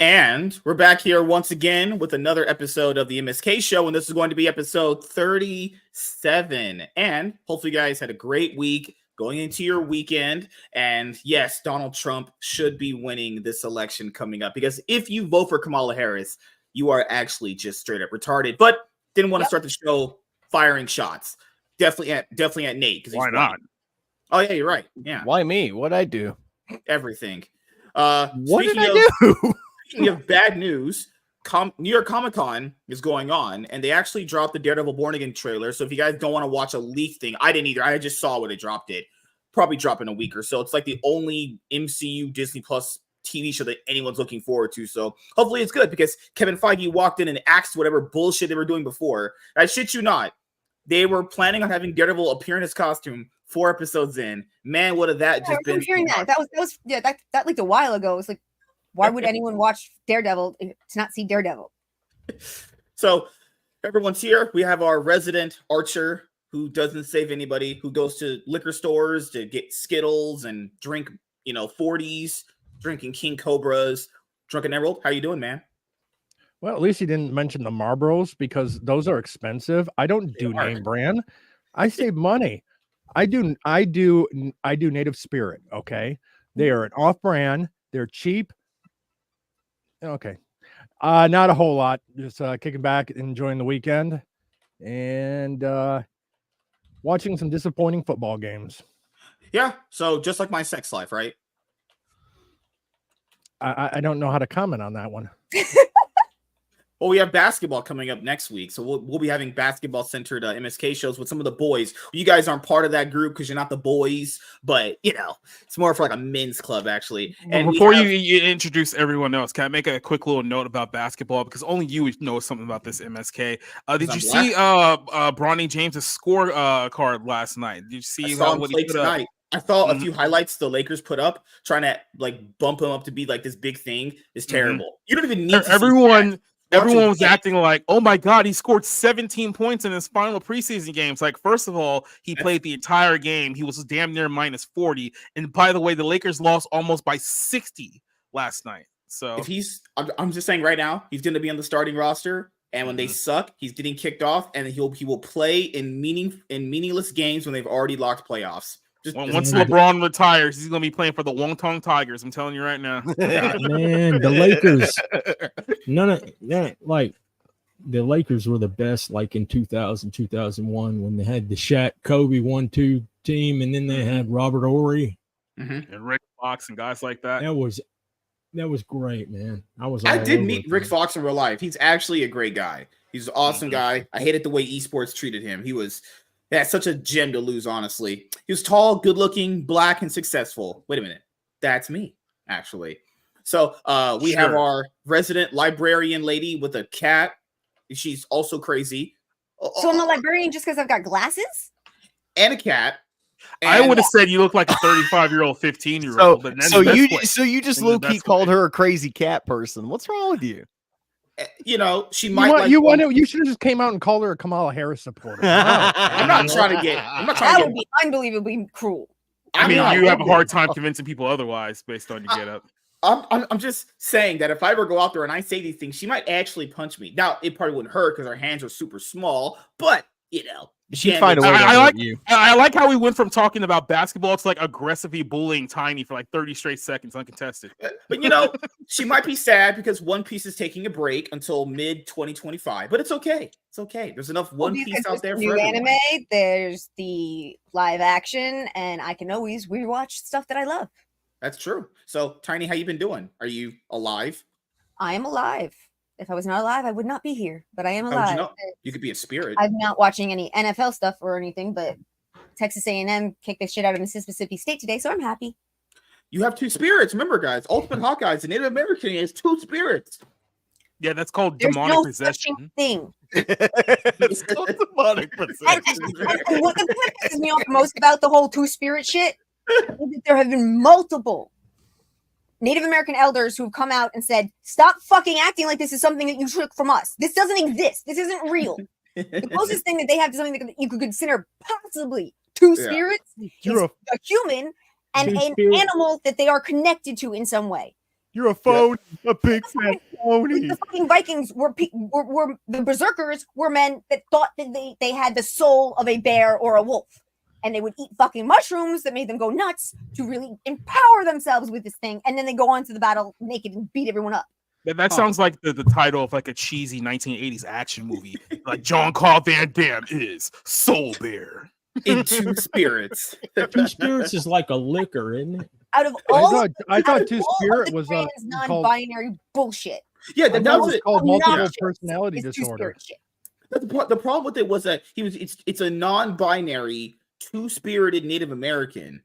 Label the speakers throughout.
Speaker 1: And we're back here once again with another episode of the MSK show, and this is going to be episode 37. And hopefully, you guys had a great week going into your weekend. And yes, Donald Trump should be winning this election coming up, because if you vote for Kamala Harris, you are actually just straight up retarded. But didn't want to start the show firing shots. Definitely at Nate.
Speaker 2: Why not?
Speaker 1: Oh yeah, you're right. Yeah.
Speaker 3: Why me? What'd I do?
Speaker 1: Everything.
Speaker 3: What did I do?
Speaker 1: Speaking of bad news, New York Comic Con is going on, and they actually dropped the Daredevil Born Again trailer. So if you guys don't want to watch a leak thing, I didn't either. I just saw when they dropped it. Probably drop in a week or so. It's like the only MCU Disney Plus TV show that anyone's looking forward to. So hopefully it's good, because Kevin Feige walked in and axed whatever bullshit they were doing before. I shit you not. They were planning on having Daredevil appear in his costume 4 episodes in. Man, what have that just been?
Speaker 4: Hearing that. That was that leaked a while ago. It's like, why would anyone watch Daredevil to not see Daredevil?
Speaker 1: So everyone's here. We have our resident Archer, who doesn't save anybody, who goes to liquor stores to get Skittles and drink, 40s, drinking King Cobras. Drunken Emerald, how you doing, man?
Speaker 2: Well, at least he didn't mention the Marlboros, because those are expensive. I don't do name brand. I save money. I do Native Spirit. Okay, they are an off-brand. They're cheap. Okay, not a whole lot. Just kicking back, enjoying the weekend, and watching some disappointing football games.
Speaker 1: Yeah, so just like my sex life, right?
Speaker 2: I don't know how to comment on that one.
Speaker 1: Well, we have basketball coming up next week, so we'll be having basketball-centered MSK shows with some of the boys. You guys aren't part of that group because you're not the boys, but, it's more for like a men's club, actually.
Speaker 5: And well, before you introduce everyone else, can I make a quick little note about basketball? Because only you know something about this, MSK. Did you see Bronny James' score card last night? Did you see what he put up?
Speaker 1: I thought a few highlights the Lakers put up, trying to bump him up to be like this big thing is terrible. You don't even need to
Speaker 5: Everyone was acting like, oh my God, he scored 17 points in his final preseason games. Like, first of all, he played the entire game. He was damn near minus 40. And by the way, the Lakers lost almost by 60 last night. So
Speaker 1: if I'm just saying right now, he's going to be on the starting roster. And when they suck, he's getting kicked off, and he will play in meaningless games when they've already locked playoffs.
Speaker 5: Once LeBron retires, he's going to be playing for the Wonton Tigers. I'm telling you right now.
Speaker 6: Man, the Lakers, the Lakers were the best, like in 2000, 2001, when they had the Shaq, Kobe 1-2 team, and then they had Robert Horry
Speaker 5: and Rick Fox and guys like that.
Speaker 6: That was great, man.
Speaker 1: I did meet Rick Fox in real life. He's actually a great guy. He's an awesome guy. I hated the way esports treated him. That's such a gem to lose, honestly. He was tall, good-looking, black, and successful. Wait a minute. That's me, actually. So we have our resident librarian lady with a cat. She's also crazy.
Speaker 4: So I'm a librarian just because I've got glasses?
Speaker 1: And a cat.
Speaker 5: I would have said you look like a 35-year-old, 15-year-old.
Speaker 3: So you just low-key called her a crazy cat person. What's wrong with you?
Speaker 1: She might.
Speaker 2: You should have just came out and called her a Kamala Harris supporter.
Speaker 1: I'm not trying to get.
Speaker 4: That would be unbelievably cruel.
Speaker 5: I mean, you have a hard time convincing people otherwise based on your get up.
Speaker 1: I'm just saying that if I ever go out there and I say these things, she might actually punch me. Now, it probably wouldn't hurt because her hands are super small, but
Speaker 3: she'd find a way to
Speaker 5: hurt you. I like how we went from talking about basketball to like aggressively bullying Tiny for like 30 straight seconds uncontested.
Speaker 1: But she might be sad because One Piece is taking a break until mid 2025. But it's okay. It's okay. There's enough One Piece out there for
Speaker 4: new
Speaker 1: everyone.
Speaker 4: Anime. There's the live action, and I can always rewatch stuff that I love.
Speaker 1: That's true. So, Tiny, how you been doing? Are you alive?
Speaker 4: I am alive. If I was not alive, I would not be here, but I am alive.
Speaker 1: You could be a spirit.
Speaker 4: I'm not watching any NFL stuff or anything, but Texas A&M kicked the shit out of Mississippi State today, so I'm happy.
Speaker 1: You have 2 spirits. Remember, guys, Ultimate Hawkeyes, a Native American has 2 spirits.
Speaker 5: Yeah, that's called
Speaker 4: There's
Speaker 5: demonic possession.
Speaker 4: Thing.
Speaker 3: It's called demonic possession.
Speaker 4: And what pisses me off most about the whole 2-spirit shit is that there have been multiple Native American elders who've come out and said, stop fucking acting like this is something that you took from us. This doesn't exist. This isn't real. The closest thing that they have to something that you could consider possibly 2 spirits is a human and an animal that they are connected to in some way.
Speaker 3: You're a phone, a big fat phony.
Speaker 4: The fucking Vikings were the berserkers were men that thought that they had the soul of a bear or a wolf, and they would eat fucking mushrooms that made them go nuts to really empower themselves with this thing, and then they go on to the battle naked and beat everyone up.
Speaker 5: That sounds like the title of like a cheesy 1980s action movie. Like John Claude Van Damme is Soul Bear.
Speaker 1: In Two Spirits.
Speaker 6: Two Spirits is like a liquor, isn't it?
Speaker 4: Out of all,
Speaker 2: I thought Two
Speaker 4: all
Speaker 2: Spirit
Speaker 4: of the
Speaker 2: was
Speaker 4: trans non-binary bullshit.
Speaker 1: Yeah,
Speaker 2: I
Speaker 1: that
Speaker 2: thought it
Speaker 1: was
Speaker 2: was
Speaker 1: it.
Speaker 2: called multiple
Speaker 4: Obnoxious
Speaker 2: personality
Speaker 4: is
Speaker 2: disorder.
Speaker 4: two-spirit shit.
Speaker 1: The problem with it was that it's a non-binary, two-spirited Native American.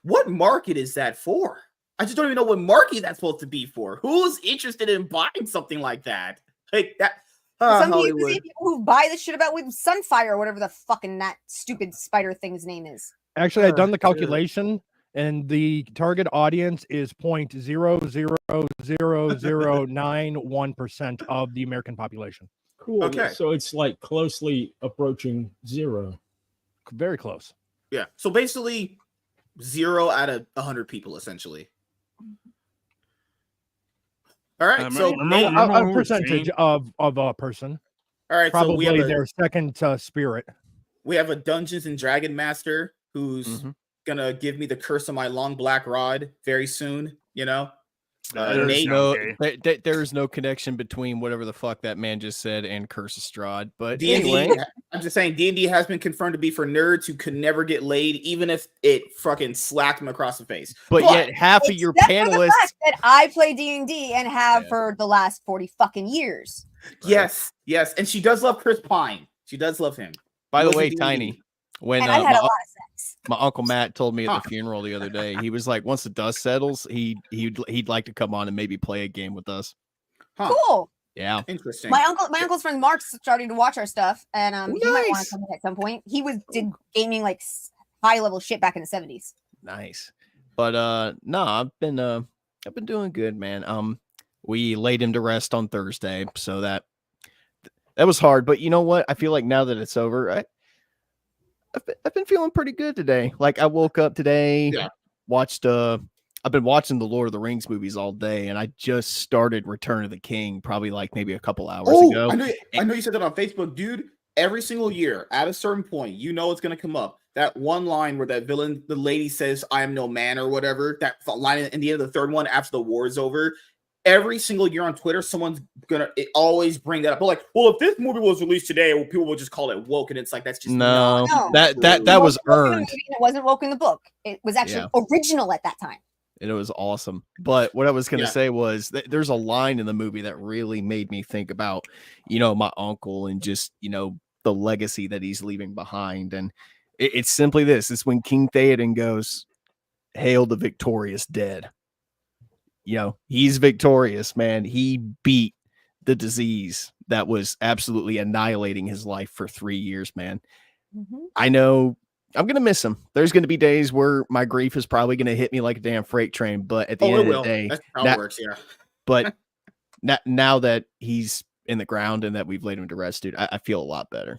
Speaker 1: What market is that for? I just don't even know what market that's supposed to be for. Who's interested in buying something like that? Like that.
Speaker 4: Some
Speaker 1: Hollywood.
Speaker 4: people who buy this shit about with Sunfire or whatever the fucking that stupid spider thing's name is.
Speaker 2: Actually, I've done the calculation, and the target audience is 0.00091% of the American population.
Speaker 6: Cool.
Speaker 1: Okay.
Speaker 6: So it's like closely approaching zero.
Speaker 2: Very close.
Speaker 1: Yeah. So basically, 0 out of 100 people, essentially. All right. So
Speaker 2: A percentage of a person.
Speaker 1: all right. So
Speaker 2: Probably their second spirit.
Speaker 1: we have a Dungeons and Dragon master who's gonna give me the curse of my long black rod very soon. You know,
Speaker 3: There's
Speaker 1: Nate,
Speaker 3: there's no connection between whatever the fuck that man just said and Curse of Strahd. But
Speaker 1: D&D,
Speaker 3: anyway,
Speaker 1: I'm just saying D&D has been confirmed to be for nerds who could never get laid, even if it fucking slapped them across the face.
Speaker 3: but yet half of your
Speaker 4: Except for the
Speaker 3: panelists.
Speaker 4: fact that I play D&D and have for the last 40 fucking years.
Speaker 1: Yes, and she does love Chris Pine. She does love him.
Speaker 3: By
Speaker 1: He
Speaker 3: the
Speaker 1: was
Speaker 3: way,
Speaker 1: in D&D.
Speaker 3: Tiny, when
Speaker 4: And I've had a lot of sex.
Speaker 3: my uncle Matt told me at
Speaker 1: Huh.
Speaker 3: the funeral the other day, he was like, once the dust settles, he'd like to come on and maybe play a game with us.
Speaker 1: Huh.
Speaker 4: Cool.
Speaker 3: Yeah.
Speaker 1: Interesting.
Speaker 4: My uncle's friend Mark's starting to watch our stuff, and he might want
Speaker 3: Nice.
Speaker 4: to come in at some point. He did gaming like high level shit back in the 70s.
Speaker 3: Nice. But no, I've been doing good, man. We laid him to rest on Thursday, so that was hard. But you know what? I feel like now that it's over, I've been feeling pretty good today. Like I woke up today, watched I've been watching the Lord of the Rings movies all day, and I just started Return of the King probably like maybe a couple hours ago.
Speaker 1: I know you said that on Facebook, dude. Every single year, at a certain point, you know it's gonna come up. That one line where that villain, the lady says, "I am no man" or whatever. That line in the end of the third one after the war is over. Every single year on Twitter, someone's gonna always bring that up. But like, well, if this movie was released today, well, people will just call it woke, and it's like that's just
Speaker 3: No,
Speaker 1: not
Speaker 3: that
Speaker 1: true.
Speaker 3: was earned.
Speaker 4: It wasn't woke in the book. It was actually original at that time.
Speaker 3: And it was awesome. But what I was going to say was that there's a line in the movie that really made me think about, my uncle and just, the legacy that he's leaving behind. And it's simply this. It's when King Theoden goes, "Hail the victorious dead." He's victorious, man. He beat the disease that was absolutely annihilating his life for 3 years, man. I know I'm going to miss him. There's going to be days where my grief is probably going to hit me like a damn freight train, but at the end of the day,
Speaker 1: that's how it works, yeah.
Speaker 3: But now that he's in the ground and that we've laid him to rest, dude, I feel a lot better.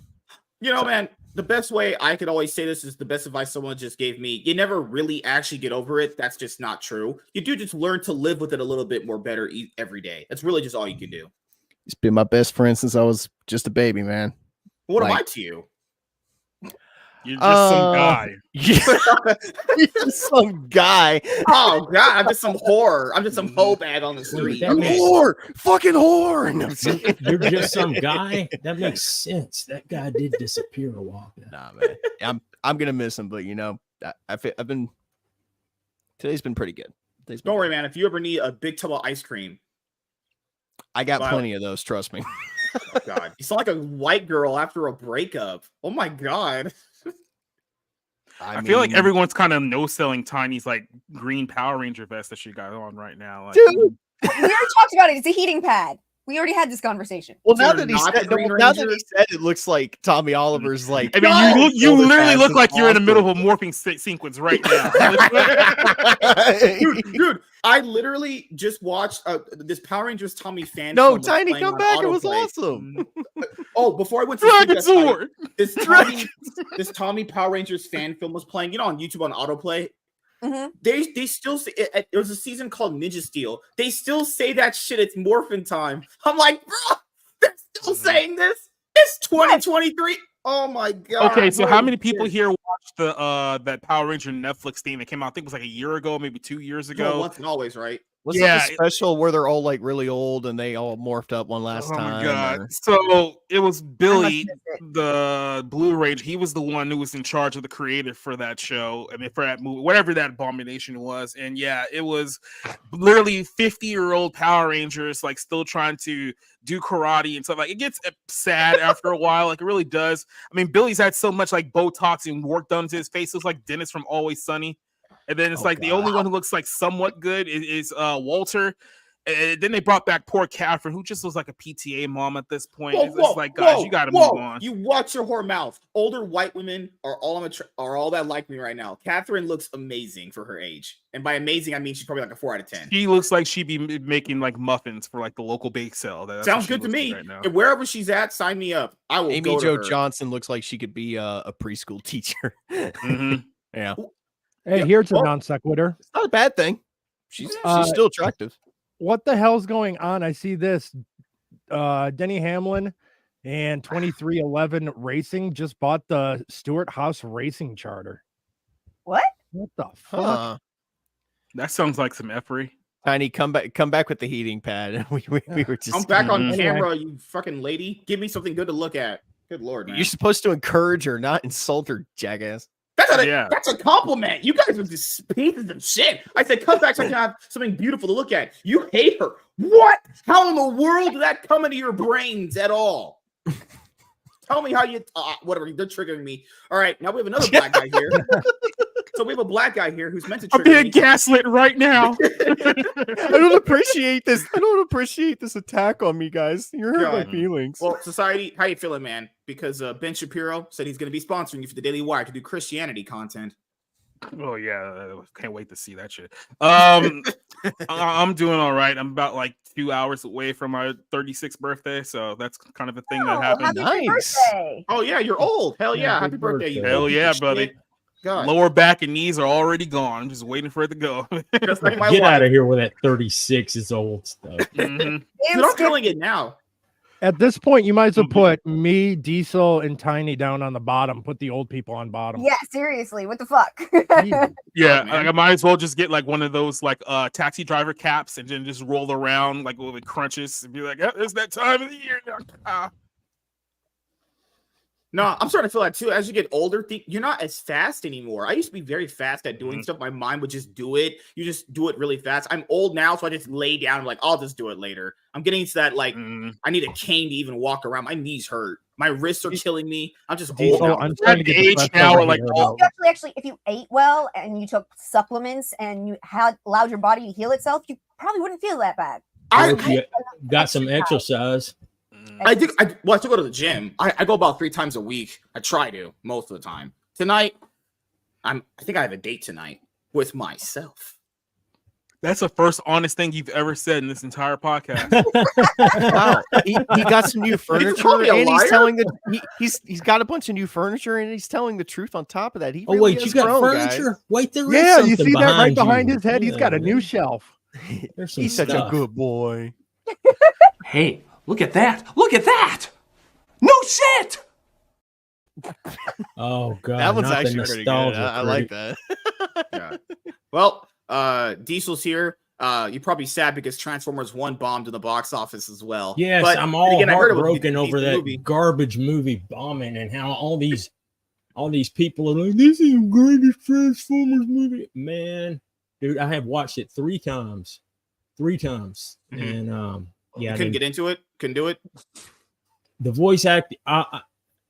Speaker 1: Man, the best way I could always say this is the best advice someone just gave me. You never really actually get over it. That's just not true. You do just learn to live with it a little bit more better every day. That's really just all you can do.
Speaker 3: He's been my best friend since I was just a baby, man.
Speaker 1: What am I to you?
Speaker 5: You're just some guy.
Speaker 3: You're just some guy.
Speaker 1: Oh God, I'm just some whore. I'm just some hoe bag on the street.
Speaker 6: that makes-
Speaker 3: Whore, fucking whore. No,
Speaker 6: You're just some guy. That makes sense. That guy did disappear a while ago.
Speaker 3: Nah, man. I'm gonna miss him, but I've been. Today's been pretty good.
Speaker 1: Don't worry, man. If you ever need a big tub of ice cream,
Speaker 3: I got plenty of those. Trust me.
Speaker 1: oh God, you sound like a white girl after a breakup. Oh my God.
Speaker 5: I feel like everyone's kind of no-selling Tiny's like green Power Ranger vest that she got on right now. Like,
Speaker 3: dude.
Speaker 4: We already talked about it. It's a heating pad. We already had this conversation.
Speaker 3: Well,
Speaker 1: So
Speaker 3: now
Speaker 1: you're
Speaker 3: that,
Speaker 1: not the Green
Speaker 3: now that
Speaker 1: Ranger?
Speaker 3: he said it looks like Tommy Oliver's like.
Speaker 5: I mean, you literally look like you're in the
Speaker 3: awesome.
Speaker 5: middle of a morphing sequence right now.
Speaker 1: dude, I literally just watched this Power Rangers Tommy fan.
Speaker 3: No,
Speaker 1: film was
Speaker 3: Tiny,
Speaker 1: playing
Speaker 3: come
Speaker 1: on
Speaker 3: back. It was
Speaker 1: autoplay.
Speaker 3: awesome.
Speaker 1: Oh, before I went to sleep
Speaker 5: Dragon
Speaker 1: last night,
Speaker 5: Sword.
Speaker 1: this Tommy Power Rangers fan film was playing. On YouTube on autoplay.
Speaker 4: Mhm.
Speaker 1: They still say there was a season called Ninja Steel. They still say that shit. It's morphin time. I'm like, bro, they're still saying this. It's 2023. Oh my god.
Speaker 5: Okay, so how
Speaker 1: Holy
Speaker 5: many people
Speaker 1: shit.
Speaker 5: here watched the that Power Ranger Netflix thing that came out? I think it was like a year ago, maybe 2 years
Speaker 1: It's all
Speaker 5: ago.
Speaker 1: once and always, right?
Speaker 3: Was it
Speaker 5: Yeah,
Speaker 3: the special where they're all like really old and they all morphed up one last
Speaker 5: Oh
Speaker 3: time?
Speaker 5: my god!
Speaker 3: or-
Speaker 5: So it was Billy,
Speaker 4: missed it.
Speaker 5: the Blue Ranger. He was the one who was in charge of the creator for that show. I mean, for that movie, whatever that abomination was. And yeah, it was literally 50-year-old Power Rangers, like still trying to do karate and stuff. Like it gets sad after a while. Like it really does. I mean, Billy's had so much like Botox and work done to his face. It looks like Dennis from Always Sunny. And then it's
Speaker 3: Oh,
Speaker 5: like the
Speaker 3: God.
Speaker 5: only one who looks like somewhat good is Walter. And then they brought back poor Catherine, who just was like a PTA mom at this point. It's like, guys, you got to move on.
Speaker 1: You watch your whore mouth. Older white women are all that like me right now. Catherine looks amazing for her age, and by amazing I mean she's probably like a 4 out of 10.
Speaker 5: She looks like she'd be making like muffins for like the local bake sale. That's
Speaker 1: Sounds
Speaker 5: what she
Speaker 1: good to
Speaker 5: looks like
Speaker 1: me.
Speaker 5: right now.
Speaker 1: And wherever she's at, sign me up. I will
Speaker 3: Amy
Speaker 1: go to
Speaker 3: Jo
Speaker 1: her.
Speaker 3: Johnson looks like she could be a preschool teacher.
Speaker 5: Mhm.
Speaker 3: Yeah,
Speaker 2: Hey,
Speaker 1: Yeah,
Speaker 2: here's a
Speaker 1: well-
Speaker 2: non sequitur.
Speaker 3: it's not a bad thing. She's still attractive.
Speaker 2: What the hell's going on? I see this. Denny Hamlin and 2311 Racing just bought the Stewart House Racing charter.
Speaker 4: What?
Speaker 2: What the fuck?
Speaker 3: Huh.
Speaker 5: That sounds like some effery.
Speaker 3: Tiny, come back with the heating pad. we were just.
Speaker 1: I'm back on
Speaker 5: Mhm.
Speaker 1: camera, you fucking lady. Give me something good to look at. Good lord, man.
Speaker 3: You're supposed to encourage her, not insult her, jackass.
Speaker 1: That's a compliment. You guys are just pieces of shit. I said, come back so I can have something beautiful to look at. You hate her. What? How in the world did that come into your brains at all? Tell me how you, whatever, they're triggering me. All right, now we have another black guy here. So we have a black guy here who's meant to
Speaker 5: I'm
Speaker 1: trigger
Speaker 5: being gaslit right now.
Speaker 3: I don't appreciate this. I don't appreciate this attack on me, guys. You're hurting my
Speaker 1: God.
Speaker 3: feelings.
Speaker 1: Well, society, how you feeling, man? Because Ben Shapiro said he's going to be sponsoring you for the Daily Wire to do Christianity content.
Speaker 5: Oh yeah, can't wait to see that shit. I'm doing all right. I'm about like 2 hours away from my 36th birthday, so that's kind of a thing that happened.
Speaker 4: Happy
Speaker 3: Nice.
Speaker 4: birthday.
Speaker 1: Oh yeah, you're old. Hell yeah,
Speaker 6: Happy
Speaker 1: happy birthday, you
Speaker 6: birthday.
Speaker 5: Hell
Speaker 1: old piece
Speaker 5: yeah,
Speaker 1: of
Speaker 5: buddy.
Speaker 1: shit. God,
Speaker 5: Lower back and knees are already gone. I'm just waiting for it to go.
Speaker 1: just like my
Speaker 6: Get
Speaker 1: wife.
Speaker 6: out of here with that 36 is old stuff.
Speaker 5: Mhm.
Speaker 1: Dude,
Speaker 4: Damn,
Speaker 1: I'm
Speaker 4: Skip.
Speaker 1: feeling it now.
Speaker 2: At this point, you might as well put me, Diesel, and Tiny down on the bottom. Put the old people on bottom.
Speaker 4: Yeah, seriously, what the fuck?
Speaker 5: Yeah,
Speaker 1: man.
Speaker 5: I might as well just get like one of those like taxi driver caps and then just roll around like with crunches and be like, oh, it's that time of the year now. Ah.
Speaker 1: No, I'm starting to feel that too. As you get older, you're not as fast anymore. I used to be very fast at doing stuff. My mind would just do it. You just do it really fast. I'm old now, so I just lay down and like, I'll just do it later. I'm getting to that like, I need a cane to even walk around. My knees hurt. My wrists are killing me. I'm just
Speaker 2: Diesel,
Speaker 1: old now.
Speaker 2: I'm trying to get
Speaker 5: age
Speaker 2: depressed
Speaker 5: now
Speaker 2: over
Speaker 5: or, like,
Speaker 2: here
Speaker 5: all-
Speaker 2: about-
Speaker 4: You actually, if you ate well and you took supplements and you had allowed your body to heal itself, you probably wouldn't feel that bad.
Speaker 6: Or if you got some exercise.
Speaker 1: I do. I have to go to the gym. I go about 3 times a week. I try to most of the time. Tonight, I think I have a date tonight with myself.
Speaker 5: That's the first honest thing you've ever said in this entire podcast.
Speaker 3: Wow, he got some new
Speaker 1: call
Speaker 3: furniture,
Speaker 1: me a
Speaker 3: and he's
Speaker 1: liar?
Speaker 3: telling he's got a bunch of new furniture, and he's telling the truth on top of that. He
Speaker 6: Oh
Speaker 3: really
Speaker 6: wait,
Speaker 3: has
Speaker 6: you got
Speaker 3: grown,
Speaker 6: furniture?
Speaker 3: guys.
Speaker 6: Wait, there is
Speaker 2: Yeah, you
Speaker 6: something
Speaker 2: see that right behind
Speaker 6: you.
Speaker 2: his head? He's got a
Speaker 6: Yeah,
Speaker 2: new
Speaker 6: man.
Speaker 2: shelf.
Speaker 6: There's some
Speaker 3: He's such a
Speaker 6: stuff.
Speaker 3: good boy.
Speaker 7: Hey, look at that! Look at that! No shit!
Speaker 6: Oh god,
Speaker 3: That one's
Speaker 6: not the
Speaker 3: actually pretty good.
Speaker 6: nostalgia
Speaker 3: I like
Speaker 6: critic.
Speaker 3: that.
Speaker 1: Yeah. Well, Diesel's here. You're probably sad because Transformers 1 bombed in the box office as well.
Speaker 6: Yes,
Speaker 1: But
Speaker 6: I'm
Speaker 1: then
Speaker 6: all
Speaker 1: again, I heard it was a
Speaker 6: heartbroken over
Speaker 1: decent
Speaker 6: that
Speaker 1: movie.
Speaker 6: garbage movie bombing and how all these people are like, this is the greatest Transformers movie. Man, dude, I have watched it 3 times. 3 times.
Speaker 1: Mhm.
Speaker 6: And yeah,
Speaker 1: You couldn't get into it. Couldn't do it.
Speaker 6: the voice acting,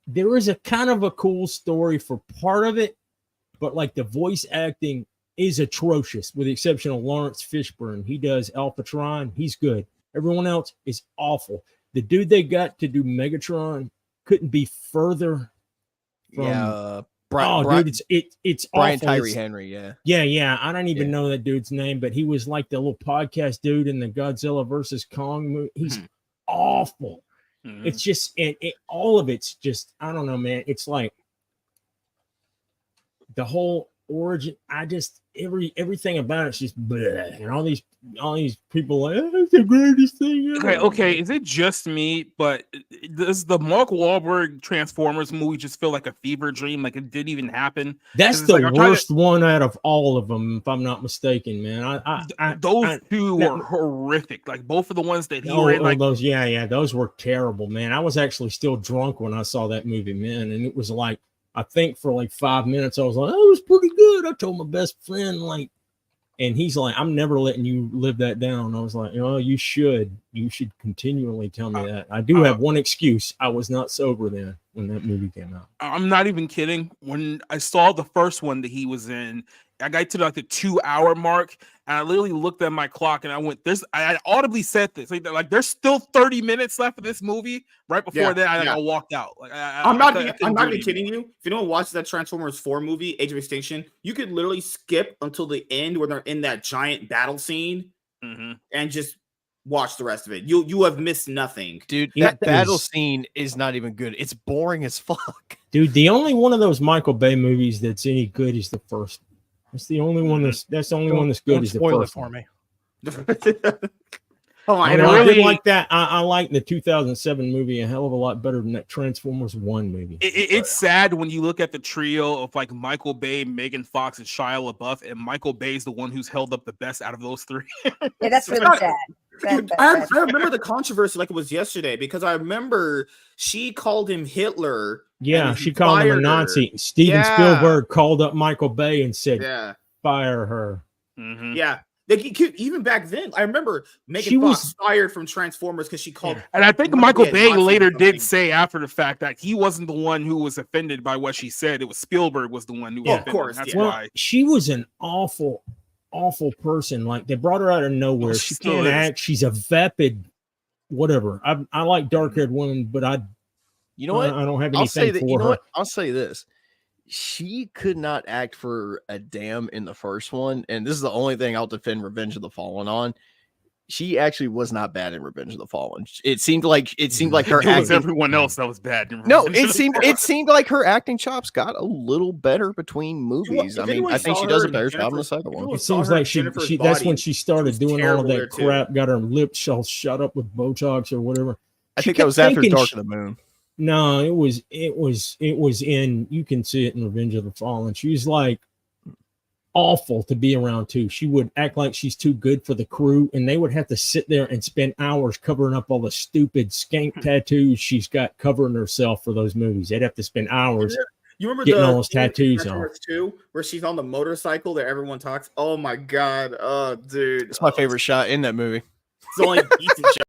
Speaker 6: there is a kind of a cool story for part of it, but like the voice acting is atrocious with the exception of Lawrence Fishburne. He does Alphatron. He's good. Everyone else is awful. The dude they got to do Megatron couldn't be further from.
Speaker 3: Yeah,
Speaker 6: Dude, it's
Speaker 3: Brian
Speaker 6: awful.
Speaker 3: Tyree
Speaker 6: It's-
Speaker 3: Henry. Yeah,
Speaker 6: yeah. I don't even
Speaker 3: Yeah.
Speaker 6: know that dude's name, but he was like the little podcast dude in the Godzilla versus Kong movie. He's awful.
Speaker 5: Mhm.
Speaker 6: It's just all of it's just, I don't know, man. It's like the whole origin. everything about it's just bleh, and all these people like it's the greatest thing ever.
Speaker 5: Okay. Is it just me? But does the Mark Wahlberg Transformers movie just feel like a fever dream? Like it didn't even happen?
Speaker 6: That's the worst one out of all of them, if I'm not mistaken, man.
Speaker 5: Those two were horrific. Like both of the ones that he were in, like
Speaker 6: those, those were terrible, man. I was actually still drunk when I saw that movie, man, and it was like I think for like 5 minutes I was like, oh, it was pretty good. I told my best friend like. And he's like, I'm never letting you live that down. I was like, oh, you should continually tell me that. I do have one excuse. I was not sober then when that movie came out.
Speaker 5: I'm not even kidding. When I saw the first one that he was in, I got to like the 2-hour mark, and I literally looked at my clock and I went, I audibly said this, like there's still 30 minutes left of this movie. Right before that, I walked out. Like
Speaker 1: I'm not even kidding you. If you don't watch that Transformers 4 movie, Age of Extinction, you could literally skip until the end when they're in that giant battle scene and just watch the rest of it. You have missed nothing.
Speaker 3: Dude, that battle scene is not even good. It's boring as fuck.
Speaker 6: Dude, the only one of those Michael Bay movies that's any good is the first. That's the only one that's the only one that's good is the first
Speaker 2: for me.
Speaker 6: I really like that. I like the 2007 movie a hell of a lot better than that Transformers 1 movie.
Speaker 5: It's sad when you look at the trio of like Michael Bay, Megan Fox, and Shia LaBeouf, and Michael Bay is the one who's held up the best out of those three.
Speaker 4: Yeah, that's really sad.
Speaker 1: I remember the controversy like it was yesterday because I remember she called him Hitler.
Speaker 6: Yeah, she called him a Nazi. Steven Spielberg called up Michael Bay and said, fire her.
Speaker 1: Yeah. Even back then, I remember Megan Fox fired from Transformers because she called.
Speaker 5: And I think Michael Bay later did say after the fact that he wasn't the one who was offended by what she said. It was Spielberg was the one who was offended. Of course, that's why.
Speaker 6: She was an awful person. Like they brought her out of nowhere. She can't act. She's a vapid, whatever. I like dark-haired women, but
Speaker 3: you know what?
Speaker 6: I don't have anything for her.
Speaker 3: What? I'll say this. She could not act for a damn in the first one. And this is the only thing I'll defend Revenge of the Fallen on. She actually was not bad in Revenge of the Fallen. It seemed like her
Speaker 5: acting. Was everyone else that was bad.
Speaker 3: No, it seemed like her acting chops got a little better between movies. I mean, I think she does a better job in the second one.
Speaker 6: It seems like she that's when she started doing all of that crap, got her lips all shut up with Botox or whatever.
Speaker 3: I think that was after Dark of the Moon.
Speaker 6: No, it was in, you can see it in Revenge of the Fallen. She was like awful to be around too. She would act like she's too good for the crew, and they would have to sit there and spend hours covering up all the stupid skank tattoos she's got covering herself for those movies. They'd have to spend hours.
Speaker 1: You remember
Speaker 6: getting all those tattoos on
Speaker 1: too, where she's on the motorcycle that everyone talks. Oh my god, oh dude,
Speaker 3: it's my favorite shot in that movie.
Speaker 1: It's the only decent shot.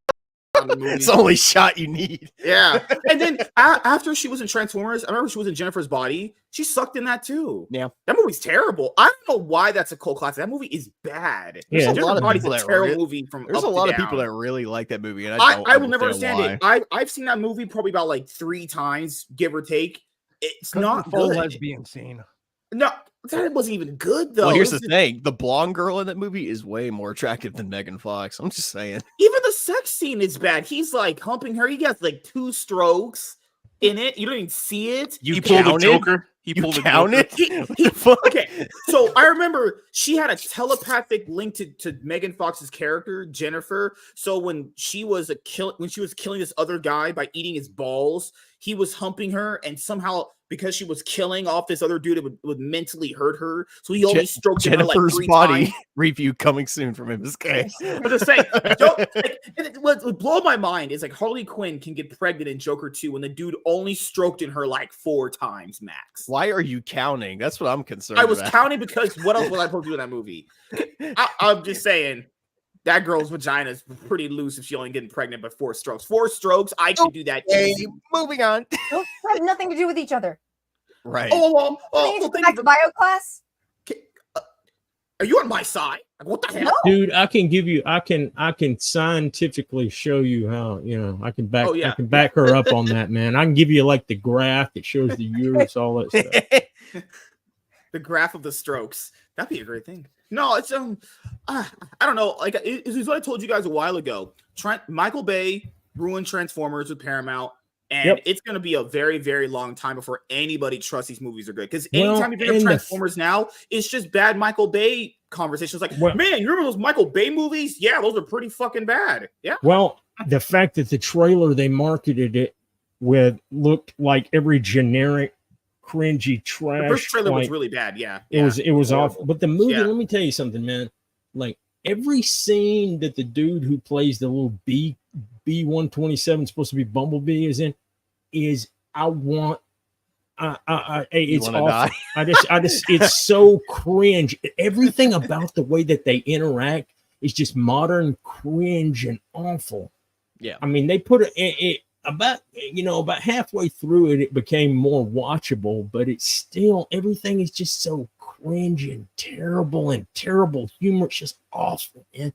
Speaker 3: It's the only shot you need.
Speaker 1: Yeah. And then after she was in Transformers, I remember she was in Jennifer's Body. She sucked in that too.
Speaker 3: Yeah.
Speaker 1: That movie's terrible. I don't know why that's a cult classic. That movie is bad.
Speaker 3: Yeah. There's a lot of people
Speaker 1: that terrible movie from
Speaker 3: There's a lot of people that really like that movie. And
Speaker 1: I will never understand it. I've seen that movie probably about like 3 times, give or take. It's not
Speaker 2: full
Speaker 1: good.
Speaker 2: lesbian scene.
Speaker 1: No, that wasn't even good though.
Speaker 3: Well, here's the thing: the blonde girl in that movie is way more attractive than Megan Fox. I'm just saying.
Speaker 1: Even the sex scene is bad. He's like humping her. He gets like 2 strokes in it. You don't even see it.
Speaker 5: He pulled the Joker. He pulled the Joker.
Speaker 1: Okay, so I remember she had a telepathic link to Megan Fox's character Jennifer. So when she was killing this other guy by eating his balls, he was humping her, and somehow because she was killing off this other dude, it would mentally hurt her. So he only stroked
Speaker 3: Jennifer's
Speaker 1: her like 3
Speaker 3: Body
Speaker 1: times.
Speaker 3: Review coming soon from MSK.
Speaker 1: I'm just saying, what would blow my mind is like Harley Quinn can get pregnant in Joker 2 when the dude only stroked in her like 4 times max.
Speaker 3: Why are you counting? That's what I'm concerned
Speaker 1: I was
Speaker 3: about.
Speaker 1: counting because what else was I supposed to do in that movie? I'm just saying that girl's vagina is pretty loose if she only getting pregnant by 4 strokes. 4 strokes, I can do that.
Speaker 3: Easy. Moving on.
Speaker 4: Those have nothing to do with each other.
Speaker 3: Right.
Speaker 4: Oh, back to bio class.
Speaker 1: Are you on my side? What the hell,
Speaker 6: dude? I can scientifically show you how. I can back her up on that, man. I can give you like the graph that shows the years, all that stuff.
Speaker 1: The graph of the strokes. That'd be a great thing. No, it's I don't know. Like it's what I told you guys a while ago. Michael Bay ruined Transformers with Paramount, And it's going to be a very, very long time before anybody trusts these movies are good. Because
Speaker 6: Well,
Speaker 1: anytime you bring up
Speaker 6: and
Speaker 1: Transformers now, it's just bad Michael Bay conversations. Like, man, you remember those Michael Bay movies? Yeah, those are pretty fucking bad. Yeah.
Speaker 6: Well, the fact that the trailer they marketed it with looked like every generic, cringy trash.
Speaker 1: The first trailer was
Speaker 6: like,
Speaker 1: really bad. Yeah.
Speaker 6: It was awful. But the movie,
Speaker 1: Yeah.
Speaker 6: let me tell you something, man. Like every scene that the dude who plays the little B-127 supposed to be Bumblebee is in is it's awful. I just it's so cringe. Everything about the way that they interact is just modern cringe and awful.
Speaker 3: Yeah.
Speaker 6: I mean, they put it about halfway through it became more watchable, but it's still everything is just so cringe and terrible humor. It's just awful, man.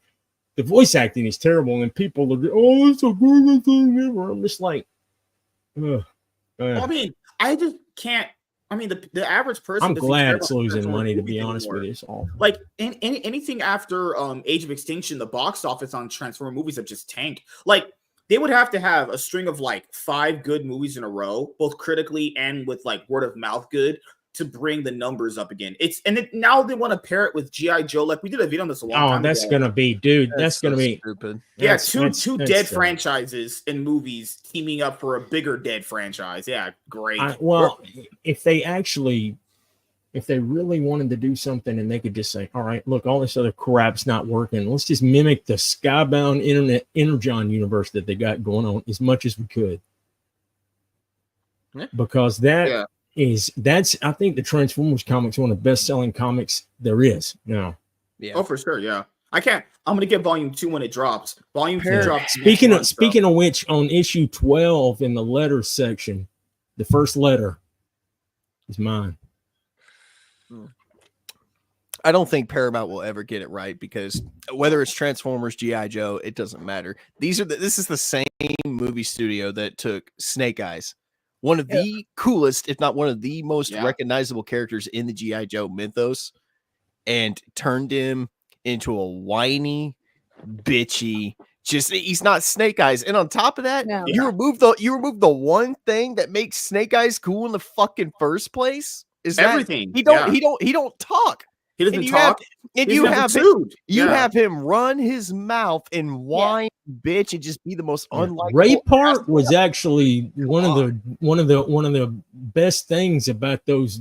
Speaker 6: The voice acting is terrible, and people are it's a great thing ever. I'm just like, ugh.
Speaker 1: I mean, I just can't. I mean, the average person.
Speaker 6: I'm
Speaker 1: doesn't
Speaker 6: glad
Speaker 1: care
Speaker 6: it's
Speaker 1: about
Speaker 6: losing money, to be
Speaker 1: movies
Speaker 6: honest
Speaker 1: anymore.
Speaker 6: with you. It's awful.
Speaker 1: Like anything after Age of Extinction, the box office on Transformer movies have just tanked. Like they would have to have a string of like 5 good movies in a row, both critically and with like word of mouth good, to bring the numbers up again. Now they want to pair it with G.I. Joe. Like we did a video on this a long time
Speaker 6: that's
Speaker 1: ago.
Speaker 6: gonna be, dude. That's gonna be
Speaker 3: stupid.
Speaker 1: Yeah, two dead
Speaker 6: silly.
Speaker 1: franchises in movies teaming up for a bigger dead franchise. Yeah, great.
Speaker 6: If they really wanted to do something and they could just say, all right, look, all this other crap's not working. Let's just mimic the Skybound Energon universe that they got going on as much as we could.
Speaker 3: Yeah.
Speaker 6: Because I think the Transformers comics one of the best selling comics there is now.
Speaker 3: Yeah.
Speaker 1: Oh, for sure. Yeah. I'm going to get volume 2 when it drops. Volume 2 drops.
Speaker 6: Speaking of which, on issue 12 in the letters section, the first letter is mine.
Speaker 3: I don't think Paramount will ever get it right because whether it's Transformers, G.I. Joe, it doesn't matter. This is the same movie studio that took Snake Eyes, one of the coolest, if not one of the most recognizable characters in the G.I. Joe mythos, and turned him into a whiny, bitchy, he's not Snake Eyes. And on top of that, you remove the one thing that makes Snake Eyes cool in the fucking first place. Is
Speaker 1: everything.
Speaker 3: He don't talk.
Speaker 1: He doesn't talk.
Speaker 3: And you have him run his mouth and whine, bitch, and just be the most unlikable.
Speaker 6: Ray Park was actually one of the best things about those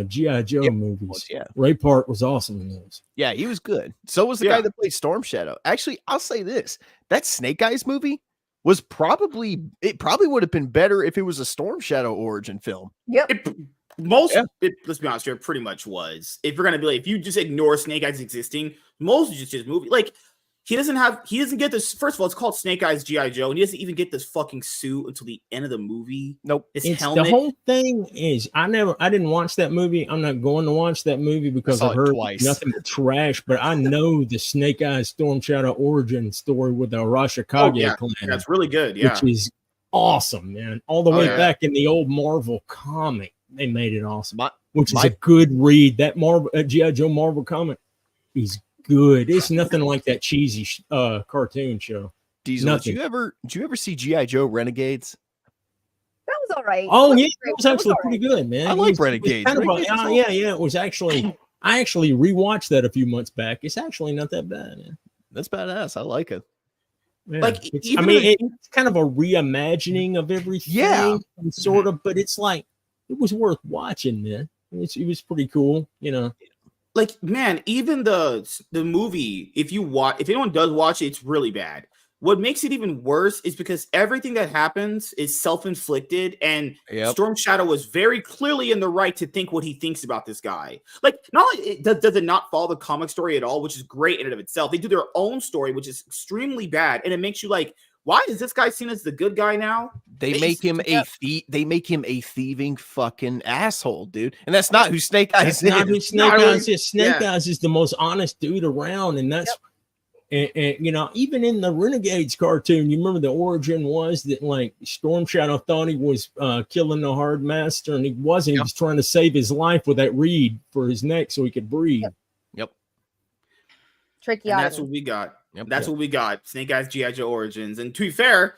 Speaker 6: G.I. Joe movies.
Speaker 3: Yeah,
Speaker 6: Ray Park was awesome in those.
Speaker 3: Yeah, he was good. So was the guy that played Storm Shadow. Actually, I'll say this: that Snake Eyes movie was probably would have been better if it was a Storm Shadow origin film.
Speaker 4: Yep.
Speaker 1: Let's be honest here, it pretty much was. If you're gonna be like, if you just ignore Snake Eyes existing, most of just his movie, like he doesn't get this. First of all, it's called Snake Eyes G.I. Joe, and he doesn't even get this fucking suit until the end of the movie.
Speaker 3: Nope.
Speaker 6: The whole thing is, I didn't watch that movie. I'm not going to watch that movie because I heard nothing but trash. But I know the Snake Eyes Storm Shadow origin story with the Arashikage clan.
Speaker 1: That's really good. Yeah,
Speaker 6: which is awesome, man. All the way back in the old Marvel comic. They made it awesome, which is a good read. That G.I. Joe Marvel comic is good. It's nothing like that cheesy cartoon show.
Speaker 3: Diesel, did you ever see G.I. Joe Renegades?
Speaker 4: That was all right.
Speaker 6: Oh yeah, it was actually pretty good, man.
Speaker 3: I like Renegades.
Speaker 6: It was actually. I actually rewatched that a few months back. It's actually not that bad, man.
Speaker 3: That's badass. I like it.
Speaker 6: Yeah. It's kind of a reimagining of everything, sort of, but it's like. It was worth watching, man. It was pretty cool,
Speaker 1: Like, man, even the movie, if anyone does watch it, it's really bad. What makes it even worse is because everything that happens is self-inflicted, and Storm Shadow was very clearly in the right to think what he thinks about this guy. Like, not only does it not follow the comic story at all, which is great in and of itself. They do their own story, which is extremely bad, and it makes you like, why is this guy seen as the good guy now?
Speaker 3: They make him a thieving fucking asshole, dude. And that's not who Snake Eyes is.
Speaker 6: Not who Snake Eyes is. Snake Eyes is the most honest dude around, and that's and even in the Renegades cartoon, you remember the origin was that like Storm Shadow thought he was killing the Hard Master, and he wasn't. He was trying to save his life with that reed for his neck so he could breathe.
Speaker 3: Yep.
Speaker 4: Tricky.
Speaker 1: And that's what we got. That's what we got. Snake Eyes G.I. Joe Origins. And to be fair,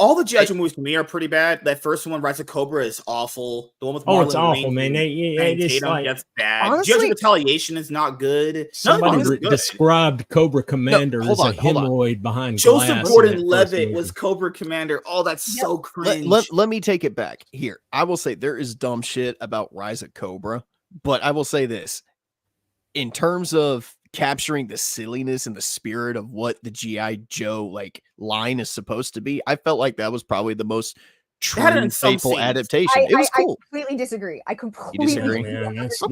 Speaker 1: all the G.I. Joe movies to me are pretty bad. That first one, Rise of Cobra, is awful. The one with Marlon
Speaker 6: it's awful,
Speaker 1: Wayans
Speaker 6: man.
Speaker 1: and
Speaker 6: It's
Speaker 1: Tatum,
Speaker 6: like,
Speaker 1: that's bad.
Speaker 3: honestly,
Speaker 1: G.I. Joe Retaliation is not good. None of
Speaker 6: somebody
Speaker 1: them is good.
Speaker 6: described Cobra Commander
Speaker 3: hold
Speaker 6: as
Speaker 3: on,
Speaker 6: a
Speaker 3: hold on.
Speaker 6: hemorrhoid behind
Speaker 1: Joseph
Speaker 6: glass in
Speaker 1: Gordon-Levitt
Speaker 6: that
Speaker 1: was
Speaker 6: first
Speaker 1: Cobra Commander. Oh, that's so cringe.
Speaker 3: Let me take it back here. I will say there is dumb shit about Rise of Cobra, but I will say this. In terms of capturing the silliness and the spirit of what the G.I. Joe like line is supposed to be, I felt like that was probably the most true,
Speaker 1: had it in some
Speaker 3: faithful
Speaker 1: scenes.
Speaker 3: adaptation. It was
Speaker 4: I
Speaker 3: cool.
Speaker 4: completely disagree. I completely
Speaker 3: disagree?
Speaker 4: disagree.
Speaker 6: Man, that's-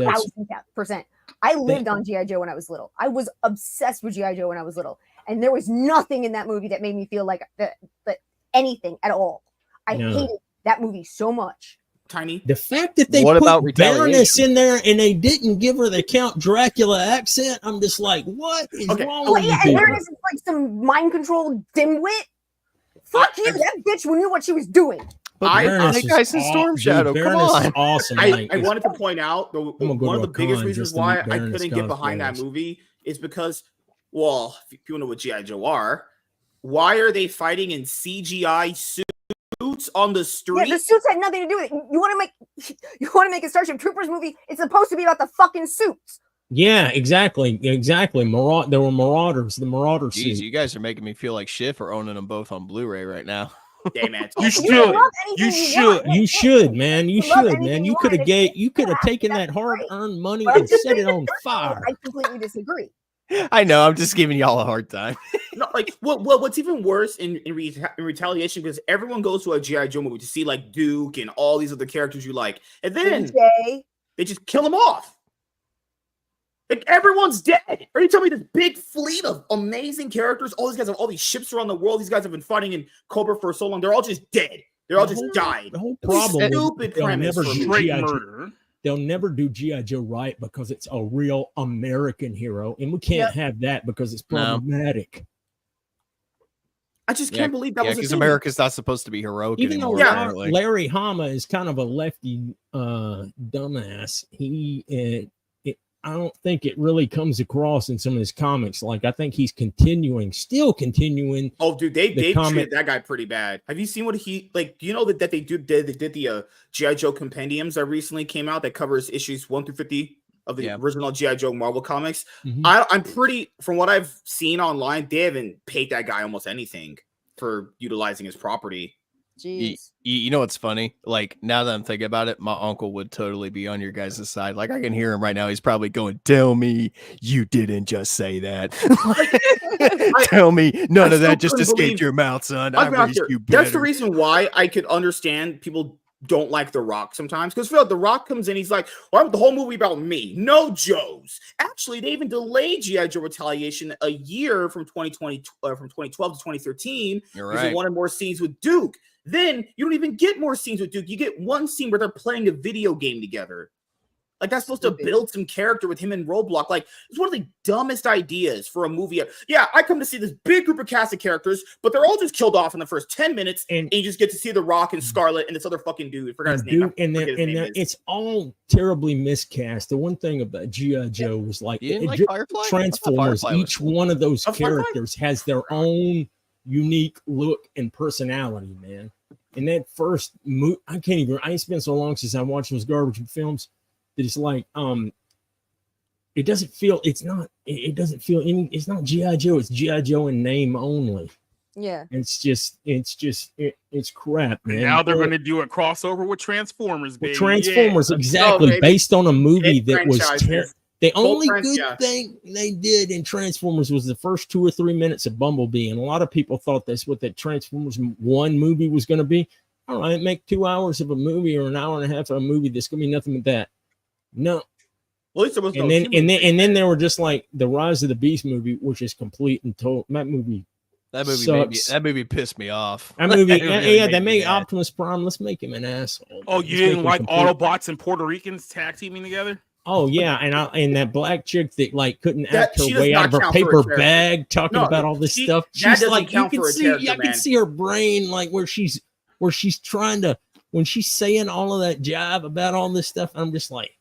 Speaker 4: 1,000%. I lived on G.I. Joe when I was little. I was obsessed with G.I. Joe when I was little. And there was nothing in that movie that made me feel like anything at all. I hated that movie so much.
Speaker 1: Tiny.
Speaker 6: The fact that they
Speaker 3: What
Speaker 6: put
Speaker 3: about
Speaker 6: Baroness
Speaker 3: Retaliation?
Speaker 6: in there and they didn't give her the Count Dracula accent, I'm just like, what is
Speaker 1: Okay.
Speaker 6: wrong
Speaker 4: Oh,
Speaker 6: with you
Speaker 4: yeah, and
Speaker 6: people?
Speaker 4: Baroness is like some mind controlled dimwit. Fuck you, that bitch knew what she was doing.
Speaker 3: But
Speaker 6: Baroness
Speaker 3: the guy's in
Speaker 6: is
Speaker 3: Storm
Speaker 6: dude,
Speaker 3: Shadow. Come
Speaker 6: Baroness is
Speaker 3: on.
Speaker 6: awesome.
Speaker 1: I
Speaker 6: Like,
Speaker 1: wanted to point out
Speaker 6: gonna go
Speaker 1: one of
Speaker 6: to
Speaker 1: the
Speaker 6: a
Speaker 1: biggest
Speaker 6: con
Speaker 1: reasons
Speaker 6: just to
Speaker 1: why
Speaker 6: meet
Speaker 1: I
Speaker 6: Baroness
Speaker 1: couldn't get behind that
Speaker 6: cosplayers.
Speaker 1: movie is because, well, if people know what G.I. Joe are, why are they fighting in CGI suits on the
Speaker 4: Yeah,
Speaker 1: street?
Speaker 4: the suits had nothing to do with it. You want to make a Starship Troopers movie? It's supposed to be about the fucking suits.
Speaker 6: yeah, exactly. There were Marauders, the Marauder
Speaker 3: Jeez,
Speaker 6: suit.
Speaker 3: you guys are making me feel like shit for owning them both on Blu-ray right now.
Speaker 1: Damn it.
Speaker 5: You
Speaker 4: can
Speaker 5: should.
Speaker 4: love anything
Speaker 5: You
Speaker 4: want.
Speaker 5: should.
Speaker 6: You should, man. You
Speaker 4: can love
Speaker 6: should, man.
Speaker 4: anything
Speaker 6: You
Speaker 4: want,
Speaker 6: could have
Speaker 4: and it's
Speaker 6: you could have
Speaker 4: gonna
Speaker 6: taken
Speaker 4: happen.
Speaker 6: that
Speaker 4: That's great.
Speaker 6: hard-earned money
Speaker 4: But I'm
Speaker 6: and
Speaker 4: just
Speaker 6: set it
Speaker 4: saying
Speaker 6: on fire.
Speaker 4: I completely disagree.
Speaker 3: I know. I'm just giving y'all a hard time.
Speaker 1: No, like what's even worse in Retaliation, because everyone goes to a G.I. Joe movie to see like Duke and all these other characters you like, and then
Speaker 4: AJ.
Speaker 1: they just kill them off. Like everyone's dead. Are you telling me this big fleet of amazing characters? All these guys have all these ships around the world. These guys have been fighting in Cobra for so long. They're all just dead. They're all just died.
Speaker 6: The whole
Speaker 1: It was
Speaker 6: problem
Speaker 1: stupid
Speaker 6: they'll
Speaker 1: premise
Speaker 6: never
Speaker 1: for
Speaker 6: do
Speaker 1: me.
Speaker 5: Straight
Speaker 6: G.I. Joe.
Speaker 5: murder.
Speaker 6: They'll never do G.I. Joe right because it's a real American hero, and we can't have that because it's
Speaker 3: No.
Speaker 6: problematic.
Speaker 1: I just can't believe that was a
Speaker 3: because
Speaker 1: thing.
Speaker 3: America's not supposed to be heroic
Speaker 6: Even though
Speaker 3: anymore. apparently.
Speaker 6: Larry Hama is kind of a lefty dumbass, I don't think it really comes across in some of his comics. Like, I think he's still continuing.
Speaker 1: Oh, dude, they
Speaker 6: comic-
Speaker 1: treated that guy pretty bad. Have you seen what he like? Do you know that they did the G.I. Joe compendiums that recently came out that covers issues 1 through 50 of the original G.I. Joe Marvel comics?
Speaker 6: Mhm.
Speaker 1: I'm pretty, from what I've seen online, they haven't paid that guy almost anything for utilizing his property.
Speaker 4: Jeez.
Speaker 3: You know what's funny? Like, now that I'm thinking about it, my uncle would totally be on your guys' side. Like, I can hear him right now. He's probably going, "Tell me you didn't just say that. Tell me none of that just escaped your mouth, son. I raised you better."
Speaker 1: That's the reason why I could understand people don't like The Rock sometimes, because The Rock comes in, he's like, "Well, I'm the whole movie about me, no Joes." Actually, they even delayed G.I. Joe Retaliation a year from 2020, from 2012 to 2013.
Speaker 3: You're
Speaker 1: because they
Speaker 3: right.
Speaker 1: wanted more scenes with Duke. Then you don't even get more scenes with Duke. You get one scene where they're playing a video game together. Like, that's supposed to build some character with him in Roblox. Like, it's one of the dumbest ideas for a movie. Yeah, I come to see this big group of cast of characters, but they're all just killed off in the first 10 minutes, and you just get to see The Rock and Scarlet and this other fucking dude. I forgot his name.
Speaker 6: It's all terribly miscast. The one thing about G.I. Joe was like,
Speaker 3: You didn't like Firefly? I thought
Speaker 6: Transformers.
Speaker 3: Firefly was
Speaker 6: Each
Speaker 3: cool.
Speaker 6: one of those
Speaker 1: Oh, Firefly?
Speaker 6: characters has their own unique look and personality, man. And that first movie, I ain't spent so long since I watched those garbage films that it's like, it doesn't feel any, it's not G.I. Joe, it's G.I. Joe in name only.
Speaker 4: Yeah.
Speaker 6: It's crap, man.
Speaker 5: And now they're going to do a crossover with Transformers, baby.
Speaker 6: Transformers,
Speaker 1: Yeah.
Speaker 6: exactly,
Speaker 1: baby.
Speaker 6: based on a movie
Speaker 1: Big
Speaker 6: that was
Speaker 1: franchises.
Speaker 6: the
Speaker 1: Full
Speaker 6: only
Speaker 1: franchise,
Speaker 6: good
Speaker 1: yeah.
Speaker 6: thing they did in Transformers was the first 2 or 3 minutes of Bumblebee, and a lot of people thought that's what that Transformers 1 movie was going to be. All right, make 2 hours of a movie or an hour and a half of a movie. That's going to be nothing but that. No.
Speaker 1: Well, at least there was
Speaker 6: And then there were just like the Rise of the Beast movie, which is complete and total. That movie sucks.
Speaker 3: That movie pissed me off.
Speaker 6: That movie,
Speaker 3: It really
Speaker 6: they
Speaker 3: me
Speaker 6: made
Speaker 3: mad.
Speaker 6: Optimus Prime. Let's make him an asshole.
Speaker 5: Oh,
Speaker 6: Let's
Speaker 5: you
Speaker 6: make
Speaker 5: didn't
Speaker 6: him
Speaker 5: like
Speaker 6: complete-
Speaker 5: Autobots and Puerto Ricans tag teaming together?
Speaker 6: Oh yeah, and that black chick that like couldn't
Speaker 1: That-
Speaker 6: act
Speaker 1: she
Speaker 6: her
Speaker 1: does
Speaker 6: way
Speaker 1: not
Speaker 6: out of her
Speaker 1: count for a
Speaker 6: paper
Speaker 1: character.
Speaker 6: bag, talking
Speaker 1: No,
Speaker 6: about all this stuff.
Speaker 1: that
Speaker 6: She's
Speaker 1: doesn't
Speaker 6: like, you
Speaker 1: count
Speaker 6: can
Speaker 1: for a
Speaker 6: see,
Speaker 1: character,
Speaker 6: I can
Speaker 1: man.
Speaker 6: see her brain, like where she's trying to, when she's saying all of that jive about all this stuff. I'm just like,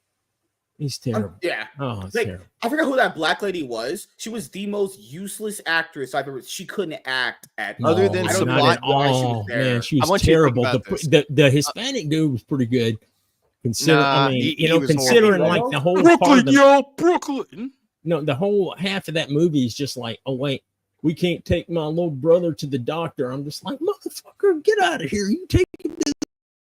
Speaker 6: He's terrible.
Speaker 1: Yeah.
Speaker 6: Oh, it's
Speaker 1: Like,
Speaker 6: terrible.
Speaker 1: I forgot who that black lady was. She was the most useless actress I've ever. She couldn't act at
Speaker 3: Other
Speaker 1: all.
Speaker 3: than
Speaker 1: I don't
Speaker 3: some
Speaker 1: know
Speaker 6: not at
Speaker 1: why she was
Speaker 6: all.
Speaker 1: there.
Speaker 6: Man, she
Speaker 3: I
Speaker 6: was
Speaker 3: want you to think
Speaker 6: terrible.
Speaker 3: about this.
Speaker 6: The Hispanic dude was pretty good. Consider,
Speaker 3: Nah,
Speaker 6: I mean,
Speaker 3: he was
Speaker 6: considering
Speaker 1: horrible.
Speaker 6: like the whole part
Speaker 5: Brooklyn,
Speaker 6: of the,
Speaker 5: yo, Brooklyn.
Speaker 6: no, the whole half of that movie is just like, oh wait, we can't take my little brother to the doctor. I'm just like, motherfucker, get out of here. You take him to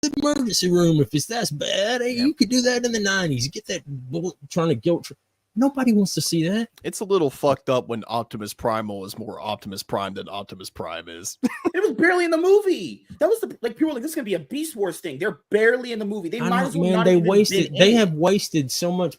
Speaker 6: the emergency room if it's that bad. Hey, you could do that in the 90s. Get that bullet trying to guilt trip. Nobody wants to see that.
Speaker 3: It's a little fucked up when Optimus Primal is more Optimus Prime than Optimus Prime is.
Speaker 1: It was barely in the movie. That was the like people were like, this is gonna be a Beast Wars thing. They're barely in the movie. They
Speaker 6: I
Speaker 1: might
Speaker 6: know,
Speaker 1: as well
Speaker 6: man,
Speaker 1: not
Speaker 6: they
Speaker 1: even
Speaker 6: wasted.
Speaker 1: been
Speaker 6: They
Speaker 1: in
Speaker 6: have
Speaker 1: it.
Speaker 6: wasted so much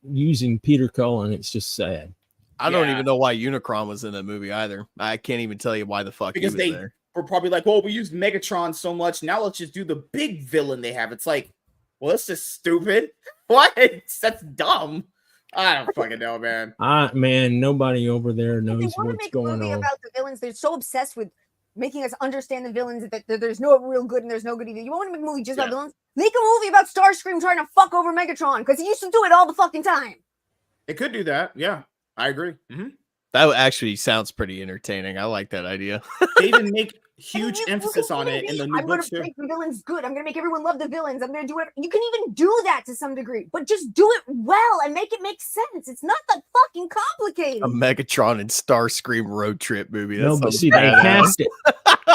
Speaker 6: using Peter Cullen. It's just sad.
Speaker 3: I don't
Speaker 1: Yeah.
Speaker 3: even know why Unicron was in that movie either. I can't even tell you why the fuck
Speaker 1: Because
Speaker 3: he was
Speaker 1: they
Speaker 3: there.
Speaker 1: were probably like, well, we used Megatron so much. Now let's just do the big villain they have. It's like, well, that's just stupid. What? That's dumb. I don't fucking know, man.
Speaker 6: Man, nobody over there
Speaker 4: If they
Speaker 6: knows
Speaker 4: want to
Speaker 6: what's
Speaker 4: make a
Speaker 6: going
Speaker 4: movie
Speaker 6: on.
Speaker 4: about the villains, they're so obsessed with making us understand the villains that there's no real good and there's no good evil. You want to make a movie just about villains? Make a movie about Starscream trying to fuck over Megatron because he used to do it all the fucking time.
Speaker 1: It could do that. Yeah, I agree. Mm-hmm.
Speaker 3: That actually sounds pretty entertaining. I like that idea.
Speaker 1: They even make huge
Speaker 4: You
Speaker 1: emphasis
Speaker 4: can
Speaker 1: on it in the new
Speaker 4: I'm going
Speaker 1: books
Speaker 4: to
Speaker 1: too.
Speaker 4: make the villains good. I'm going to make everyone love the villains. I'm going to do it. You can even do that to some degree, but just do it well and make it make sense. It's not that fucking complicated.
Speaker 3: A Megatron and Starscream road trip movie. That
Speaker 6: No, but
Speaker 3: sounds
Speaker 6: see, they
Speaker 3: badass.
Speaker 6: have to.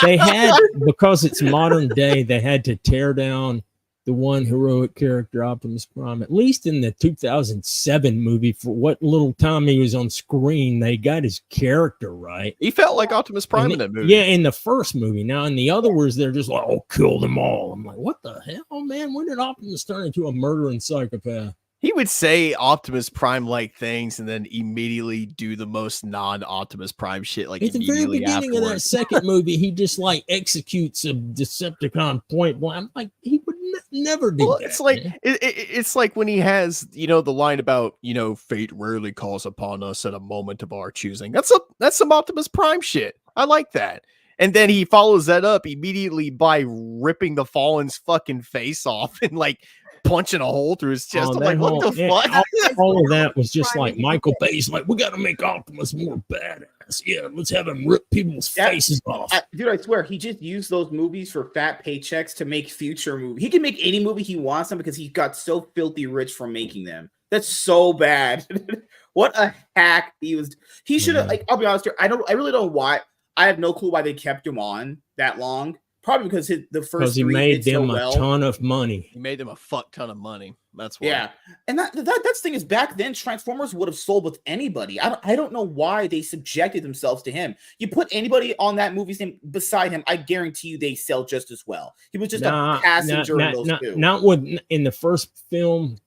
Speaker 6: They had, because it's modern day, they had to tear down the one heroic character, Optimus Prime. At least in the 2007 movie, for what little time he was on screen, they got his character right.
Speaker 3: He felt like Optimus Prime
Speaker 6: And
Speaker 3: in that movie.
Speaker 6: Yeah, in the first movie. Now, in the other words, they're just like, oh, kill them all. I'm like, what the hell, man? When did Optimus turn into a murdering psychopath?
Speaker 3: He would say Optimus Prime like things and then immediately do the most non-Optimus Prime shit like
Speaker 6: At the very
Speaker 3: immediately
Speaker 6: beginning of that
Speaker 3: afterwards.
Speaker 6: second movie, he just like executes a Decepticon point blank. I'm like, he would never do
Speaker 3: Well,
Speaker 6: that.
Speaker 3: it's like
Speaker 6: man.
Speaker 3: it's like when he has, you know, the line about, you know, fate rarely calls upon us at a moment of our choosing. That's some Optimus Prime shit. I like that. And then he follows that up immediately by ripping the Fallen's fucking face off and like punching a hole through his chest.
Speaker 6: Oh,
Speaker 3: I'm
Speaker 6: that
Speaker 3: like, what
Speaker 6: whole-
Speaker 3: the
Speaker 6: yeah,
Speaker 3: fuck?
Speaker 6: all of that was just
Speaker 4: Prime
Speaker 6: like
Speaker 4: is
Speaker 6: Michael Bay's like, we got to make Optimus more badass. Yeah, let's have him rip people's
Speaker 1: Yeah,
Speaker 6: faces off.
Speaker 1: Dude, I swear, he just used those movies for fat paychecks to make future movies. He can make any movie he wants them because he got so filthy rich from making them. That's so bad. What a hack he was. He should have,
Speaker 6: Yeah.
Speaker 1: like, I'll be honest here. I really don't know why. I have no clue why they kept him on that long. Probably because the
Speaker 6: Because
Speaker 1: first
Speaker 6: he
Speaker 1: three
Speaker 6: made
Speaker 1: did so
Speaker 6: them
Speaker 1: well.
Speaker 6: a ton of money.
Speaker 3: He made them a fuck ton of money. That's why.
Speaker 1: Yeah, and that's the thing is back then Transformers would have sold with anybody. I don't know why they subjected themselves to him. You put anybody on that movie's name beside him, I guarantee you they sell just as well. He was just a passenger in those two.
Speaker 6: Not with in the first film,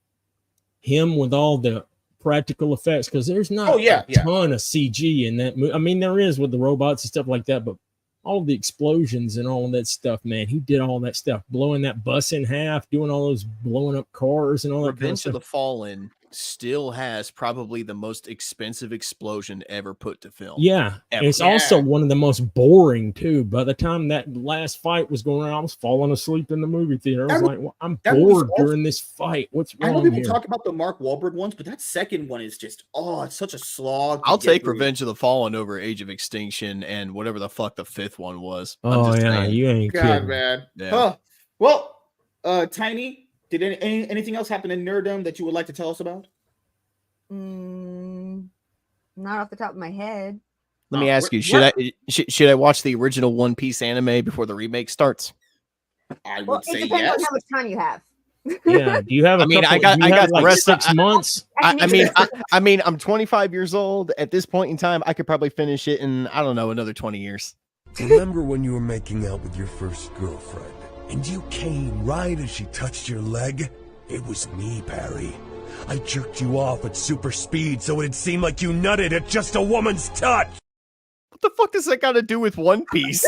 Speaker 6: him with all the practical effects, because there's not a ton of CG in that movie. I mean, there is with the robots and stuff like that, but all the explosions and all of that stuff, man, he did all that stuff, blowing that bus in half, doing all those blowing up cars and all that kind of
Speaker 3: Revenge of
Speaker 6: stuff.
Speaker 3: the Fallen still has probably the most expensive explosion ever put to film.
Speaker 6: Yeah,
Speaker 3: Ever.
Speaker 6: it's also one of the most boring too. By the time that last fight was going on, I was falling asleep in the movie theater. I was like, well, I'm bored during this fight. What's wrong
Speaker 1: I know people
Speaker 6: here?
Speaker 1: talk about the Mark Wahlberg ones, but that second one is just it's such a slog.
Speaker 3: I'll take Revenge of the Fallen over Age of Extinction and whatever the fuck the fifth one was.
Speaker 6: Oh yeah, you ain't
Speaker 1: God,
Speaker 6: kidding.
Speaker 1: man.
Speaker 3: Yeah.
Speaker 1: Huh. Well, Tiny, did anything else happen in nerddom that you would like to tell us about?
Speaker 4: Not off the top of my head.
Speaker 3: Let me ask you: should I watch the original One Piece anime before the remake starts?
Speaker 1: I
Speaker 4: Well, it depends on how much time you have.
Speaker 6: Yeah. Do you have?
Speaker 3: I mean, I got the
Speaker 6: like
Speaker 3: rest of
Speaker 6: 6 months.
Speaker 3: I mean, I'm 25 years old at this point in time. I could probably finish it in, I don't know, another 20 years.
Speaker 8: Remember when you were making out with your first girlfriend and you came right as she touched your leg? It was me, Barry. I jerked you off at super speed so it'd seem like you nutted at just a woman's touch.
Speaker 3: What the fuck does that got to do with One Piece?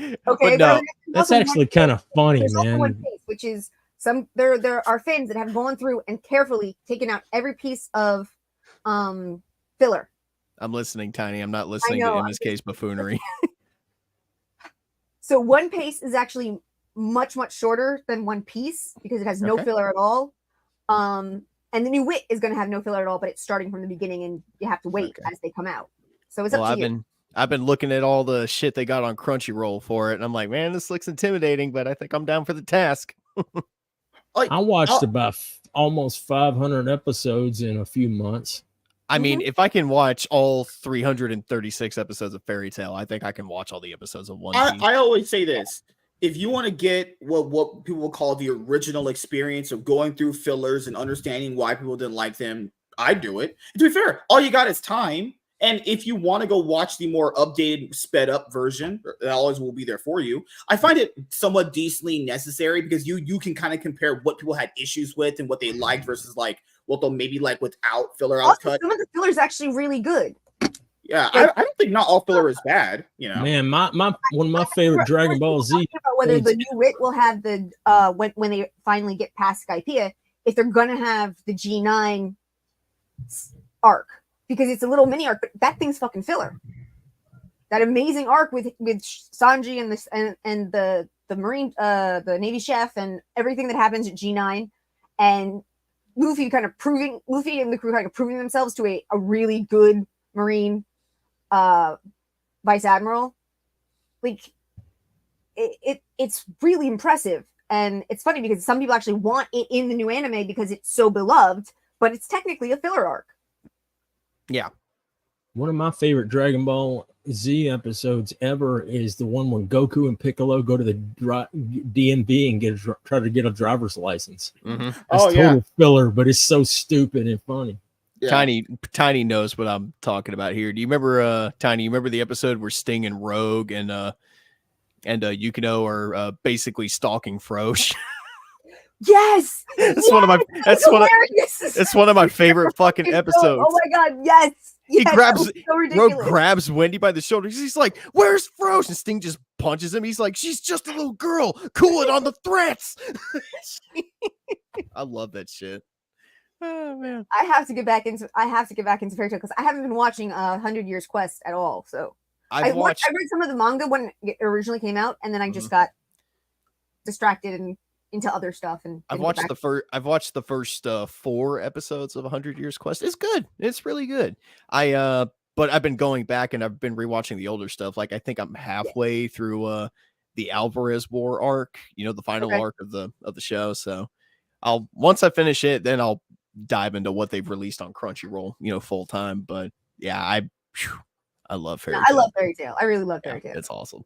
Speaker 4: Okay,
Speaker 3: But no,
Speaker 6: That's actually kind of funny,
Speaker 4: There's also One
Speaker 6: man.
Speaker 4: Piece, which is there are fans that have gone through and carefully taken out every piece of filler.
Speaker 3: I'm listening, Tiny. I'm not listening to
Speaker 4: know,
Speaker 3: MSK's buffoonery.
Speaker 4: So One Piece is actually much shorter than One Piece because it has no
Speaker 3: Okay.
Speaker 4: filler at all. And the new Wit is going to have no filler at all, but it's starting from the beginning, and you have to wait
Speaker 3: Okay.
Speaker 4: as they come out. So it's
Speaker 3: Well,
Speaker 4: up to you.
Speaker 3: I've been looking at all the shit they got on Crunchyroll for it, and I'm like, man, this looks intimidating, but I think I'm down for the task.
Speaker 6: I watched about almost 500 episodes in a few months.
Speaker 3: I mean, if I can watch all 336 episodes of Fairy Tail, I think I can watch all the episodes of One Piece.
Speaker 1: I always say this. If you want to get what people will call the original experience of going through fillers and understanding why people didn't like them, I do it. And to be fair, all you got is time. And if you want to go watch the more updated, sped up version, that always will be there for you. I find it somewhat decently necessary because you can kind of compare what people had issues with and what they liked versus like what they'll maybe like without filler
Speaker 4: Also,
Speaker 1: outcut.
Speaker 4: some of the filler is actually really good.
Speaker 1: Yeah, I don't think not all filler is bad. You know,
Speaker 6: Man, my one of my favorite Dragon Ball Z.
Speaker 4: About whether the new Wit will have the when they finally get past Skypiea, if they're gonna have the G9 arc, because it's a little mini arc, but that thing's fucking filler. That amazing arc with Sanji and this and the Marine the Navy chef and everything that happens at G9 and Luffy and the crew kind of proving themselves to a really good Marine vice admiral. Like it's really impressive, and it's funny because some people actually want it in the new anime because it's so beloved, but it's technically a filler arc.
Speaker 3: Yeah.
Speaker 6: One of my favorite Dragon Ball Z episodes ever is the one when Goku and Piccolo go to the DMV and try to get a driver's license.
Speaker 3: Mm-hmm.
Speaker 6: It's total filler, but it's so stupid and funny.
Speaker 1: Yeah.
Speaker 3: Tiny knows what I'm talking about here. Do you remember Tiny? You remember the episode where Sting and Rogue and Yukino are basically stalking Frosh?
Speaker 4: Yes,
Speaker 3: That's one of my it's one of my favorite fucking episodes.
Speaker 4: Oh my god, yes.
Speaker 3: He grabs
Speaker 4: so
Speaker 3: Rogue grabs Wendy by the shoulders. He's like, "Where's Frosh?" And Sting just punches him. He's like, "She's just a little girl. Cool it on the threats." I love that shit. Oh man,
Speaker 4: I have to get back into Fairy Tail because I haven't been watching 100 Years Quest at all. So I read some of the manga when it originally came out, and then I just got distracted and into other stuff. And
Speaker 3: I've watched the first 4 episodes of 100 Years Quest. It's good. It's really good. But I've been going back and I've been rewatching the older stuff. Like I think I'm halfway through the Alvarez War arc, the final arc of the show. So once I finish it, then I'll dive into what they've released on Crunchyroll, full time. But yeah, I love Fairy Tail.
Speaker 4: I love Fairy Tail. I really love Fairy Tail.
Speaker 3: It's awesome.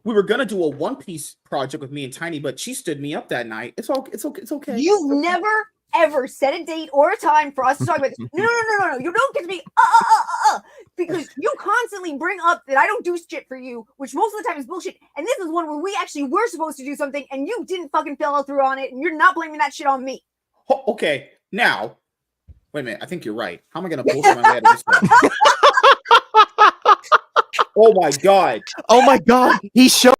Speaker 1: We were gonna do a One Piece project with me and Tiny, but she stood me up that night. It's okay.
Speaker 4: You've never ever set a date or a time for us to talk about this. No. You don't get to be because you constantly bring up that I don't do shit for you, which most of the time is bullshit. And this is one where we actually were supposed to do something and you didn't fucking follow through on it, and you're not blaming that shit on me.
Speaker 1: Okay, now wait a minute. I think you're right. How am I gonna bullshit my way out of this one? Oh my god!
Speaker 3: Oh my god! He's showing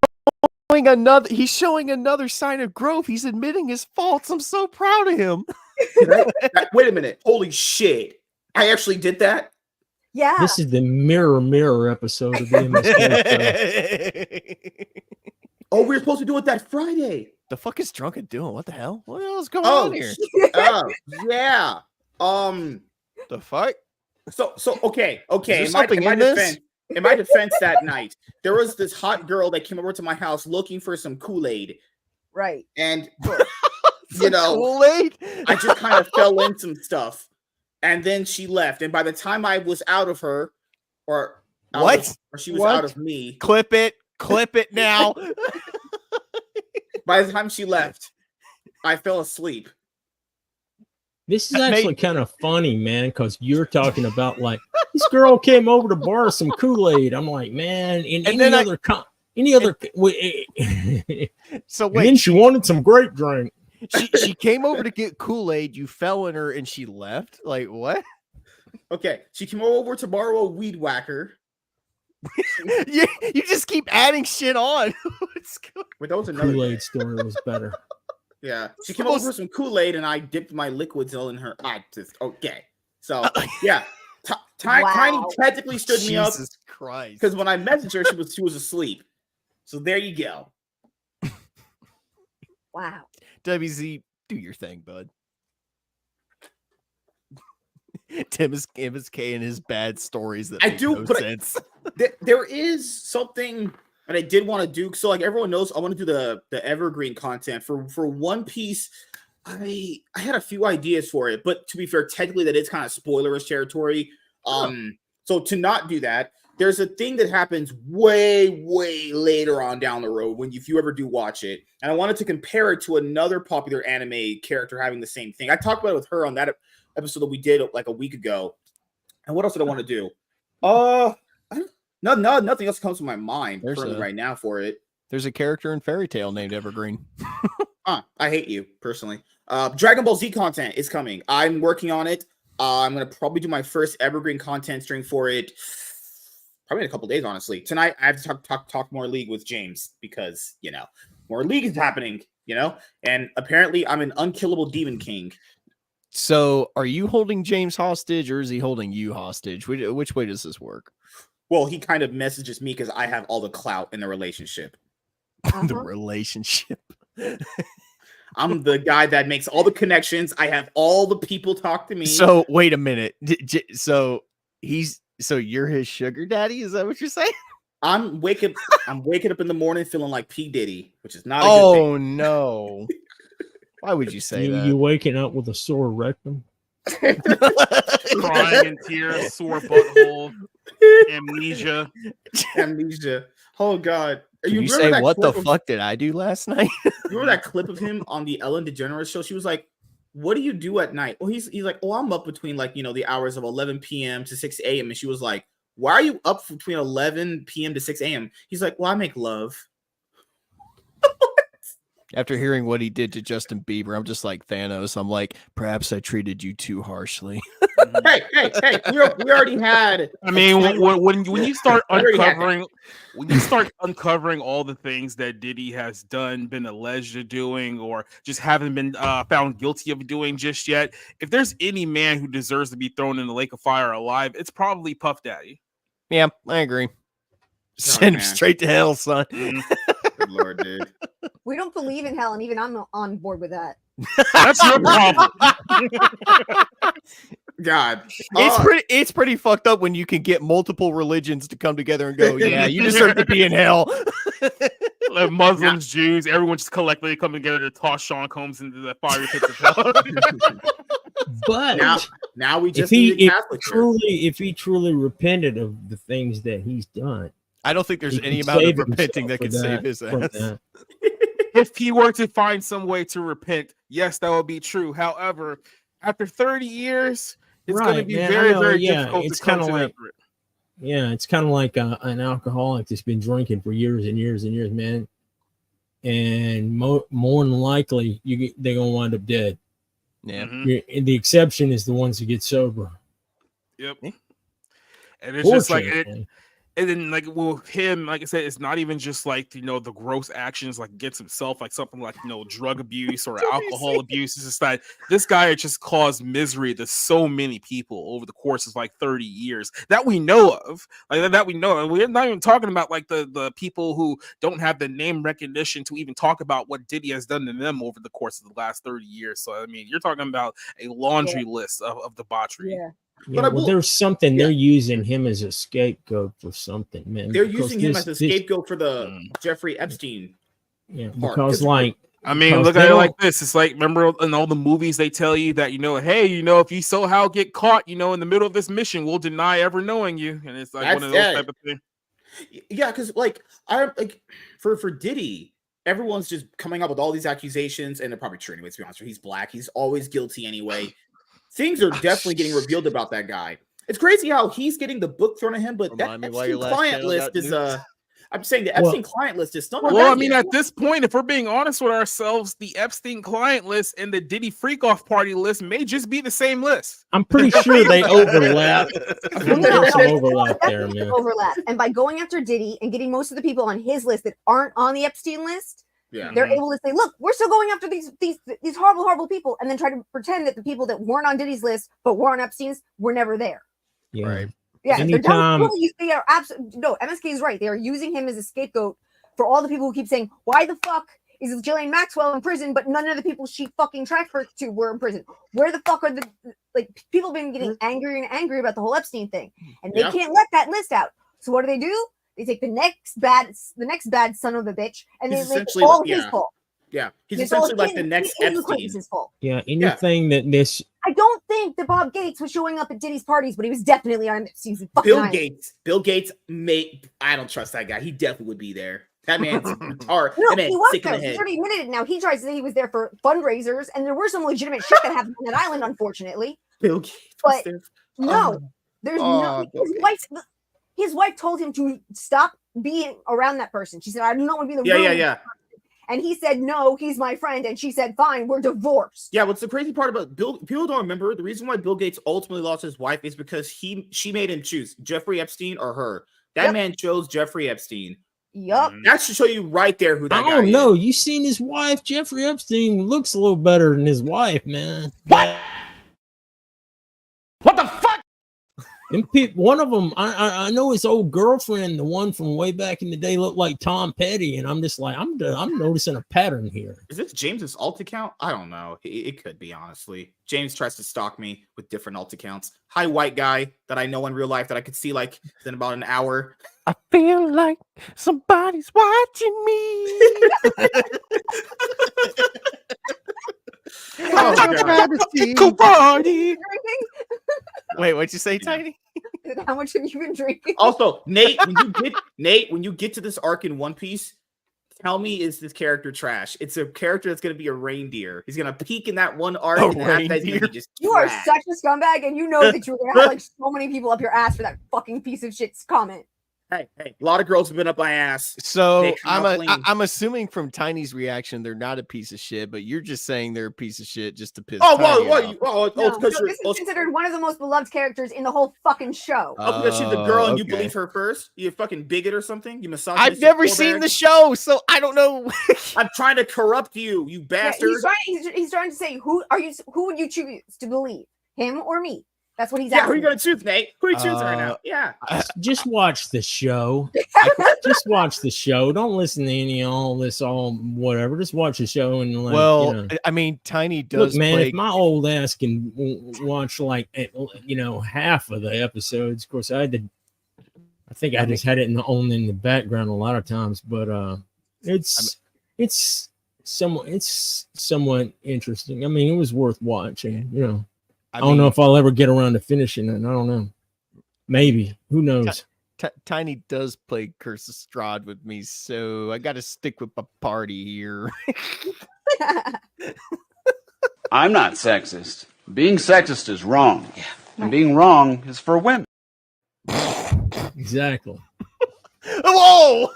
Speaker 3: another sign of growth. He's admitting his faults. I'm so proud of him.
Speaker 1: Wait a minute! Holy shit! I actually did that.
Speaker 4: Yeah.
Speaker 6: This is the mirror episode of the MSK.
Speaker 1: Oh, we were supposed to do it that Friday.
Speaker 3: The fuck is Drunken doing? What the hell? What else going on here?
Speaker 1: Yeah.
Speaker 3: The fuck?
Speaker 1: So okay. In my defense, that night, there was this hot girl that came over to my house looking for some Kool-Aid.
Speaker 4: Right.
Speaker 1: And,
Speaker 3: Kool-Aid?
Speaker 1: I just kind of fell in some stuff. And then she left. And by the time I was out of her, or she was out of me.
Speaker 3: Clip it now.
Speaker 1: By the time she left, I fell asleep.
Speaker 6: This is actually kind of funny, man, because you're talking about like this girl came over to borrow some Kool-Aid. I'm like, man,
Speaker 3: So wait,
Speaker 6: and then she wanted some grape drink.
Speaker 3: She came over to get Kool-Aid. You fell in her and she left. Like what?
Speaker 1: Okay, she came over to borrow a weed whacker.
Speaker 3: you just keep adding shit on.
Speaker 1: Wait, that was another
Speaker 6: Kool-Aid story was better.
Speaker 1: Yeah, she came over for some Kool-Aid, and I dipped my liquids in her. Okay, so yeah, Tiny technically stood me up.
Speaker 3: Jesus Christ!
Speaker 1: Because when I messaged her, she was asleep. So there you go.
Speaker 4: Wow.
Speaker 3: WZ, do your thing, bud. Tim is MSK and his bad stories that
Speaker 1: I
Speaker 3: make
Speaker 1: do,
Speaker 3: no
Speaker 1: but
Speaker 3: sense.
Speaker 1: there is something that I did want to do. So like everyone knows, I want to do the evergreen content for One Piece. I had a few ideas for it, but to be fair, technically that is kind of spoilerish territory. So to not do that, there's a thing that happens way later on down the road if you ever do watch it, and I wanted to compare it to another popular anime character having the same thing. I talked about it with her on that episode that we did like a week ago. And what else did I want to do? Nothing else comes to my mind right now for it.
Speaker 3: There's a character in Fairy Tail named Evergreen.
Speaker 1: I hate you personally. Dragon Ball Z content is coming. I'm working on it. I'm gonna probably do my first Evergreen content stream for it. Probably in a couple days, honestly. Tonight I have to talk more League with James because more League is happening. And apparently I'm an unkillable Demon King.
Speaker 3: So, are you holding James hostage, or is he holding you hostage? Which way does this work?
Speaker 1: Well, he kind of messages me because I have all the clout in the relationship.
Speaker 3: The relationship.
Speaker 1: I'm the guy that makes all the connections. I have all the people talk to me.
Speaker 3: So, wait a minute. So you're his sugar daddy? Is that what you're saying?
Speaker 1: I'm waking up in the morning feeling like P. Diddy, which is not a
Speaker 3: good
Speaker 1: thing.
Speaker 3: Oh no. Why would you say that?
Speaker 6: You waking up with a sore rectum?
Speaker 5: Crying in tears, sore butthole, amnesia.
Speaker 1: Oh God!
Speaker 3: Can you say what the fuck did I do last night?
Speaker 1: You remember that clip of him on the Ellen DeGeneres show? She was like, "What do you do at night?" Well, he's like, "Oh, I'm up between the hours of 11 p.m. to 6 a.m." And she was like, "Why are you up between 11 p.m. to 6 a.m.?" He's like, "Well, I make love."
Speaker 3: After hearing what he did to Justin Bieber, I'm just like Thanos. I'm like, perhaps I treated you too harshly.
Speaker 1: hey! We already had.
Speaker 5: I mean, when you start uncovering all the things that Diddy has done, been alleged of doing, or just haven't been found guilty of doing just yet, if there's any man who deserves to be thrown in the lake of fire alive, it's probably Puff Daddy.
Speaker 3: Yeah, I agree. Send him straight to hell, son.
Speaker 1: Good Lord, dude.
Speaker 4: We don't believe in hell, and even I'm on board with that.
Speaker 5: That's your problem.
Speaker 1: God,
Speaker 3: it's pretty fucked up when you can get multiple religions to come together and go, yeah, you deserve to be in hell.
Speaker 5: Like Muslims, Jews, everyone just collectively coming together to toss Sean Combs into the fiery pits of hell.
Speaker 6: But
Speaker 1: now we just
Speaker 6: if he truly repented of the things that he's done,
Speaker 3: I don't think there's any amount of repenting that could save his ass.
Speaker 5: If he were to find some way to repent, yes, that would be true. However, after 30 years, it's going to be very difficult to come to that.
Speaker 6: Yeah, it's kind of like an alcoholic that's been drinking for years and years and years, man. And more than likely, they're going to wind up dead.
Speaker 3: Yeah.
Speaker 6: And the exception is the ones who get sober.
Speaker 5: Yep. And it's just like and then like with him, like I said, it's not even just like the gross actions like against himself, like something like drug abuse or alcohol abuse. It's just that this guy just caused misery to so many people over the course of like 30 years that we know of. Like that we know. And we're not even talking about like the people who don't have the name recognition to even talk about what Diddy has done to them over the course of the last 30 years. So I mean, you're talking about a laundry list of debauchery.
Speaker 4: Yeah.
Speaker 6: Yeah, there's something they're using him as a scapegoat for something, man.
Speaker 1: They're using him as a scapegoat for the Jeffrey Epstein.
Speaker 6: Yeah, because look
Speaker 5: at it like this. It's like, remember in all the movies they tell you that hey, if you somehow get caught, in the middle of this mission, we'll deny ever knowing you, and it's like one of those type of things.
Speaker 1: Yeah, because for Diddy, everyone's just coming up with all these accusations, and they're probably true anyway. To be honest, he's black. He's always guilty anyway. Things are definitely getting revealed about that guy. It's crazy how he's getting the book thrown at him, but that Epstein client list is I'm saying the Epstein client list is still not.
Speaker 5: Well, I mean, at this point, if we're being honest with ourselves, the Epstein client list and the Diddy freak off party list may just be the same list.
Speaker 6: I'm pretty sure they overlap. There's some overlap there, man.
Speaker 4: Overlap, and by going after Diddy and getting most of the people on his list that aren't on the Epstein list.
Speaker 1: Yeah.
Speaker 4: They're able to say, look, we're still going after these horrible people, and then try to pretend that the people that weren't on Diddy's list but were on Epstein's were never there.
Speaker 6: Yeah.
Speaker 3: Right.
Speaker 4: Yeah.
Speaker 6: Anytime...
Speaker 4: They are absolutely MSK is right. They are using him as a scapegoat for all the people who keep saying, why the fuck is Ghislaine Maxwell in prison, but none of the people she fucking tracked her to were in prison. Where the fuck are the people have been getting angry and angry about the whole Epstein thing, and they can't let that list out. So what do? They take the next bad son of a bitch, and they make it all his fault.
Speaker 1: Yeah, he's essentially like the next Epstein.
Speaker 4: Fault.
Speaker 6: Yeah, anything that this.
Speaker 4: I don't think that Bob Gates was showing up at Diddy's parties, but he was definitely on Epstein's fucking
Speaker 1: Bill
Speaker 4: island.
Speaker 1: Gates. Bill Gates I don't trust that guy. He definitely would be there. That man's retarded.
Speaker 4: No,
Speaker 1: that man's
Speaker 4: he was
Speaker 1: sick in
Speaker 4: there.
Speaker 1: the head.
Speaker 4: He already admitted it now. He tries to say he was there for fundraisers, and there were some legitimate shit that happened on that island, unfortunately.
Speaker 1: Bill Gates.
Speaker 4: But no, there's no. His wife told him to stop being around that person. She said, "I do not want to be the
Speaker 1: yeah.
Speaker 4: And he said, "No, he's my friend." And she said, "Fine, we're divorced."
Speaker 1: Yeah, what's the crazy part about Bill? People don't remember the reason why Bill Gates ultimately lost his wife is because she made him choose Jeffrey Epstein or her. That man chose Jeffrey Epstein.
Speaker 4: Yup.
Speaker 1: That should show you right there who that guy is.
Speaker 6: I don't know. You seen his wife? Jeffrey Epstein looks a little better than his wife, man.
Speaker 7: What the fuck?
Speaker 6: And one of them, I know his old girlfriend, the one from way back in the day, looked like Tom Petty, and I'm just like, I'm noticing a pattern here.
Speaker 1: Is this James's alt account? I don't know. It could be, honestly. James tries to stalk me with different alt accounts. Hi, white guy that I know in real life that I could see like in about an hour.
Speaker 3: I feel like somebody's watching me.
Speaker 1: Oh,
Speaker 3: God. Party. Wait, what'd you say, Tiny?
Speaker 4: How much have you been drinking?
Speaker 1: Also, Nate, when you get to this arc in One Piece, tell me, is this character trash? It's a character that's going to be a reindeer. He's going to peak in that one arc. And after that's gonna be just
Speaker 4: you are
Speaker 1: trash.
Speaker 4: such a scumbag, and you know that you're going to have like so many people up your ass for that fucking piece of shit's comment.
Speaker 1: Hey, a lot of girls have been up my ass.
Speaker 3: So I'm assuming from Tiny's reaction, they're not a piece of shit, but you're just saying they're a piece of shit just to piss.
Speaker 4: This is considered one of the most beloved characters in the whole fucking show.
Speaker 1: Oh, because she's a girl and you believe her first? You fucking bigoted or something? You misogynist?
Speaker 3: I've never seen the show, so I don't know.
Speaker 1: I'm trying to corrupt you, you bastard.
Speaker 4: He's trying to say, who would you choose to believe? Him or me? That's what he's
Speaker 1: asking.
Speaker 4: Who
Speaker 1: are you going to choose, Nate? Who are you choosing right now? Yeah.
Speaker 6: Just watch the show. Just watch the show. Don't listen to any all whatever. Just watch the show and
Speaker 3: I mean, Tiny does.
Speaker 6: Look, man, if my old ass can watch like half of the episodes, of course I think I just had it on in the background a lot of times, but it's somewhat interesting. I mean, it was worth watching, I don't know if I'll ever get around to finishing it. I don't know. Maybe. Who knows?
Speaker 3: Tiny does play Curse of Strahd with me, so I got to stick with my party here.
Speaker 9: I'm not sexist. Being sexist is wrong. Yeah. And being wrong is for women.
Speaker 6: Exactly.
Speaker 3: Whoa!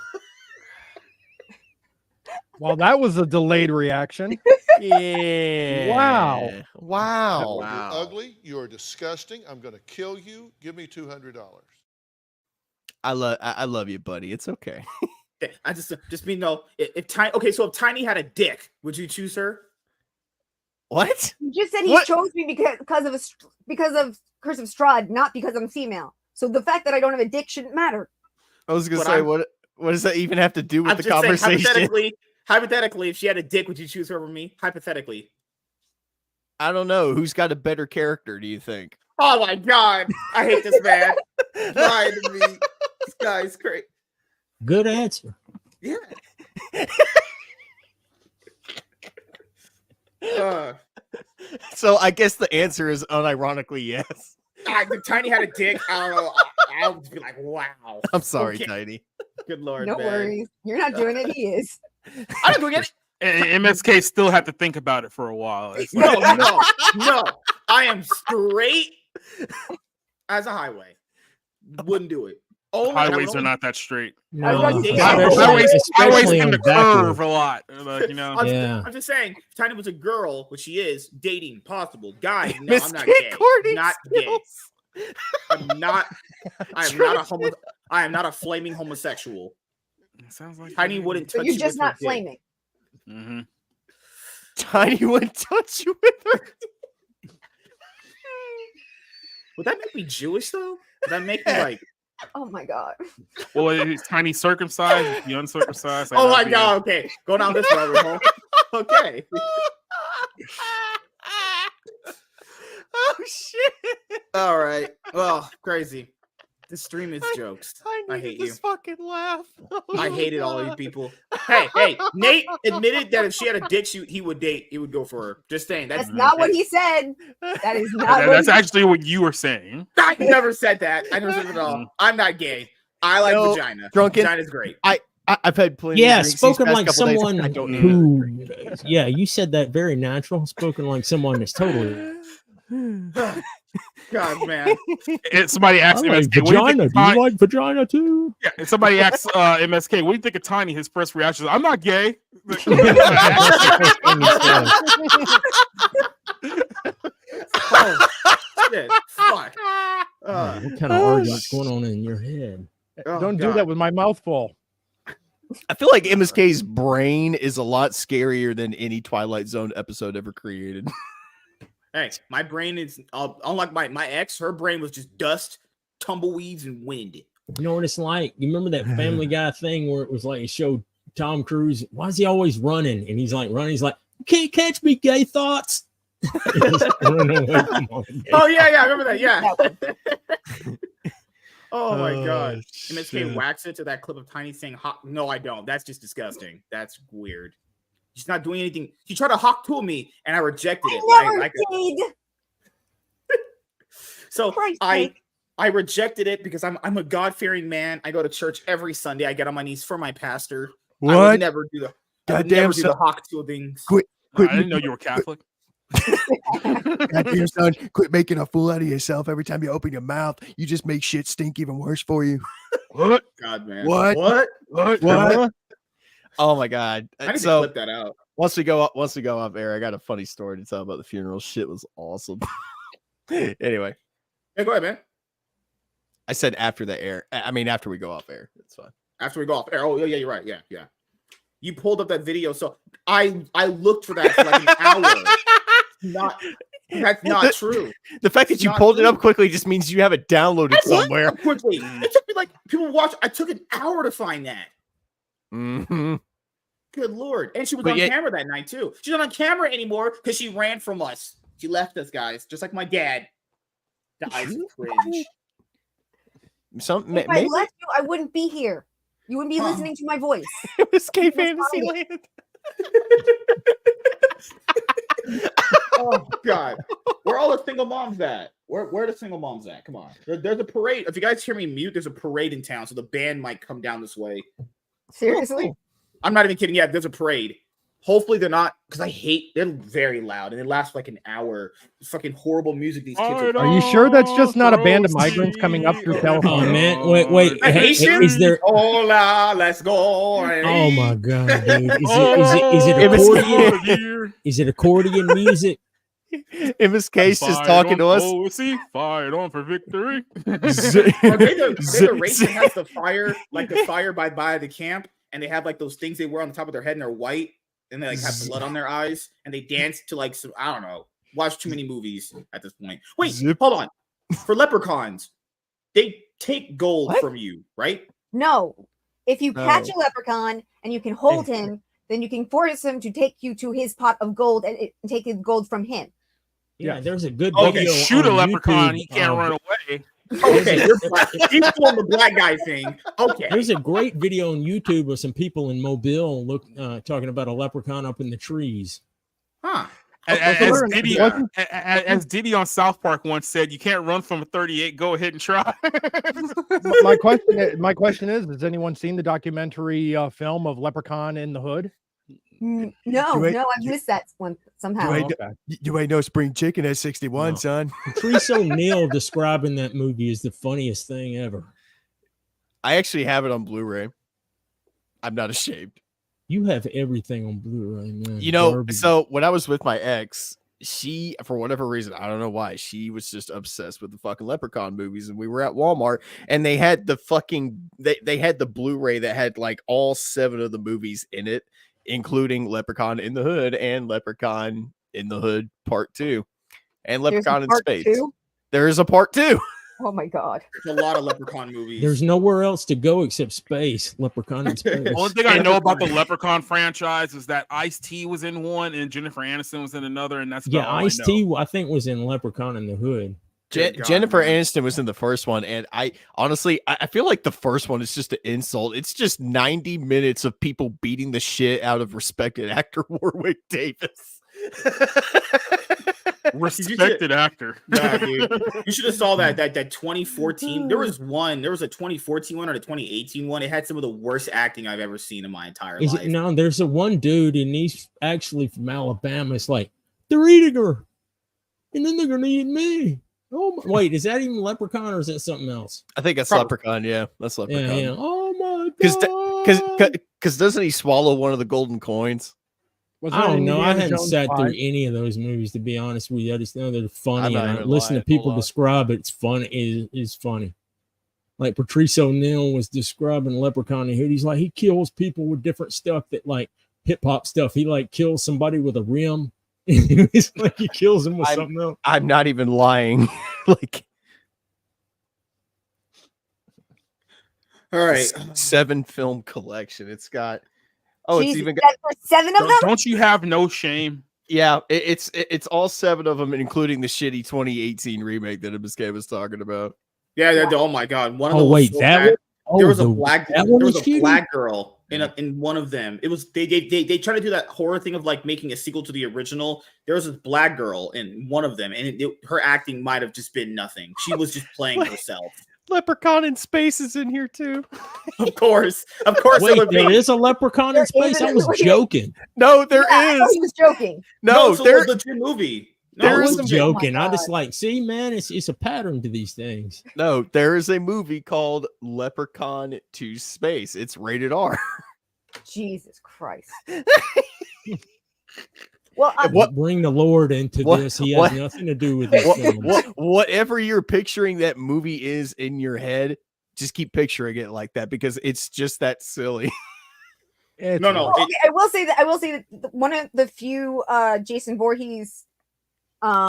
Speaker 2: Well, that was a delayed reaction.
Speaker 3: Yeah.
Speaker 2: Wow.
Speaker 10: You're ugly. You're disgusting. I'm going to kill you. Give me $200.
Speaker 3: I love you, buddy. It's okay.
Speaker 1: I just if Tiny had a dick, would you choose her?
Speaker 3: What?
Speaker 4: You just said he chose me because of Curse of Strahd, not because I'm female. So the fact that I don't have a dick shouldn't matter.
Speaker 3: I was going to say, what does that even have to do with the conversation?
Speaker 1: Saying, hypothetically, if she had a dick, would you choose her over me? Hypothetically.
Speaker 3: I don't know. Who's got a better character, do you think?
Speaker 1: Oh my God. I hate this man. Lying to me. This guy's great.
Speaker 6: Good answer.
Speaker 1: Yeah.
Speaker 3: So I guess the answer is unironically yes.
Speaker 1: If Tiny had a dick, I don't know. I would be like, wow.
Speaker 3: I'm sorry, Tiny.
Speaker 1: Good Lord.
Speaker 4: No worries. You're not doing it. He is.
Speaker 1: I'm not doing it.
Speaker 5: And MSK still had to think about it for a while. It's
Speaker 1: No. I am straight as a highway. Wouldn't do it.
Speaker 5: Highways are not that straight.
Speaker 6: No.
Speaker 5: Highways tend to curve a lot.
Speaker 1: I'm just saying, if Tiny was a girl, which she is, dating possible. Guys, no, I'm not gay. Not gay. I am not a flaming homosexual.
Speaker 5: Sounds like
Speaker 1: Tiny wouldn't touch you.
Speaker 4: You're just not flaming.
Speaker 5: Mm-hmm.
Speaker 3: Tiny wouldn't touch you with her.
Speaker 1: Would that make me Jewish though? Would that make me like
Speaker 4: Oh my god.
Speaker 5: Well, is Tiny circumcised? Is he uncircumcised? Like,
Speaker 1: Oh my
Speaker 5: that'd be-
Speaker 1: god. Okay, go down this rabbit hole. Okay.
Speaker 3: Oh shit!
Speaker 1: All right. Well, crazy. This stream is jokes. I hate you.
Speaker 3: Fucking laugh.
Speaker 1: I hated all of you people. Hey, Nate admitted that if she had a dick, he would date. He would go for her. Just saying.
Speaker 4: That's not what he said. That is not what
Speaker 5: That's
Speaker 4: he
Speaker 5: actually what you were saying.
Speaker 1: I never said that. I never said it at all. I'm not gay. I like
Speaker 3: No,
Speaker 1: vagina.
Speaker 3: drunken.
Speaker 1: Vagina's great.
Speaker 3: I've had plenty.
Speaker 6: Yeah,
Speaker 3: of drinks these
Speaker 6: spoken
Speaker 3: past
Speaker 6: like
Speaker 3: couple days.
Speaker 6: someone
Speaker 3: I don't need
Speaker 6: who. Yeah, you said that very natural. Spoken like someone that's totally.
Speaker 1: God, man.
Speaker 5: Somebody
Speaker 6: I
Speaker 5: asked
Speaker 6: like
Speaker 5: MSK, what do you
Speaker 6: vagina.
Speaker 5: think
Speaker 6: Do
Speaker 5: of
Speaker 6: you
Speaker 5: Tiny?
Speaker 6: like vagina too?
Speaker 5: Yeah, and somebody asked MSK, what do you think of Tiny? His first reaction is, I'm not gay.
Speaker 1: Oh, shit. Fuck.
Speaker 6: What kind of argument's going on in your head?
Speaker 1: Oh,
Speaker 2: Don't do
Speaker 1: God.
Speaker 2: that with my mouth full.
Speaker 3: I feel like MSK's brain is a lot scarier than any Twilight Zone episode ever created.
Speaker 1: Hey, my brain is unlike my ex. Her brain was just dust, tumbleweeds, and wind.
Speaker 6: You know what it's like? You remember that Family Guy thing where it was like it showed Tom Cruise? Why is he always running? And he's like running. He's like, "You can't catch me, gay thoughts." Just running away from all the gay
Speaker 1: Oh yeah, I remember that. Yeah. Oh my god. MSK
Speaker 3: shit.
Speaker 1: wax it to that clip of Tiny saying hawk. No, I don't. That's just disgusting. That's weird. She's not doing anything. She tried to hawk to me and I rejected it.
Speaker 4: I never
Speaker 1: Like,
Speaker 4: did.
Speaker 1: so
Speaker 4: Christ
Speaker 1: I
Speaker 4: sake.
Speaker 1: rejected it because I'm a God-fearing man. I go to church every Sunday. I get on my knees for my pastor. I would
Speaker 3: What?
Speaker 1: never do the
Speaker 3: Goddamn
Speaker 1: never do the
Speaker 3: son.
Speaker 1: hawk to things.
Speaker 3: Quit.
Speaker 5: I didn't know you were Catholic.
Speaker 3: Goddamn son, quit making a fool out of yourself every time you open your mouth. You just make shit stink even worse for you.
Speaker 5: What?
Speaker 1: God, man.
Speaker 3: What?
Speaker 1: What?
Speaker 3: Oh my god!
Speaker 1: I need to
Speaker 3: So
Speaker 1: clip that out.
Speaker 3: once we go off air, I got a funny story to tell about the funeral. Shit was awesome. Anyway,
Speaker 1: Yeah, go ahead, man.
Speaker 3: I said after the air. I mean after we go off air. It's fine.
Speaker 1: After we go off air. Oh, yeah, you're right. Yeah. You pulled up that video, so I looked for that for like an hour. That's not true.
Speaker 3: The fact that
Speaker 1: It's
Speaker 3: you
Speaker 1: not
Speaker 3: pulled it
Speaker 1: true.
Speaker 3: up quickly just means you have it downloaded
Speaker 1: I looked
Speaker 3: somewhere.
Speaker 1: up quickly. It took me like people watch. I took an hour to find that.
Speaker 3: Mm-hmm.
Speaker 1: Good lord! And she was
Speaker 3: But
Speaker 1: on
Speaker 3: yet-
Speaker 1: camera that night too. She's not on camera anymore because she ran from us. She left us, guys, just like my dad. Dies of cringe.
Speaker 4: If I left you, I wouldn't be here. You wouldn't be listening to my voice.
Speaker 3: Escape
Speaker 4: That's
Speaker 3: Fantasyland.
Speaker 1: Oh God, where are all the single moms at? Where are the single moms at? Come on, there's a parade. If you guys hear me mute, there's a parade in town, so the band might come down this way.
Speaker 4: Seriously?
Speaker 1: I'm not even kidding. Yeah, there's a parade. Hopefully they're not, because they're very loud and it lasts like an hour. It's fucking horrible music these kids
Speaker 2: Are you sure that's just not a band of migrants coming up through
Speaker 6: Oh
Speaker 2: California?
Speaker 6: man, wait. Is there?
Speaker 1: Hola, let's go.
Speaker 6: Oh my god, dude! Is it accordion? Is it accordion music?
Speaker 3: MSK's just talking to us.
Speaker 5: Oh, see, fired on for victory.
Speaker 1: Are they the race that has the fire, like the fire by the camp, and they have like those things they wear on the top of their head and they're white and they like have blood on their eyes and they dance to like some, I don't know. Watch too many movies at this point. Wait, hold on. For leprechauns, they take gold from you, right?
Speaker 4: No. If you catch
Speaker 1: No.
Speaker 4: a leprechaun and you can hold him, then you can force him to take you to his pot of gold and take his gold from him.
Speaker 6: Yeah, there's a good
Speaker 5: Oh,
Speaker 6: video.
Speaker 5: you shoot a
Speaker 6: on
Speaker 5: leprechaun,
Speaker 6: YouTube
Speaker 5: he can't
Speaker 6: of-
Speaker 5: run away.
Speaker 1: Okay, you're black. You're doing the black guy thing. Okay.
Speaker 6: There's a great video on YouTube of some people in Mobile talking about a leprechaun up in the trees.
Speaker 1: Huh.
Speaker 5: As Diddy on South Park once said, you can't run from a 38. Go ahead and try.
Speaker 2: My question is: has anyone seen the documentary film of Leprechaun in the Hood?
Speaker 4: No,
Speaker 3: You ain't-
Speaker 4: I've missed that one somehow.
Speaker 3: You ain't no spring chicken at 61, son.
Speaker 6: Patrice O'Neal describing that movie is the funniest thing ever.
Speaker 3: I actually have it on Blu-ray. I'm not ashamed.
Speaker 6: You have everything on Blu-ray, man.
Speaker 3: You know,
Speaker 6: Garbage.
Speaker 3: so when I was with my ex, she, for whatever reason, I don't know why, she was just obsessed with the fucking Leprechaun movies. And we were at Walmart and they had the fucking, they had the Blu-ray that had like all 7 of the movies in it, including Leprechaun in the Hood and Leprechaun in the Hood Part 2 and
Speaker 4: There's a
Speaker 3: Leprechaun in
Speaker 4: part
Speaker 3: Space.
Speaker 4: 2?
Speaker 3: There is a part 2.
Speaker 4: Oh my god.
Speaker 1: There's a lot of Leprechaun movies.
Speaker 6: There's nowhere else to go except space. Leprechaun in space.
Speaker 5: The only thing I know about the Leprechaun franchise is that Ice-T was in one and Jennifer Aniston was in another, and that's about all I know.
Speaker 6: Ice-T, I think, was in Leprechaun in the Hood.
Speaker 3: Jennifer Aniston was in the first one, and I honestly feel like the first one is just an insult. It's just 90 minutes of people beating the shit out of respected actor Warwick Davis.
Speaker 5: Respected actor.
Speaker 1: Yeah, dude. You should have saw that 2014. There was a 2014 one or the 2018 one. It had some of the worst acting I've ever seen in my entire life.
Speaker 6: No, there's a one dude, and he's actually from Alabama. It's like, they're eating her, and then they're gonna eat me. Oh my, wait, is that even Leprechaun or is that something else?
Speaker 3: I think that's Leprechaun. Yeah, that's Leprechaun.
Speaker 6: Yeah. Oh my god!
Speaker 3: Because doesn't he swallow one of the golden coins?
Speaker 6: I don't know. I hadn't sat through any of those movies, to be honest with you. I just know they're funny. And I listen to people describe it. It's fun. It is funny. Like Patrice O'Neal was describing Leprechaun in Hood. He's like, he kills people with different stuff that like hip hop stuff. He like kills somebody with a rim. It's like he kills him with something else.
Speaker 3: I'm not even lying. Like,
Speaker 1: all right,
Speaker 3: 7 film collection. It's got. Oh,
Speaker 4: Jesus,
Speaker 3: it's even got
Speaker 4: 7 of them.
Speaker 5: Don't you have no shame?
Speaker 3: Yeah, it's all 7 of them, including the shitty 2018 remake that MSK was talking about.
Speaker 1: Yeah, oh my god, one of them.
Speaker 6: Oh wait, that one?
Speaker 1: There was a black. There was a
Speaker 6: cute?
Speaker 1: black girl in one of them. It was they tried to do that horror thing of like making a sequel to the original. There was this black girl in one of them, and her acting might have just been nothing. She was just playing herself.
Speaker 3: Leprechaun in space is in here too.
Speaker 1: Of course.
Speaker 6: Wait, there is a Leprechaun in space. I was joking.
Speaker 3: No, there
Speaker 4: I
Speaker 3: is.
Speaker 4: thought he was joking.
Speaker 1: No, there's a legit movie. No,
Speaker 6: I was
Speaker 1: some
Speaker 6: joking.
Speaker 4: Oh my
Speaker 6: I just
Speaker 4: God.
Speaker 6: like, see, man, it's a pattern to these things.
Speaker 3: No, there is a movie called Leprechaun to Space. It's rated R.
Speaker 4: Jesus Christ. Well,
Speaker 6: Bring the Lord into this. He has nothing to do with this.
Speaker 3: Whatever you're picturing that movie is in your head, just keep picturing it like that because it's just that silly.
Speaker 1: No.
Speaker 4: okay, I will say that one of the few Jason Voorhees.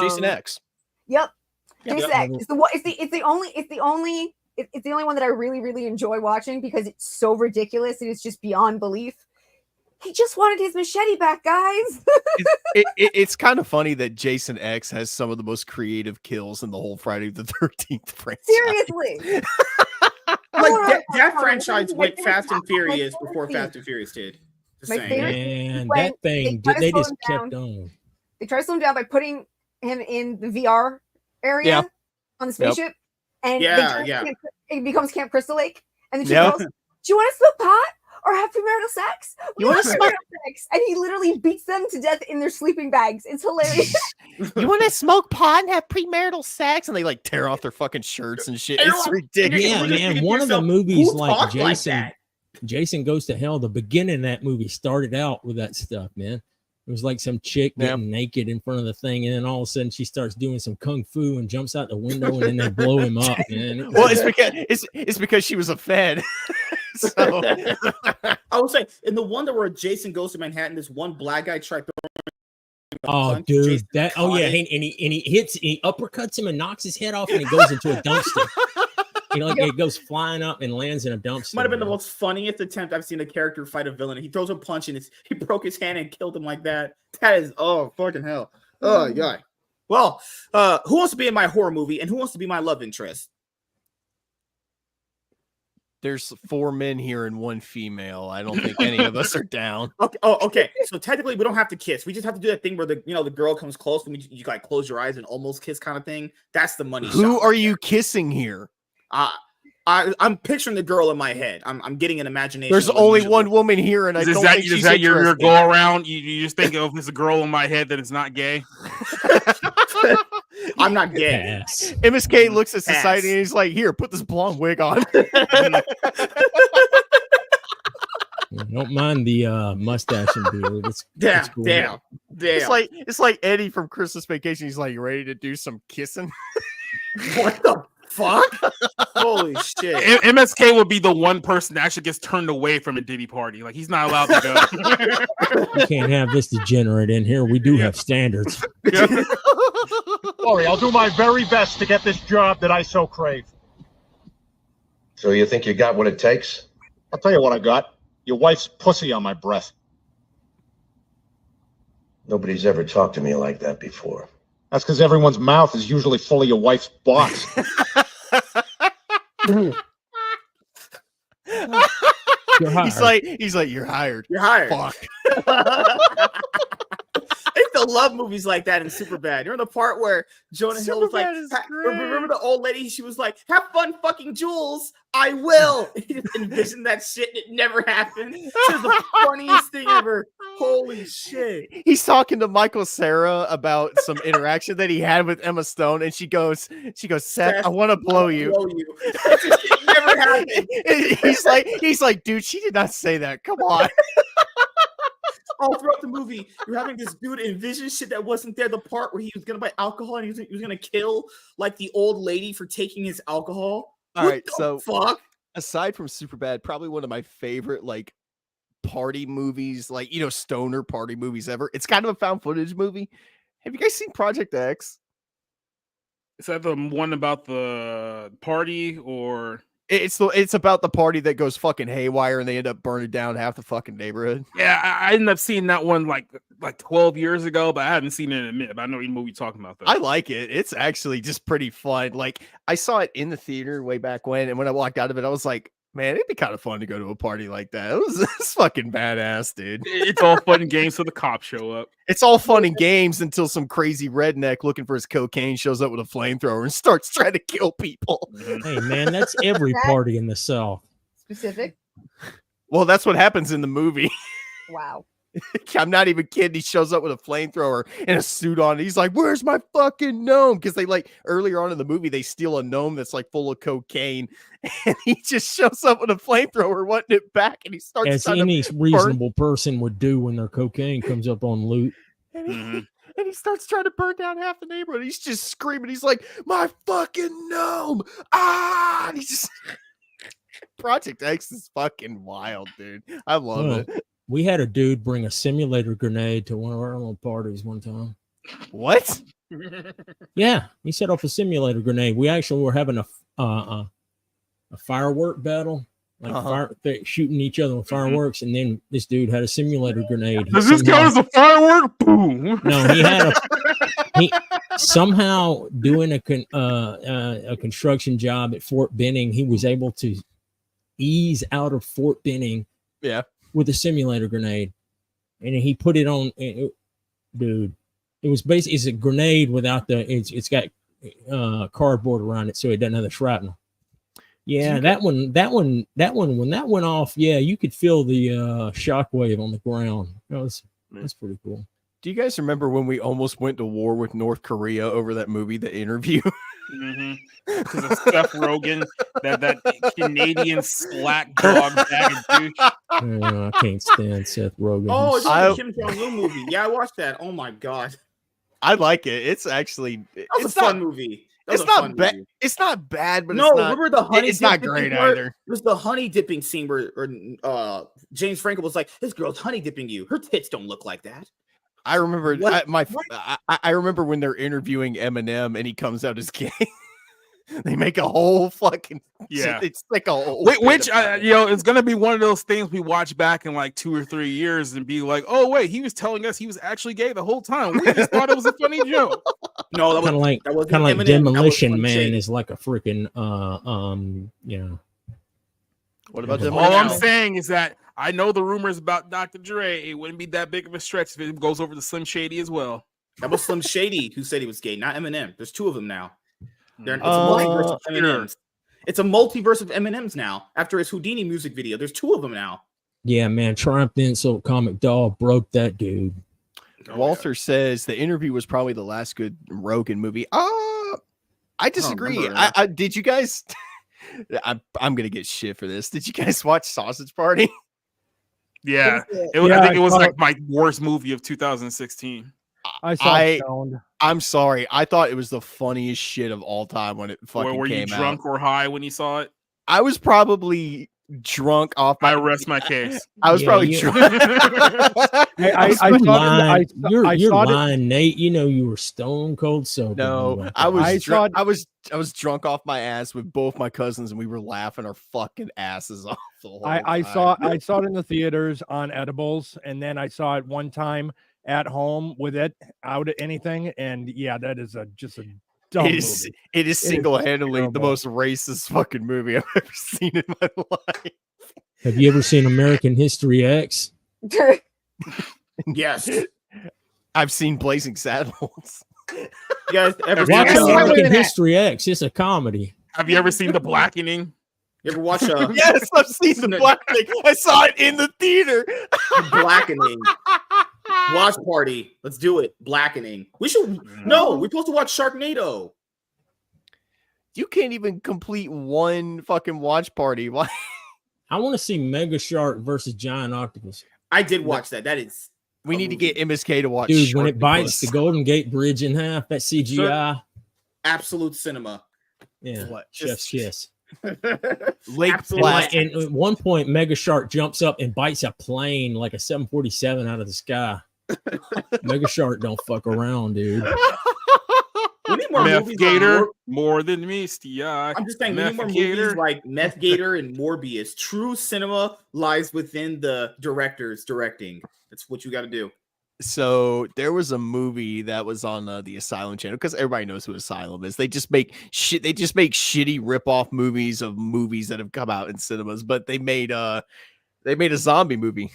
Speaker 3: Jason X.
Speaker 4: Yep. Jason X. It's the only one that I really, really enjoy watching because it's so ridiculous. It is just beyond belief. He just wanted his machete back, guys.
Speaker 3: It's kind of funny that Jason X has some of the most creative kills in the whole Friday the 13th franchise.
Speaker 4: Seriously.
Speaker 1: Like that franchise went Fast and Furious before Fast and Furious did.
Speaker 4: My favorite
Speaker 6: Man, that thing, they just kept on.
Speaker 4: They try to slow him down by putting him in the VR area on the spaceship. And it becomes Camp Crystal Lake. And then she goes, do you want to smoke pot or have premarital sex?
Speaker 3: You want to smoke
Speaker 4: sex? And he literally beats them to death in their sleeping bags. It's hilarious.
Speaker 3: You want to smoke pot and have premarital sex? And they like tear off their fucking shirts and shit. It's ridiculous.
Speaker 6: Yeah, man. One of the movies like Jason Goes to Hell, the beginning of that movie started out with that stuff, man. It was like some chick getting naked in front of the thing, and then all of a sudden she starts doing some kung fu and jumps out the window, and then they blow him up. Man.
Speaker 3: Well, it's because she was a Fed. So
Speaker 1: I would say in the one where Jason goes to Manhattan, this one black guy tried to.
Speaker 6: Oh, dude, and he uppercuts him and knocks his head off, and he goes into a dumpster. It goes flying up and lands in a dumpster.
Speaker 1: Might have been the most funniest attempt I've seen a character fight a villain. He throws a punch and he broke his hand and killed him like that. That is fucking hell. Oh yeah. Well, who wants to be in my horror movie and who wants to be my love interest?
Speaker 3: There's 4 men here and 1 female. I don't think any of us are down.
Speaker 1: Okay. Oh, okay. So technically, we don't have to kiss. We just have to do that thing where the girl comes close and you like close your eyes and almost kiss kind of thing. That's the money.
Speaker 3: Who are you kissing here?
Speaker 1: I'm picturing the girl in my head. I'm getting an imagination.
Speaker 3: There's only one woman here, and I don't think she's
Speaker 5: that your go around? You just think of it's a girl in my head that it's not gay.
Speaker 1: I'm not gay.
Speaker 3: MSK looks at society and he's like, "Here, put this blonde wig on."
Speaker 6: Don't mind the mustache and beard. It's cool.
Speaker 1: Damn.
Speaker 3: It's like Eddie from Christmas Vacation. He's like, "You ready to do some kissing?"
Speaker 1: What the fuck? Holy shit.
Speaker 5: MSK would be the one person that actually gets turned away from a Diddy party. Like, he's not allowed to go.
Speaker 6: You can't have this degenerate in here. We do have standards.
Speaker 11: Worry, I'll do my very best to get this job that I so crave.
Speaker 12: So you think you got what it takes?
Speaker 11: I'll tell you what I got. Your wife's pussy on my breath.
Speaker 12: Nobody's ever talked to me like that before.
Speaker 11: That's because everyone's mouth is usually full of your wife's box.
Speaker 3: He's like, you're hired.
Speaker 1: You're hired.
Speaker 3: Fuck.
Speaker 1: I used to love movies like that in Superbad. Remember the part where Jonah Hill was like, remember the old lady? She was like, have fun fucking Jules. I will. He just envisioned that shit and it never happened. It was the funniest thing ever. Holy shit.
Speaker 3: He's talking to Michael Cera about some interaction that he had with Emma Stone, and she goes, Seth, I want to blow you.
Speaker 1: It never happened.
Speaker 3: He's like, dude, she did not say that. Come on.
Speaker 1: All throughout the movie, you're having this dude envision shit that wasn't there. The part where he was gonna buy alcohol and he was gonna kill like the old lady for taking his alcohol.
Speaker 3: All right, so
Speaker 1: fuck.
Speaker 3: Aside from Superbad, probably one of my favorite like party movies, like stoner party movies ever. It's kind of a found footage movie. Have you guys seen Project X?
Speaker 5: Is that the one about the party or?
Speaker 3: It's about the party that goes fucking haywire and they end up burning down half the fucking neighborhood.
Speaker 5: Yeah, I ended up seeing that one like 12 years ago, but I haven't seen it in a minute. But I know what movie you're talking about. Though.
Speaker 3: I like it. It's actually just pretty fun. Like I saw it in the theater way back when, and when I walked out of it, I was like, man, it'd be kind of fun to go to a party like that. It's fucking badass, dude.
Speaker 5: It's all fun and games till the cops show up.
Speaker 3: It's all fun and games until some crazy redneck looking for his cocaine shows up with a flamethrower and starts trying to kill people.
Speaker 6: Hey, man, that's every party in the South.
Speaker 4: Specific?
Speaker 3: Well, that's what happens in the movie.
Speaker 4: Wow.
Speaker 3: I'm not even kidding. He shows up with a flamethrower and a suit on. He's like, where's my fucking gnome? Because they earlier on in the movie, they steal a gnome that's like full of cocaine. And he just shows up with a flamethrower, wanting it back. And he starts
Speaker 6: as any reasonable person would do when their cocaine comes up on loot.
Speaker 3: And he starts trying to burn down half the neighborhood. He's just screaming. He's like, my fucking gnome. Ah! And he just... Project X is fucking wild, dude. I love it.
Speaker 6: We had a dude bring a simulator grenade to one of our little parties one time.
Speaker 3: What?
Speaker 6: Yeah, he set off a simulator grenade. We actually were having a firework battle, like shooting each other with fireworks, and then this dude had a simulator grenade.
Speaker 5: Does this count as a firework? Boom!
Speaker 6: No, he had he somehow doing a construction job at Fort Benning. He was able to ease out of Fort Benning.
Speaker 3: Yeah.
Speaker 6: With a simulator grenade, and he put it on. Dude, it was basically it's a grenade without it's got cardboard around it, so it doesn't have the shrapnel. Yeah, that one. When that went off, yeah, you could feel the shockwave on the ground. That's pretty cool.
Speaker 3: Do you guys remember when we almost went to war with North Korea over that movie, The Interview?
Speaker 5: Because of Seth Rogen, that Canadian slack dog bag of douche.
Speaker 6: I can't stand Seth Rogen.
Speaker 1: Oh, it's the Kim Jong-un movie. Yeah, I watched that. Oh my god,
Speaker 3: I like it. It's actually
Speaker 1: a fun movie.
Speaker 3: It's not bad. It's not bad, but
Speaker 1: no,
Speaker 3: it's not,
Speaker 1: remember the honey?
Speaker 3: It's not great either.
Speaker 1: It was the honey dipping scene where James Franco was like, "This girl's honey dipping you. Her tits don't look like that."
Speaker 3: I remember I remember when they're interviewing Eminem and he comes out as gay. They make a whole fucking it's like a whole
Speaker 5: which it's gonna be one of those things we watch back in like 2 or 3 years and be like, oh wait, he was telling us he was actually gay the whole time. We just thought it was a funny joke.
Speaker 1: No, that
Speaker 6: was kind of like Demolition Man is like a freaking
Speaker 3: What about
Speaker 5: All I'm saying is that I know the rumors about Dr. Dre. It wouldn't be that big of a stretch if it goes over to Slim Shady as well.
Speaker 1: That was Slim Shady who said he was gay, not Eminem. There's two of them now. It's a multiverse of M&Ms. It's a multiverse of M&Ms now. After his Houdini music video, there's two of them now.
Speaker 6: Yeah, man. Triumph the Insult Comic Doll broke that dude.
Speaker 3: Walter says The Interview was probably the last good Rogan movie. I disagree. Did you guys? I'm gonna get shit for this. Did you guys watch Sausage Party?
Speaker 5: Yeah, I think it was like my worst movie of 2016.
Speaker 2: I saw it stoned.
Speaker 3: I'm sorry. I thought it was the funniest shit of all time when it fucking came out.
Speaker 5: Were you drunk or high when you saw it?
Speaker 3: I was probably drunk off my.
Speaker 5: I rest my case.
Speaker 3: I was probably drunk.
Speaker 6: You're lying, Nate. You know you were stone cold sober.
Speaker 3: No, I was drunk off my ass with both my cousins, and we were laughing our fucking asses off the whole
Speaker 2: I
Speaker 3: time.
Speaker 2: saw it in the theaters on edibles, and then I saw it one time at home with it out of anything, and yeah, that is just a dumb movie.
Speaker 3: It is single-handedly the most racist fucking movie I've ever seen in my life.
Speaker 6: Have you ever seen American History X?
Speaker 1: Yes.
Speaker 3: I've seen Blazing Saddles.
Speaker 1: You guys ever
Speaker 6: Watch
Speaker 1: seen
Speaker 6: American History X? It's a comedy.
Speaker 5: Have you ever seen The Blackening?
Speaker 1: You ever watch
Speaker 3: Yes, I've seen The Blackening. I saw it in the theater.
Speaker 1: The Blackening. Watch party. Let's do it. Blackening. We should. No, we're supposed to watch Sharknado.
Speaker 3: You can't even complete one fucking watch party. Why?
Speaker 6: I want to see Mega Shark versus Giant Octopus.
Speaker 1: I did watch that. That is.
Speaker 3: We need to get MSK to watch.
Speaker 6: Dude, when it bites the Golden Gate Bridge in half, that CGI.
Speaker 1: Absolute cinema.
Speaker 6: Yeah.
Speaker 3: What?
Speaker 6: Chef's kiss.
Speaker 3: Lake Black.
Speaker 6: And at one point, Mega Shark jumps up and bites a plane like a 747 out of the sky. Mega Shark don't fuck around, dude.
Speaker 1: We need more
Speaker 5: Meth
Speaker 1: movies
Speaker 5: Gator, more than Misty Eye.
Speaker 1: I'm just saying, we need more
Speaker 5: Gator.
Speaker 1: movies like Meth Gator and Morbius. True cinema lies within the director's directing. That's what you got to do.
Speaker 3: So there was a movie that was on the Asylum channel because everybody knows who Asylum is. They just make shit. They just make shitty rip-off movies of movies that have come out in cinemas. But they made a zombie movie.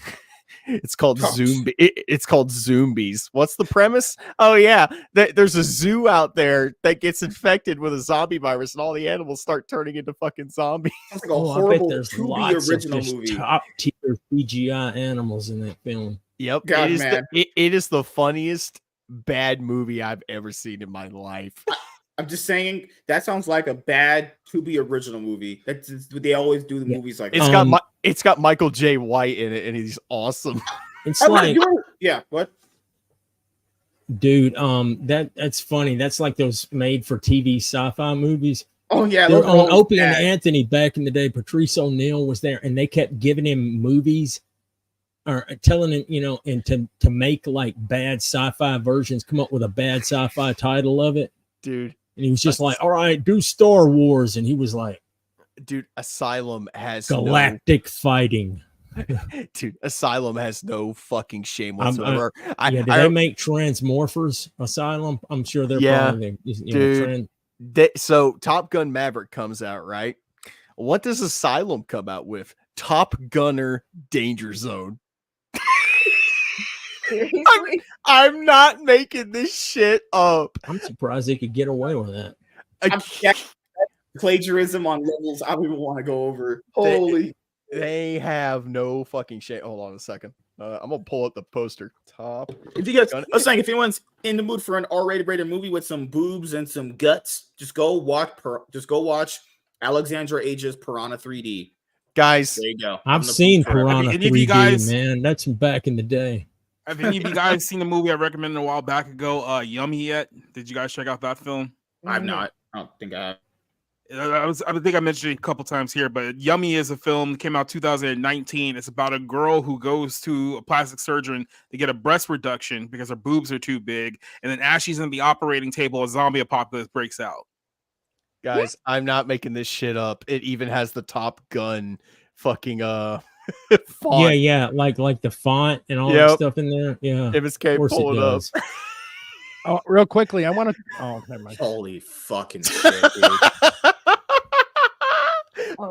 Speaker 3: It's called Zombie. It's called Zombies. What's the premise? Oh yeah, there's a zoo out there that gets infected with a zombie virus, and all the animals start turning into fucking zombies.
Speaker 1: It's like a horrible
Speaker 6: there's
Speaker 1: to
Speaker 6: lots
Speaker 1: be original
Speaker 6: of just
Speaker 1: movie.
Speaker 6: top tier CGI animals in that film.
Speaker 3: Yep,
Speaker 1: God,
Speaker 3: it is the funniest bad movie I've ever seen in my life.
Speaker 1: I'm just saying that sounds like a bad to be original movie. That's just, they always do the movies like that.
Speaker 3: It's got Michael J. White in it, and he's awesome.
Speaker 6: It's like,
Speaker 1: yeah, what?
Speaker 6: Dude, that's funny. That's like those made for TV sci-fi movies.
Speaker 1: Oh yeah,
Speaker 6: they're on Opie and Anthony back in the day. Patrice O'Neal was there, and they kept giving him movies or telling him, you know, and to make like bad sci-fi versions, come up with a bad sci-fi title of it,
Speaker 3: dude.
Speaker 6: And he was just like, "All right, do Star Wars," and he was like,
Speaker 3: "Dude, Asylum has
Speaker 6: galactic fighting."
Speaker 3: Dude, Asylum has no fucking shame whatsoever.
Speaker 6: Did they make Transmorphers Asylum? I'm sure they're probably,
Speaker 3: dude. So Top Gun Maverick comes out, right? What does Asylum come out with? Top Gunner Danger Zone. I'm not making this shit up.
Speaker 6: I'm surprised they could get away with that.
Speaker 1: Plagiarism on levels I don't even want to go over. Holy.
Speaker 3: They have no fucking shit. Hold on a second. I'm gonna pull up the poster. Top.
Speaker 1: If you guys, I was saying, if anyone's in the mood for an R-rated rated movie with some boobs and some guts, just go watch Alexandra Age's Piranha 3D.
Speaker 3: Guys,
Speaker 1: there you go.
Speaker 6: I've seen Piranha 3D, man. That's from back in the day.
Speaker 5: Have any of you guys seen the movie I recommended a while back ago, Yummy yet? Did you guys check out that film?
Speaker 1: I've not. I don't think I have.
Speaker 5: I think I mentioned it a couple times here, but Yummy is a film that came out 2019. It's about a girl who goes to a plastic surgeon to get a breast reduction because her boobs are too big. And then as she's in the operating table, a zombie apocalypse breaks out.
Speaker 3: Guys, I'm not making this shit up. It even has the Top Gun fucking font.
Speaker 6: Yeah, like the font and all that stuff in there. Yeah.
Speaker 3: MSK, pull it up.
Speaker 2: Oh, real quickly, I want to. Oh, never mind.
Speaker 1: Holy fucking shit, dude.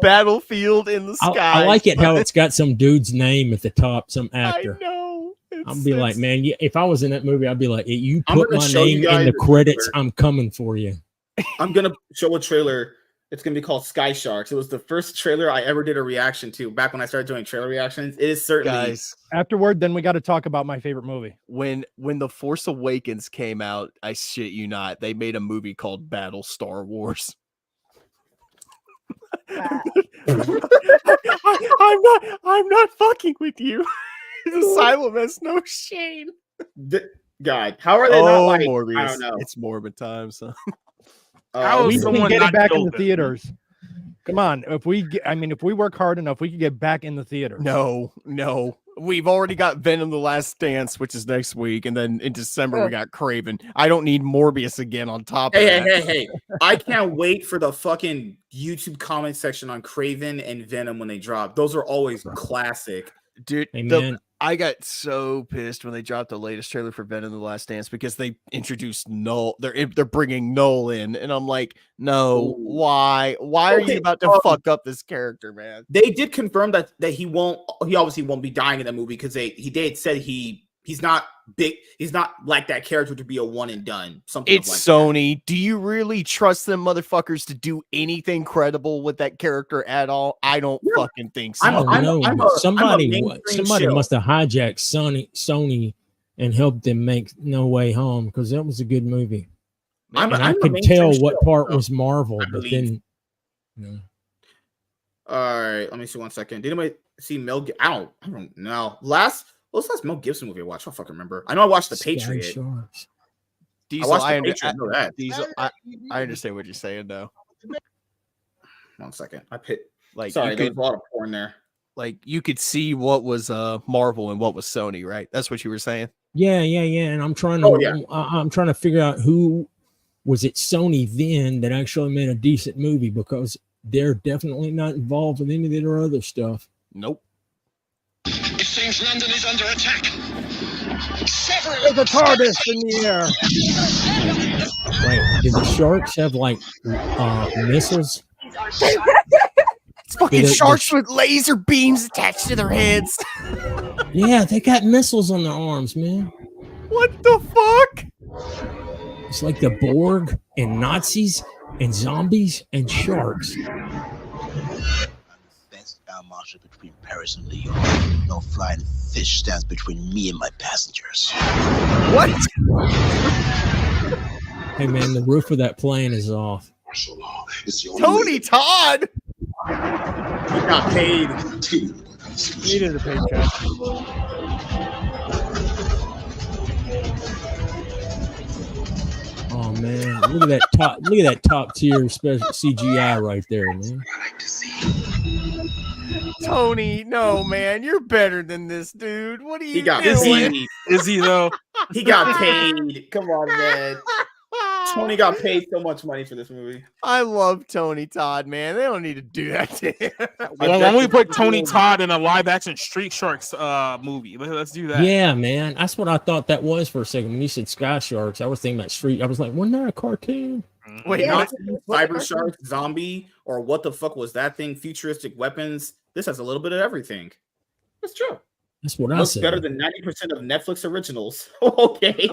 Speaker 3: Battlefield in the sky.
Speaker 6: I like it how it's got some dude's name at the top, some actor.
Speaker 3: I know.
Speaker 6: I'll be like, man, if I was in that movie, I'd be like, you put my name in the credits, I'm coming for you.
Speaker 1: I'm gonna show a trailer. It's gonna be called Sky Sharks. It was the first trailer I ever did a reaction to back when I started doing trailer reactions. It is certainly
Speaker 3: guys.
Speaker 2: Afterward, then we got to talk about my favorite movie.
Speaker 3: When The Force Awakens came out, I shit you not, they made a movie called Battle Star Wars. I'm not fucking with you. Asylum has no shame.
Speaker 1: God, how are they not like?
Speaker 3: Morbius.
Speaker 1: I don't know.
Speaker 5: Oh,
Speaker 3: It's Morbid time, son.
Speaker 5: How
Speaker 2: We
Speaker 5: is
Speaker 2: can
Speaker 5: someone
Speaker 2: get it
Speaker 5: not
Speaker 2: back in
Speaker 5: killed
Speaker 2: the
Speaker 5: it?
Speaker 2: theaters. Come on, if we work hard enough, we could get back in the theater.
Speaker 3: No. We've already got Venom: The Last Dance, which is next week, and then in December we got Craven. I don't need Morbius again on top of that.
Speaker 1: Hey! I can't wait for the fucking YouTube comment section on Craven and Venom when they drop. Those are always classic,
Speaker 3: dude.
Speaker 6: Hey, man.
Speaker 3: I got so pissed when they dropped the latest trailer for Venom: The Last Dance because they introduced Null. They're bringing Null in, and I'm like, no, why? Why are you about to fuck up this character, man?
Speaker 1: They did confirm that he obviously won't be dying in the movie because he did said he's not big. He's not like that character to be a one and done. Something
Speaker 3: It's
Speaker 1: like
Speaker 3: Sony. That. Do you really trust them motherfuckers to do anything credible with that character at all? I don't fucking think so.
Speaker 6: Somebody must have hijacked Sony and helped them make No Way Home because that was a good movie. I could tell what part was Marvel, but then.
Speaker 1: All right, let me see 1 second. Did anybody see Mel? I don't know. What's the last Mel Gibson movie I watched? I don't fucking remember. I know I watched The Patriot.
Speaker 3: Diesel,
Speaker 1: I know that.
Speaker 3: Diesel, I understand what you're saying, though.
Speaker 1: 1 second. I pit.
Speaker 3: Like,
Speaker 1: sorry, there was a lot of porn there.
Speaker 3: Like, you could see what was Marvel and what was Sony, right? That's what you were saying.
Speaker 6: Yeah. And I'm trying to, I'm trying to figure out who was it Sony then that actually made a decent movie because they're definitely not involved with any of their other stuff.
Speaker 3: Nope.
Speaker 13: It seems London is under attack.
Speaker 2: There's a TARDIS in the air.
Speaker 6: Wait, did the sharks have like missiles?
Speaker 3: It's fucking sharks with laser beams attached to their heads.
Speaker 6: Yeah, they got missiles on their arms, man.
Speaker 3: What the fuck?
Speaker 6: It's like the Borg and Nazis and zombies and sharks.
Speaker 13: Best bound marshal between Paris and Lyon. No flying fish stands between me and my passengers.
Speaker 3: What?
Speaker 6: Hey man, the roof of that plane is off.
Speaker 3: Tony Todd.
Speaker 1: He got paid.
Speaker 2: Needed a paycheck.
Speaker 6: Oh man, look at that top tier special CGI right there, man.
Speaker 3: Tony, no man, you're better than this, dude. What are you doing?
Speaker 5: Is he though?
Speaker 1: He got paid. Come on, man. Tony got paid so much money for this movie.
Speaker 3: I love Tony Todd, man. They don't need to do that to him.
Speaker 5: Why don't we put Tony Todd in a live action Street Sharks movie? Let's do that.
Speaker 6: Yeah, man. That's what I thought that was for a second. When you said Sky Sharks, I was thinking about Street. I was like, wasn't that a cartoon?
Speaker 1: Wait, not Cyber Shark, Zombie, or what the fuck was that thing? Futuristic weapons. This has a little bit of everything. That's true.
Speaker 6: That's what I
Speaker 1: Looks
Speaker 6: said.
Speaker 1: better than 90% of Netflix originals. Okay.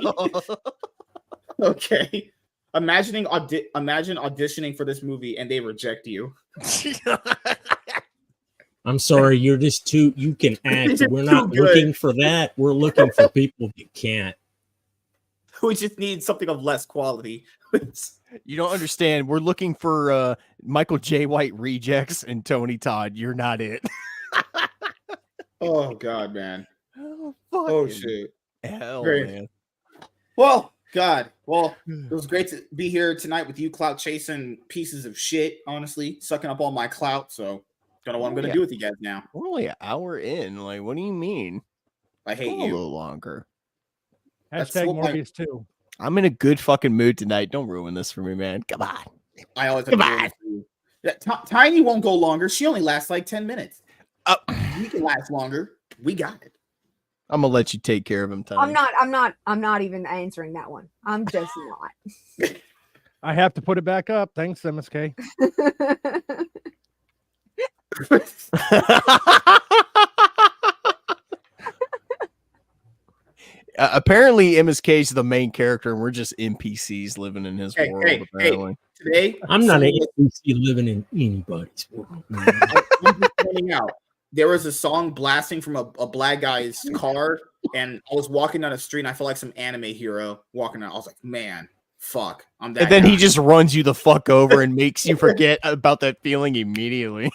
Speaker 1: Okay. Imagine auditioning for this movie and they reject you.
Speaker 6: I'm sorry, you're just too. You can act. We're not looking for that. We're looking for people that can't.
Speaker 1: We just need something of less quality.
Speaker 3: You don't understand. We're looking for Michael J. White rejects and Tony Todd. You're not it.
Speaker 1: Oh God, man. Oh shit.
Speaker 3: Hell,
Speaker 1: Great.
Speaker 3: man.
Speaker 1: Well, God. Well, it was great to be here tonight with you, clout chasing pieces of shit. Honestly, sucking up all my clout. So, don't know what I'm gonna do with you guys now.
Speaker 3: We're only an hour in. Like, what do you mean?
Speaker 1: I hate
Speaker 3: Go
Speaker 1: you.
Speaker 3: A little longer.
Speaker 2: Hashtag Morbius too.
Speaker 3: I'm in a good fucking mood tonight. Don't ruin this for me, man. Come on.
Speaker 1: I always come on. Tiny won't go longer. She only lasts like 10 minutes. We can last longer. We got it.
Speaker 3: I'm gonna let you take care of him, Tiny.
Speaker 4: I'm not even answering that one. I'm just not.
Speaker 2: I have to put it back up. Thanks, MSK.
Speaker 3: Apparently, MSK is the main character, and we're just NPCs living in his world. Apparently,
Speaker 1: today
Speaker 6: I'm not an NPC living in anybody's world.
Speaker 1: I'm just pointing out there was a song blasting from a black guy's car, and I was walking down the street, and I felt like some anime hero walking out. I was like, man, fuck, I'm that.
Speaker 3: And then
Speaker 1: guy.
Speaker 3: he just runs you the fuck over and makes you forget about that feeling immediately.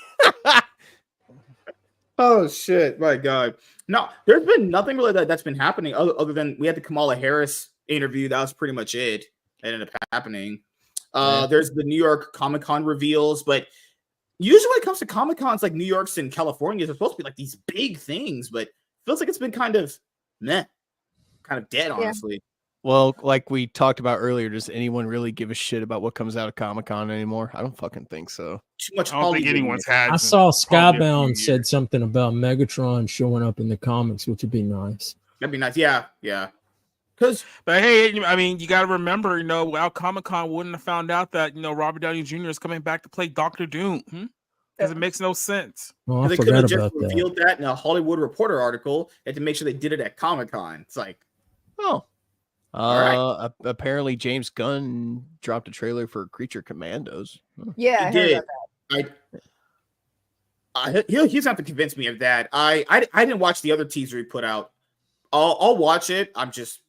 Speaker 1: Oh shit, my God. No, there's been nothing really that's been happening other than we had the Kamala Harris interview. That was pretty much it. It ended up happening. There's the New York Comic-Con reveals, but usually when it comes to Comic Cons like New York's and California, they're supposed to be like these big things, but it feels like it's been kind of meh, kind of dead, honestly.
Speaker 3: Well, like we talked about earlier, does anyone really give a shit about what comes out of Comic-Con anymore? I don't fucking think so.
Speaker 1: Too much.
Speaker 5: I don't think anyone's had.
Speaker 6: I saw Skybound said something about Megatron showing up in the comics, which would be nice.
Speaker 1: That'd be nice. Yeah.
Speaker 5: But hey, I mean, you got to remember, without Comic-Con, wouldn't have found out that Robert Downey Jr. is coming back to play Doctor Doom. Because it makes no sense.
Speaker 6: Oh, I
Speaker 1: they could have
Speaker 6: forgot
Speaker 1: just
Speaker 6: about that.
Speaker 1: revealed that in a Hollywood Reporter article and to make sure they did it at Comic-Con. It's like,
Speaker 3: right. Apparently James Gunn dropped a trailer for Creature Commandos.
Speaker 4: Yeah,
Speaker 1: he did. He's not to convince me of that. I didn't watch the other teaser he put out. I'll watch it. I'm just.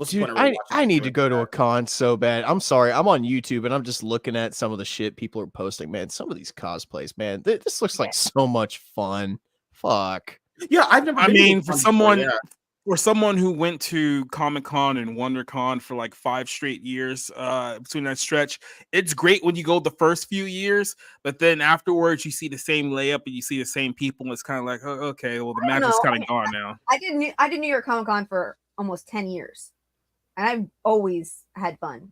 Speaker 3: Dude, I need to go to a con so bad. I'm sorry. I'm on YouTube and I'm just looking at some of the shit people are posting. Man, some of these cosplays, man, this looks like so much fun. Fuck.
Speaker 1: Yeah, I've never.
Speaker 5: I mean, for someone who went to Comic-Con and WonderCon for like 5 straight years between that stretch, it's great when you go the first few years, but then afterwards you see the same layup and you see the same people. And it's kind of like, oh, okay, well the magic's kind of gone now.
Speaker 4: I did New York Comic Con for almost 10 years. And I've always had fun.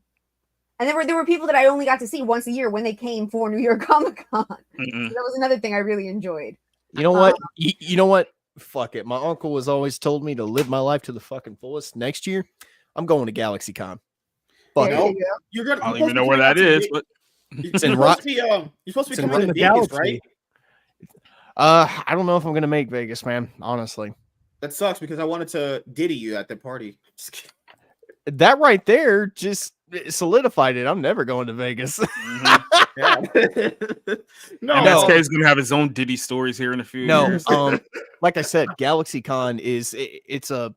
Speaker 4: And there were people that I only got to see once a year when they came for New York Comic Con. So that was another thing I really enjoyed.
Speaker 3: You know what? You know what? Fuck it. My uncle has always told me to live my life to the fucking fullest. Next year, I'm going to GalaxyCon. Fuck
Speaker 4: it.
Speaker 1: You're gonna.
Speaker 5: I don't even know where that is, but
Speaker 3: it's in
Speaker 1: you're supposed to be coming to Vegas, right?
Speaker 3: I don't know if I'm gonna make Vegas, man. Honestly,
Speaker 1: that sucks because I wanted to diddy you at the party. Just kidding.
Speaker 3: That right there just solidified it. I'm never going to Vegas.
Speaker 5: No, MSK is gonna have his own Diddy stories here in a few years.
Speaker 3: Like I said, GalaxyCon is it's a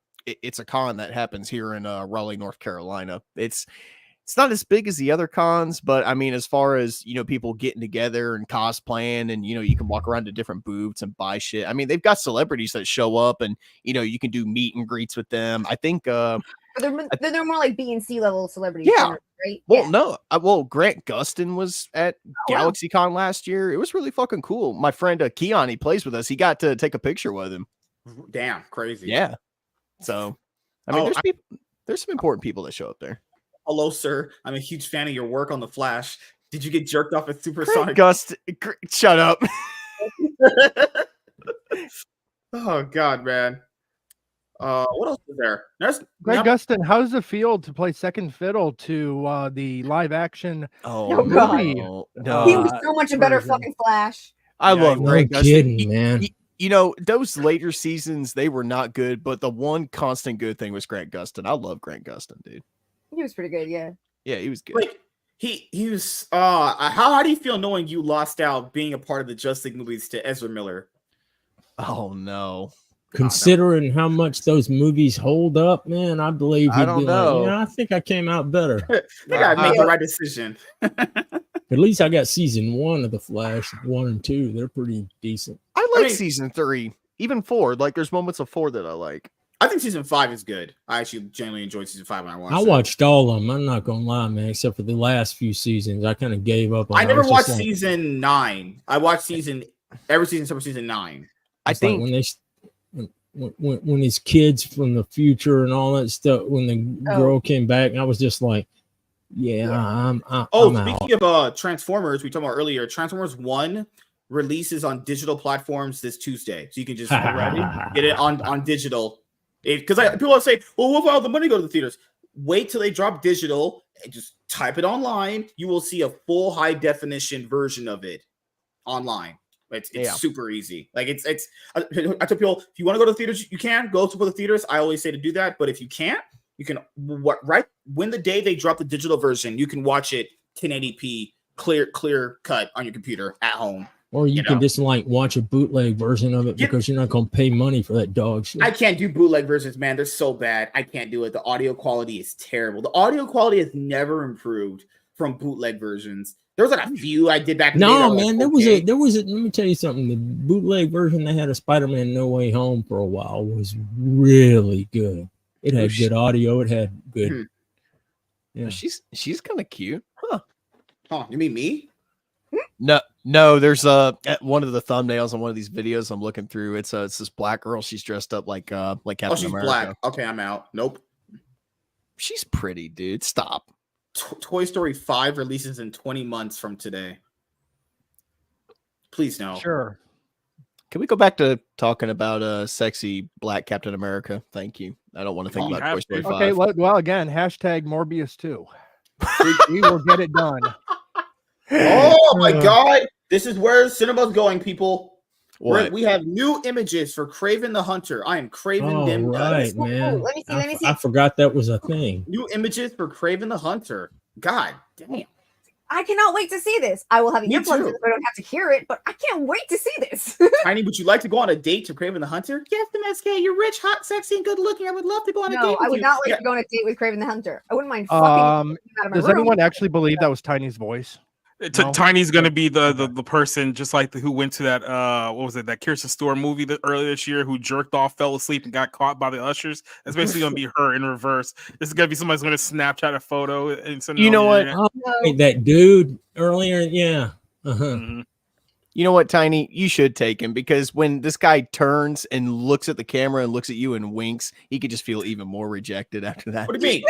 Speaker 3: con that happens here in Raleigh, North Carolina. It's not as big as the other cons, but I mean, as far as people getting together and cosplaying, and you can walk around to different booths and buy shit. I mean, they've got celebrities that show up, and you can do meet and greets with them. I think
Speaker 4: they're more like B and C level celebrities.
Speaker 3: Yeah.
Speaker 4: Right?
Speaker 3: Well, no. Grant Gustin was at GalaxyCon last year. It was really fucking cool. My friend Keon, he plays with us. He got to take a picture with him.
Speaker 1: Damn, crazy.
Speaker 3: Yeah. So, I mean, there's some important people that show up there.
Speaker 1: Hello, sir. I'm a huge fan of your work on The Flash. Did you get jerked off at Supersonic?
Speaker 3: Shut up.
Speaker 1: Oh God, man. What else is there?
Speaker 2: Greg Gustin, how does it feel to play second fiddle to the live action?
Speaker 4: Oh God, he was so much a better fucking Flash.
Speaker 3: I love Greg Gustin.
Speaker 6: Kidding, man.
Speaker 3: Those later seasons, they were not good, but the one constant good thing was Grant Gustin. I love Grant Gustin, dude.
Speaker 4: He was pretty good, yeah.
Speaker 3: Yeah, he was good.
Speaker 1: Like he was. How do you feel knowing you lost out being a part of the Justice League movies to Ezra Miller?
Speaker 3: Oh no.
Speaker 6: Considering how much those movies hold up, man, I believe
Speaker 3: I don't know.
Speaker 6: Like, I think I came out better.
Speaker 1: I gotta make the right decision.
Speaker 6: At least I got season 1 of The Flash, 1 and 2. They're pretty decent.
Speaker 3: I like season 3, even 4. Like, there's moments of 4 that I like.
Speaker 1: I think season 5 is good. I actually genuinely enjoyed season 5 when I watched.
Speaker 6: I watched all of them. I'm not gonna lie, man. Except for the last few seasons, I kind of gave up.
Speaker 1: I never watched season 9. I watched every season except for season 9.
Speaker 6: I think when his kids from the future and all that stuff, when the girl came back, I was just like, I'm
Speaker 1: speaking of Transformers, we talked about earlier, Transformers 1 releases on digital platforms this Tuesday. So you can just get it on digital. Because people say, well, what about all the money go to the theaters? Wait till they drop digital and just type it online. You will see a full high definition version of it online. It's super easy. Like I tell people, if you want to go to the theaters, you can go to the theaters. I always say to do that, but if you can't, you can when the day they drop the digital version, you can watch it 1080p, clear cut on your computer at home.
Speaker 6: Or you can just watch a bootleg version of it because you're not going to pay money for that dog shit.
Speaker 1: I can't do bootleg versions, man. They're so bad. I can't do it. The audio quality is terrible. The audio quality has never improved from bootleg versions. There was a few I did back in the day.
Speaker 6: No, man, there was a let me tell you something. The bootleg version they had of Spider-Man No Way Home for a while was really good. It had good audio. It had good.
Speaker 3: Yeah, she's kind of cute, huh?
Speaker 1: Oh, you mean me?
Speaker 3: No, No, there's one of the thumbnails on one of these videos I'm looking through. It's this black girl. She's dressed up like Captain
Speaker 1: Oh, she's
Speaker 3: America.
Speaker 1: black. Okay, I'm out. Nope.
Speaker 3: She's pretty, dude. Stop.
Speaker 1: Toy Story 5 releases in 20 months from today. Please no.
Speaker 2: Sure.
Speaker 3: Can we go back to talking about sexy black Captain America? Thank you. I don't want to think
Speaker 5: We
Speaker 3: about
Speaker 5: have
Speaker 3: Toy Story
Speaker 5: to.
Speaker 3: 5.
Speaker 2: Okay, well, again, hashtag Morbius 2. We will get it done.
Speaker 1: Oh my god. This is where cinema's going, people.
Speaker 3: What?
Speaker 1: We have new images for Craven the Hunter. I am craving
Speaker 6: Oh,
Speaker 1: them.
Speaker 6: right, man.
Speaker 4: Let me see. Let me see.
Speaker 6: I forgot that was a thing.
Speaker 1: New images for Craven the Hunter. God damn.
Speaker 4: I cannot wait to see this. I will have
Speaker 1: Me
Speaker 4: earplugs
Speaker 1: too.
Speaker 4: in so I don't have to hear it, but I can't wait to see this.
Speaker 1: Tiny, would you like to go on a date to Craven the Hunter? Yes, MSK. You're rich, hot, sexy, and good looking. I would love to go on a date
Speaker 4: No,
Speaker 1: with
Speaker 4: I would
Speaker 1: you.
Speaker 4: not like
Speaker 1: Yeah.
Speaker 4: to go on a date with Craven the Hunter. I wouldn't mind fucking him out of my
Speaker 2: Does
Speaker 4: room.
Speaker 2: anyone actually believe that was Tiny's voice? No?
Speaker 5: Tiny's gonna be the person just like who went to that what was it, that Kirsten Stewart movie earlier this year, who jerked off, fell asleep, and got caught by the ushers. That's basically gonna be her in reverse. This is gonna be somebody's gonna Snapchat a photo and send it
Speaker 3: You know
Speaker 5: on
Speaker 3: what?
Speaker 5: the internet.
Speaker 6: Oh, wait, that dude earlier, yeah. Uh-huh.
Speaker 5: Mhm.
Speaker 3: You know what, Tiny? You should take him, because when this guy turns and looks at the camera and looks at you and winks, he could just feel even more rejected after that.
Speaker 1: What do you mean?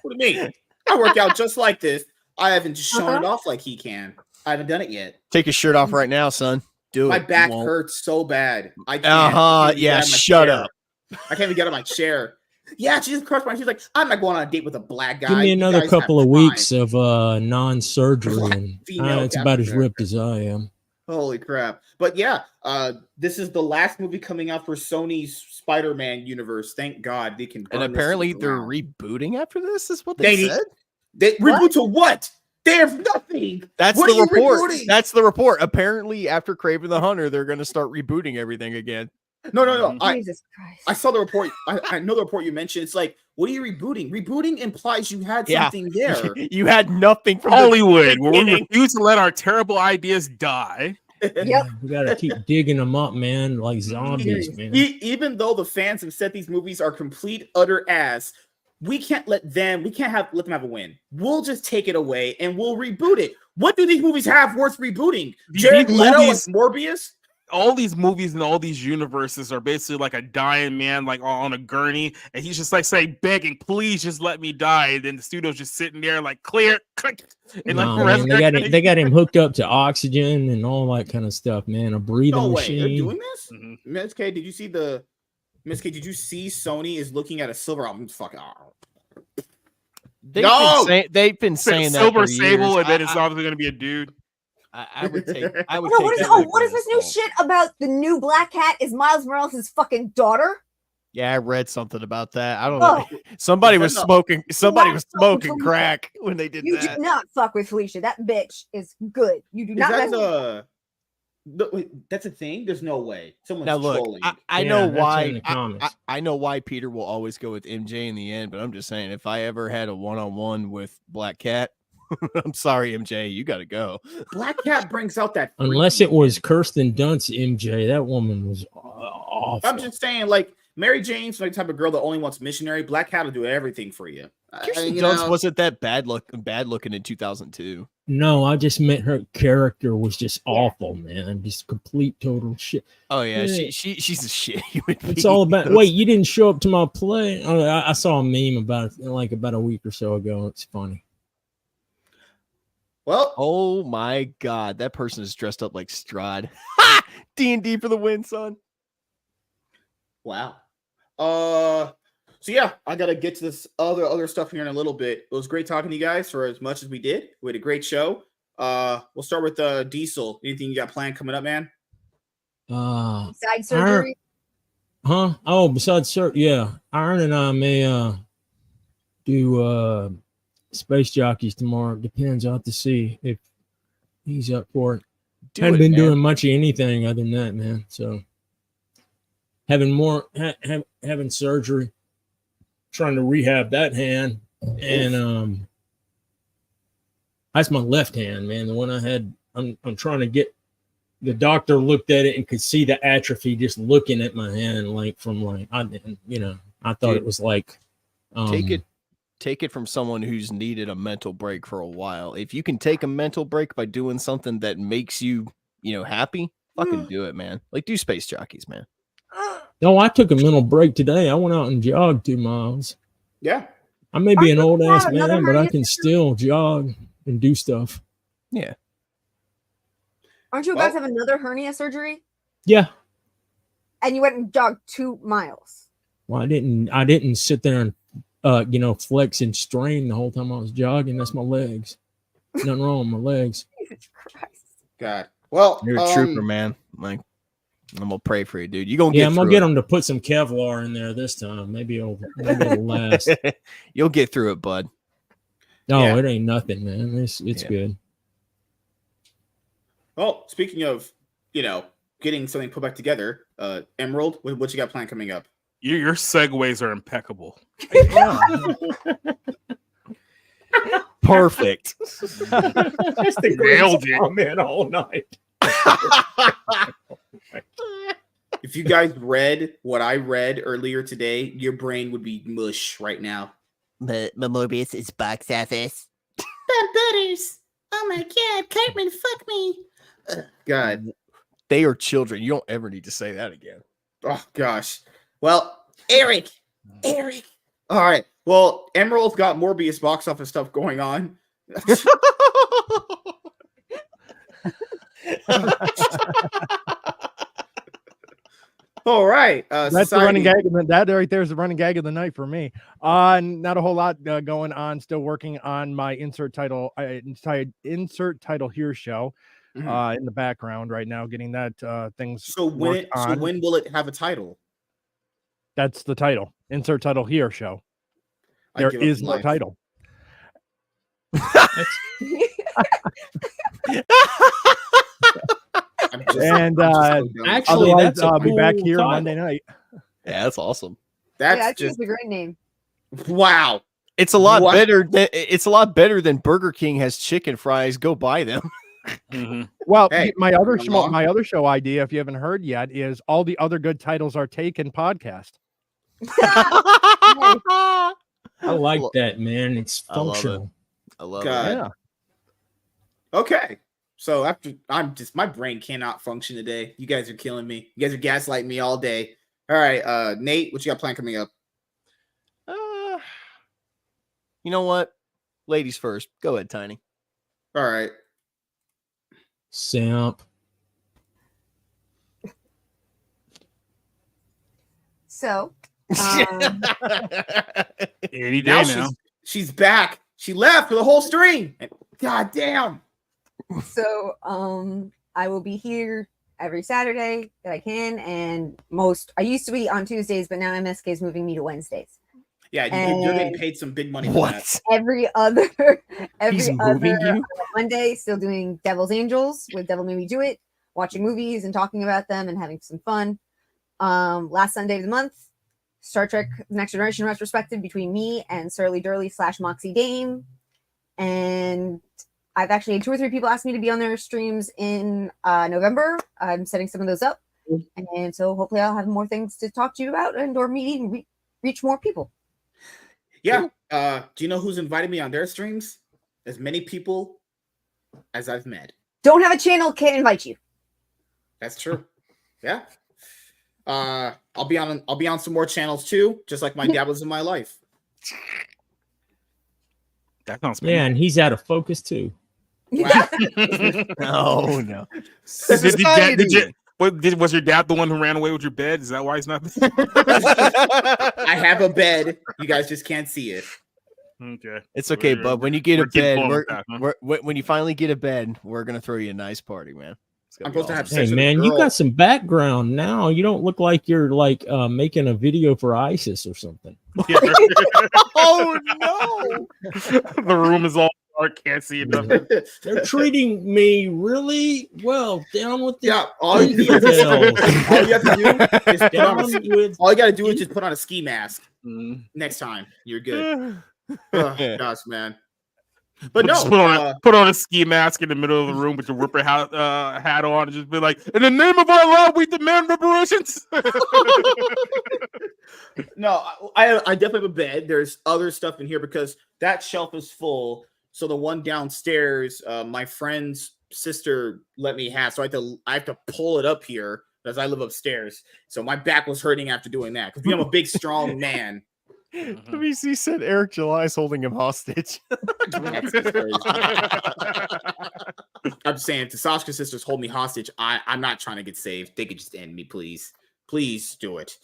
Speaker 1: What do you mean? I work out just like this. I haven't just shown it off like he can. I haven't done it yet.
Speaker 3: Take his shirt off right now, son. Do
Speaker 1: My
Speaker 3: it.
Speaker 1: back
Speaker 3: You won't.
Speaker 1: hurts so bad. I can't. I can't even
Speaker 3: Yeah,
Speaker 1: get out of my
Speaker 3: shut
Speaker 1: chair.
Speaker 3: up.
Speaker 1: I can't even get out of my chair. Yeah, she just crushed my. She's like, I'm not going on a date with a black guy.
Speaker 6: Give me
Speaker 1: You
Speaker 6: another
Speaker 1: guys
Speaker 6: couple
Speaker 1: have
Speaker 6: of
Speaker 1: time."
Speaker 6: weeks of non-surgery, and
Speaker 1: Female
Speaker 6: it's about as
Speaker 1: Captain
Speaker 6: ripped as I am.
Speaker 1: Holy crap. But yeah, this is the last movie coming out for Sony's Spider-Man universe. Thank God they can.
Speaker 3: And
Speaker 1: burn this
Speaker 3: apparently
Speaker 1: shit
Speaker 3: they're
Speaker 1: around.
Speaker 3: rebooting after this, is what they
Speaker 1: They
Speaker 3: said?
Speaker 1: They reboot to what? They have nothing.
Speaker 3: That's
Speaker 1: What
Speaker 3: the
Speaker 1: are you
Speaker 3: report.
Speaker 1: rebooting?
Speaker 3: That's the report. Apparently, after Craven the Hunter, they're going to start rebooting everything again.
Speaker 1: No.
Speaker 4: Jesus Christ.
Speaker 1: I saw the report. I know the report you mentioned. It's like, what are you rebooting? Rebooting implies you had
Speaker 3: Yeah.
Speaker 1: something there.
Speaker 3: You had nothing from
Speaker 5: Hollywood,
Speaker 3: the
Speaker 5: where we
Speaker 3: beginning.
Speaker 5: refuse to let our terrible ideas die.
Speaker 4: Yep.
Speaker 6: We gotta keep digging them up, man, like zombies, man.
Speaker 1: Even though the fans have said these movies are complete utter ass, we can't let them have a win. We'll just take it away and we'll reboot it. What do these movies have worth rebooting? Jared Leto and Morbius?
Speaker 5: All these movies and all these universes are basically like a dying man, like on a gurney, and he's just like saying, begging, please just let me die. And then the studio's just sitting there like clear, click, and
Speaker 6: No,
Speaker 5: like
Speaker 6: man, they got him hooked up to oxygen and all that kind of stuff, man. A breathing
Speaker 1: No way,
Speaker 6: machine.
Speaker 1: they're doing this?
Speaker 5: Mm-hmm.
Speaker 1: MSK, did you see Sony is looking at a silver album? Fuck
Speaker 3: They've been saying that
Speaker 5: Silver
Speaker 3: for
Speaker 5: Sable,
Speaker 3: years.
Speaker 5: and then it's obviously going to be a dude.
Speaker 3: I would take. I would
Speaker 4: No,
Speaker 3: take
Speaker 4: what is
Speaker 3: that
Speaker 4: oh,
Speaker 3: with a
Speaker 4: what
Speaker 3: grain
Speaker 4: is this
Speaker 3: of
Speaker 4: new
Speaker 3: salt.
Speaker 4: shit about the new Black Cat is Miles Morales' fucking daughter?
Speaker 3: Yeah, I read something about that. I don't know.
Speaker 4: Oh.
Speaker 3: Somebody was smoking. Somebody
Speaker 4: Not
Speaker 3: was
Speaker 4: fucking
Speaker 3: smoking
Speaker 4: Felicia.
Speaker 3: crack when they did
Speaker 4: You
Speaker 3: that.
Speaker 4: do not fuck with Felicia. That bitch is good. You do
Speaker 1: Is
Speaker 4: not
Speaker 1: that
Speaker 4: mess with
Speaker 1: wait, that's a thing? There's no way. Someone's
Speaker 3: Now look,
Speaker 1: trolling.
Speaker 3: I
Speaker 6: Yeah,
Speaker 3: know
Speaker 6: that's in
Speaker 3: why.
Speaker 6: the comics.
Speaker 3: I know why Peter will always go with MJ in the end, but I'm just saying, if I ever had a one-on-one with Black Cat, I'm sorry, MJ, you got to go.
Speaker 1: Black Cat brings out that.
Speaker 6: Unless it was Kirsten Dunst, MJ, that woman was awful.
Speaker 1: I'm just saying, like Mary Jane's the type of girl that only wants missionary. Black Cat will do everything for you.
Speaker 3: Kirsten
Speaker 1: You
Speaker 3: Dunst
Speaker 1: know?
Speaker 3: wasn't that bad looking in 2002.
Speaker 6: No, I just meant her character was just awful, man. Just complete total shit.
Speaker 3: Oh yeah,
Speaker 6: Yeah.
Speaker 3: she's a shit human being.
Speaker 6: It's all about. Wait, you didn't show up to my play? I saw a meme about it like about a week or so ago. It's funny.
Speaker 1: Well,
Speaker 3: oh my god, that person is dressed up like Strahd. D&D for the win, son.
Speaker 1: wow. So yeah, I gotta get to this other stuff here in a little bit. It was great talking to you guys for as much as we did. We had a great show. We'll start with Diesel. Anything you got planned coming up, man?
Speaker 4: side surgery.
Speaker 6: Huh? Oh, besides surgery, yeah. Iron and I may do Space Jockeys tomorrow. Depends. I'll have to see if he's up for it. Haven't been doing much of anything other than that, man. So having having surgery, trying to rehab that hand, and that's my left hand, man. The one I had, I'm trying to get. The doctor looked at it and could see the atrophy just looking at my hand, like from like I thought it was like
Speaker 3: take it from someone who's needed a mental break for a while. If you can take a mental break by doing something that makes you happy, fucking do it, man. Like, do space jockeys, man.
Speaker 6: No, I took a mental break today. I went out and jogged 2 miles.
Speaker 1: Yeah.
Speaker 6: I may be an old ass
Speaker 4: another
Speaker 6: man, but I
Speaker 4: hernia
Speaker 6: can still jog and do stuff.
Speaker 3: Yeah.
Speaker 4: Aren't you about to have another hernia surgery?
Speaker 6: Yeah.
Speaker 4: And you went and jogged 2 miles.
Speaker 6: Well, I didn't sit there and flex and strain the whole time I was jogging. That's my legs. Nothing wrong with my legs.
Speaker 4: Jesus Christ.
Speaker 1: God. Well,
Speaker 3: You're a trooper, man. Like, I'm gonna pray for you, dude. You gonna
Speaker 6: I'm gonna get them to put some Kevlar in there this time. Maybe it'll last.
Speaker 3: You'll get through it, bud.
Speaker 6: No, it ain't nothing, man. It's good.
Speaker 1: Well, speaking of, getting something put back together, Emerald, what you got planned coming up?
Speaker 5: Your segues are impeccable.
Speaker 3: Perfect.
Speaker 6: That's the
Speaker 5: Nailed it.
Speaker 6: comment all night.
Speaker 1: If you guys read what I read earlier today, your brain would be mush right now.
Speaker 14: But Morbius is box office.
Speaker 15: Butters. Oh my God, Cartman, fuck me.
Speaker 1: God.
Speaker 3: They are children. You don't ever need to say that again.
Speaker 1: Oh, gosh. Well, Eric. All right. Well, Emerald's got Morbius box office stuff going on. All right.
Speaker 2: That's the running gag. That right there is the running gag of the night for me. Not a whole lot going on. Still working on my insert title here show in the background right now, getting that things.
Speaker 1: So when will it have a title?
Speaker 2: That's the title. Insert title here show. There is no title. And
Speaker 6: actually, that's
Speaker 2: I'll be back
Speaker 6: cool
Speaker 2: here
Speaker 6: title.
Speaker 2: Monday night.
Speaker 3: Yeah, that's awesome.
Speaker 4: That's just a great name.
Speaker 1: Wow.
Speaker 3: It's a lot better. It's a lot better than Burger King has chicken fries. Go buy them.
Speaker 2: Well,
Speaker 1: Hey,
Speaker 2: my other show idea, if you haven't heard yet, is all the other good titles are taken podcast.
Speaker 6: I like that, man. It's
Speaker 3: I love it.
Speaker 6: functional.
Speaker 3: I love
Speaker 1: God.
Speaker 3: it.
Speaker 2: Yeah.
Speaker 1: Okay. So after my brain cannot function today. You guys are killing me. You guys are gaslighting me all day. All right, Nate, what you got planned coming up?
Speaker 3: You know what? Ladies first. Go ahead, Tiny.
Speaker 1: All right.
Speaker 6: Simp.
Speaker 4: So,
Speaker 5: Any day now.
Speaker 1: She's back. She left for the whole stream. God damn.
Speaker 4: So, I will be here every Saturday that I can, and I used to be on Tuesdays, but now MSK is moving me to Wednesdays.
Speaker 1: Yeah, you're getting paid some big money for that.
Speaker 4: Every other Monday, still doing Devil's Angels with Devil Made Me Do It, watching movies and talking about them and having some fun. Last Sunday of the month, Star Trek Next Generation retrospective between me and Surly Durley / Moxie Dame. And I've actually had 2 or 3 people ask me to be on their streams in November. I'm setting some of those up. And so hopefully I'll have more things to talk to you about and or reach more people.
Speaker 1: Yeah. Do you know who's invited me on their streams? As many people as I've met.
Speaker 4: Don't have a channel, can't invite you.
Speaker 1: That's true. Yeah. I'll be on some more channels too, just like my dad was in my life.
Speaker 5: That sounds
Speaker 6: Yeah, and he's out of focus too.
Speaker 1: Wow.
Speaker 3: Oh no.
Speaker 5: Was your dad the one who ran away with your bed? Is that why he's not?
Speaker 1: I have a bed. You guys just can't see it.
Speaker 5: Okay.
Speaker 3: It's okay, bud. When you get a bed,
Speaker 5: huh?
Speaker 3: when you finally get a bed, we're gonna throw you a nice party, man.
Speaker 1: I'm supposed to have
Speaker 6: Hey
Speaker 1: sex with a
Speaker 6: man, you
Speaker 1: girl.
Speaker 6: got some background now. You don't look like you're like making a video for ISIS or something.
Speaker 3: Oh no!
Speaker 5: The room is all dark, can't see nothing.
Speaker 6: They're treating me really well. Down with the
Speaker 1: all you have to do is just put on a ski mask. Next time, you're good. Oh, gosh, man. But no,
Speaker 5: just put on a ski mask in the middle of the room with your whipper hat on, and just be like, "In the name of our law, we demand reparations."
Speaker 1: No, I definitely have a bed. There's other stuff in here because that shelf is full. So the one downstairs, my friend's sister let me have. So I have to pull it up here because I live upstairs. So my back was hurting after doing that because I'm a big, strong man.
Speaker 3: WC said Eric July's holding him hostage.
Speaker 1: I'm saying to Sasha's sisters hold me hostage. I'm not trying to get saved. They could just end me, please. Please do it.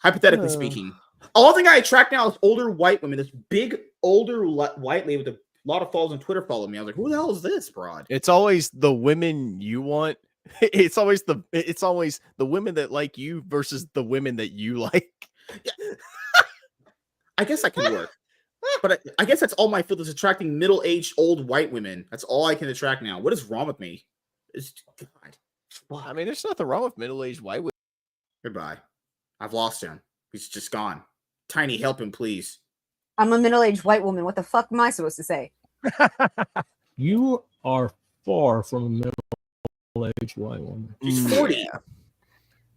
Speaker 1: Hypothetically speaking. All thing I attract now is older white women. This big older white lady with a lot of followers on Twitter follow me. I was like, who the hell is this, broad?
Speaker 3: It's always the women you want. It's always the women that like you versus the women that you like.
Speaker 1: I guess that can work. But I guess that's all my field is attracting middle-aged old white women. That's all I can attract now. What is wrong with me? God.
Speaker 3: I mean, there's nothing wrong with middle-aged white women.
Speaker 1: Goodbye. I've lost him. He's just gone. Tiny, help him, please.
Speaker 4: I'm a middle-aged white woman. What the fuck am I supposed to say?
Speaker 6: You are far from a middle-aged white woman.
Speaker 1: She's 40.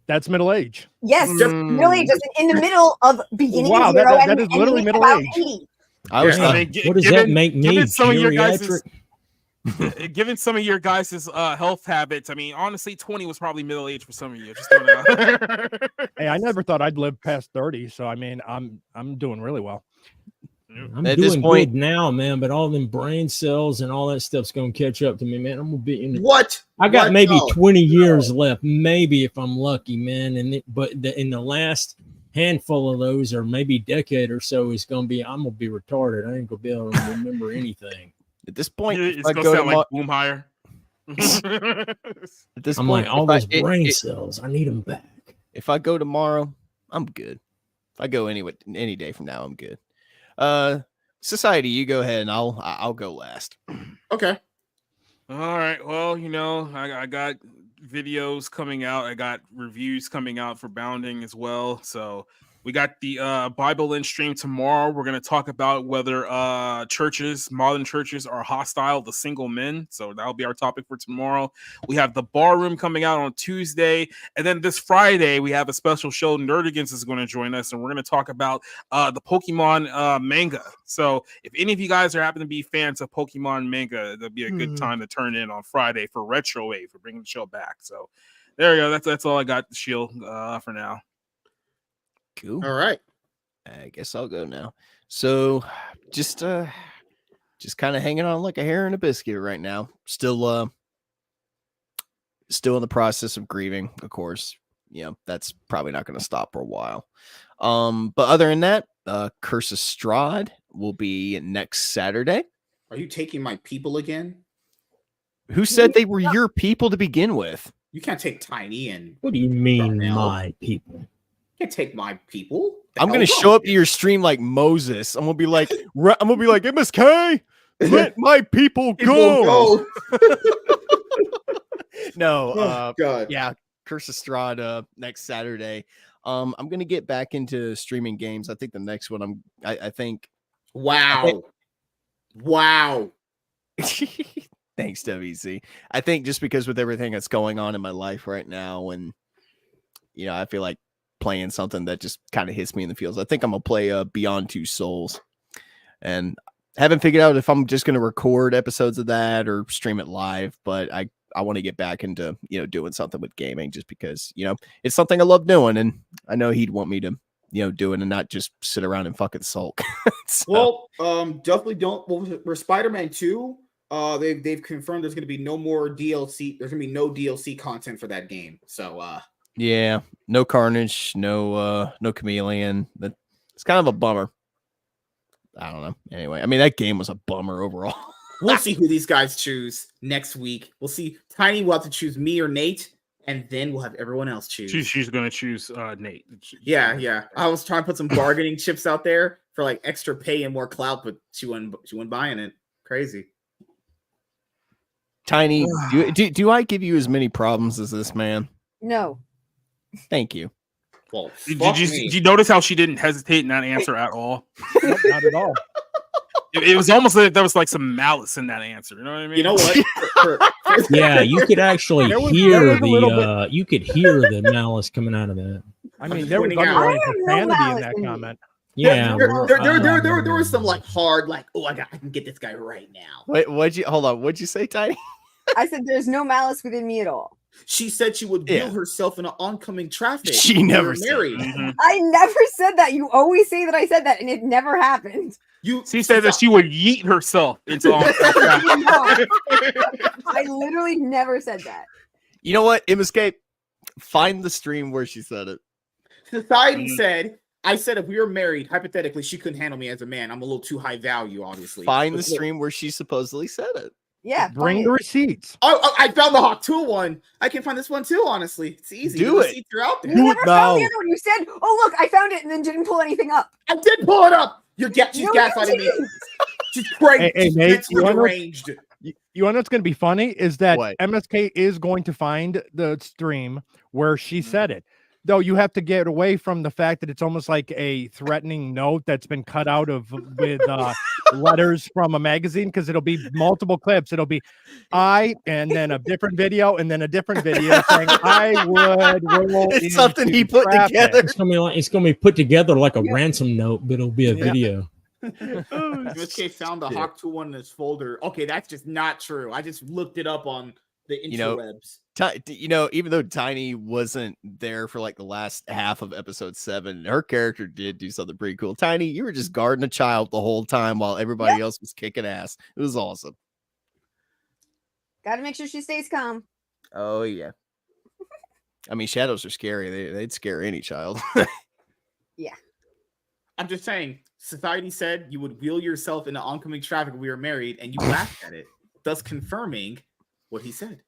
Speaker 2: That's middle age.
Speaker 4: Yes, just middle age, just in the middle of beginning
Speaker 2: Wow,
Speaker 4: zero.
Speaker 2: that is literally middle age.
Speaker 4: 80.
Speaker 6: What does that make me?
Speaker 5: Given some of your
Speaker 6: Geriatric?
Speaker 5: given some of your guys' health habits, I mean, honestly, 20 was probably middle age for some of you. Just throwing it out.
Speaker 2: Hey, I never thought I'd live past 30, so I mean, I'm doing really well.
Speaker 6: I'm
Speaker 3: At
Speaker 6: doing
Speaker 3: this point-
Speaker 6: good now, man, but all them brain cells and all that stuff's gonna catch up to me, man. I'm gonna be in
Speaker 1: What?
Speaker 6: I got
Speaker 1: What?
Speaker 6: maybe
Speaker 1: No.
Speaker 6: 20 years left, maybe if I'm lucky, man. And in the last handful of those, or maybe decade or so, is gonna be I'm gonna be retarded. I ain't gonna be able to remember anything.
Speaker 3: At this point,
Speaker 5: It's
Speaker 3: if I
Speaker 5: gonna
Speaker 3: go to
Speaker 5: sound like boom higher.
Speaker 3: at this
Speaker 6: I'm
Speaker 3: point,
Speaker 6: like all
Speaker 3: if I-
Speaker 6: those brain cells. I need them back.
Speaker 3: If I go tomorrow, I'm good. If I go any day from now, I'm good. Society, you go ahead and I'll go last.
Speaker 1: Okay.
Speaker 5: All right. Well, you know, I got videos coming out. I got reviews coming out for Bounding as well. So we got the Bible in stream tomorrow. We're going to talk about whether modern churches are hostile to single men. So that'll be our topic for tomorrow. We have the Bar Room coming out on Tuesday. And then this Friday, we have a special show. Nerdigans is going to join us. And we're going to talk about the Pokemon manga. So if any of you guys are happen to be fans of Pokemon manga, that'll be a good time to turn in on Friday for Retro Wave, for bringing the show back. So there you go. That's all I got, Shield, for now.
Speaker 3: Cool.
Speaker 1: All right.
Speaker 3: I guess I'll go now. So just kind of hanging on like a hair in a biscuit right now. Still in the process of grieving, of course. You know, that's probably not going to stop for a while. But other than that, Curse of Strahd will be next Saturday.
Speaker 1: Are you taking my people again?
Speaker 3: Who said they were your people to begin with?
Speaker 1: You can't take Tiny and
Speaker 6: What do you mean,
Speaker 1: Darnell.
Speaker 6: my people?
Speaker 1: You can't take my people.
Speaker 3: I'm gonna show up to your stream like Moses. I'm gonna be like, MSK, let my people go. No,
Speaker 1: Oh, God.
Speaker 3: yeah, Curse of Strahd next Saturday. I'm gonna get back into streaming games. I think the next one I think.
Speaker 1: Wow. Wow.
Speaker 3: Thanks, WC. I think just because with everything that's going on in my life right now, and you know, I feel like playing something that just kind of hits me in the feels. I think I'm gonna play Beyond Two Souls, and haven't figured out if I'm just gonna record episodes of that or stream it live. But I want to get back into doing something with gaming, just because it's something I love doing, and I know he'd want me to do it and not just sit around and fucking sulk.
Speaker 1: So. Well, definitely don't. Well, for Spider-Man 2, they've confirmed there's gonna be no more DLC. There's gonna be no DLC content for that game. So
Speaker 3: yeah, no Carnage, no Chameleon. It's kind of a bummer. I don't know. Anyway, I mean, that game was a bummer overall.
Speaker 1: we'll see who these guys choose next week. We'll see. Tiny will have to choose me or Nate, and then we'll have everyone else choose.
Speaker 5: She's going to choose Nate.
Speaker 1: Yeah. I was trying to put some bargaining chips out there for like extra pay and more clout, but she wasn't buying it. Crazy.
Speaker 3: Tiny, do I give you as many problems as this man?
Speaker 4: No.
Speaker 3: Thank you.
Speaker 1: Well,
Speaker 5: did you notice how she didn't hesitate in that answer at all?
Speaker 2: Nope, not at all.
Speaker 5: It was almost like there was like some malice in that answer. You know what I mean?
Speaker 1: You know what?
Speaker 6: Yeah, you could actually
Speaker 2: There was
Speaker 6: hear
Speaker 2: a little
Speaker 6: you could hear the malice coming out of that.
Speaker 2: I mean, there was
Speaker 1: pointing out.
Speaker 2: underlying
Speaker 4: I have no
Speaker 2: profanity in
Speaker 4: malice
Speaker 2: that
Speaker 4: in me.
Speaker 2: comment.
Speaker 6: Yeah,
Speaker 1: There was some like hard, like, oh, I can get this guy right now.
Speaker 3: Wait, what'd you say, Tiny?
Speaker 4: I said there's no malice within me at all.
Speaker 1: She said she would wheel herself into oncoming traffic.
Speaker 3: She
Speaker 1: when
Speaker 3: never
Speaker 1: we were
Speaker 3: said
Speaker 1: married.
Speaker 4: I never said that. You always say that I said that, and it never happened.
Speaker 5: She said that she would yeet herself into
Speaker 4: I literally never said that.
Speaker 3: You know what? MSK, find the stream where she said it.
Speaker 1: Society said, I said if we were married, hypothetically, she couldn't handle me as a man. I'm a little too high value, obviously.
Speaker 3: Find
Speaker 1: But
Speaker 3: the stream where she supposedly said it.
Speaker 4: Yeah.
Speaker 2: Bring the receipts.
Speaker 1: Oh, I found the Hawk 2 one. I can find this one too, honestly. It's easy.
Speaker 3: Do
Speaker 1: the
Speaker 3: it.
Speaker 1: receipts are out there.
Speaker 4: You never found the other one. You said, "Oh look, I found it," and then didn't pull anything up.
Speaker 1: I did pull it up. She's gaslighting me. She's crazy.
Speaker 2: Hey,
Speaker 1: She's
Speaker 2: Nate,
Speaker 1: mentally deranged.
Speaker 2: You want to know what's going to be funny is that
Speaker 3: What?
Speaker 2: MSK is going to find the stream where she said it. Though you have to get away from the fact that it's almost like a threatening note that's been cut out of with letters from a magazine, because it'll be multiple clips. It'll be and then a different video and then a different video saying I would roll.
Speaker 3: It's something he
Speaker 2: into
Speaker 3: put
Speaker 2: traffic."
Speaker 3: together.
Speaker 6: It's gonna be put together like a ransom note, but it'll be a video.
Speaker 1: MSK found the Hawk 2 one in his folder. Okay, that's just not true. I just looked it up on the interwebs.
Speaker 3: Even though Tiny wasn't there for like the last half of episode 7, her character did do something pretty cool. Tiny, you were just guarding a child the whole time while everybody else was kicking ass. It was awesome.
Speaker 4: Got to make sure she stays calm.
Speaker 3: Oh yeah. I mean, shadows are scary. They'd scare any child.
Speaker 4: Yeah.
Speaker 1: I'm just saying, society said you would wheel yourself into oncoming traffic when we were married, and you laughed at it, thus confirming what he said.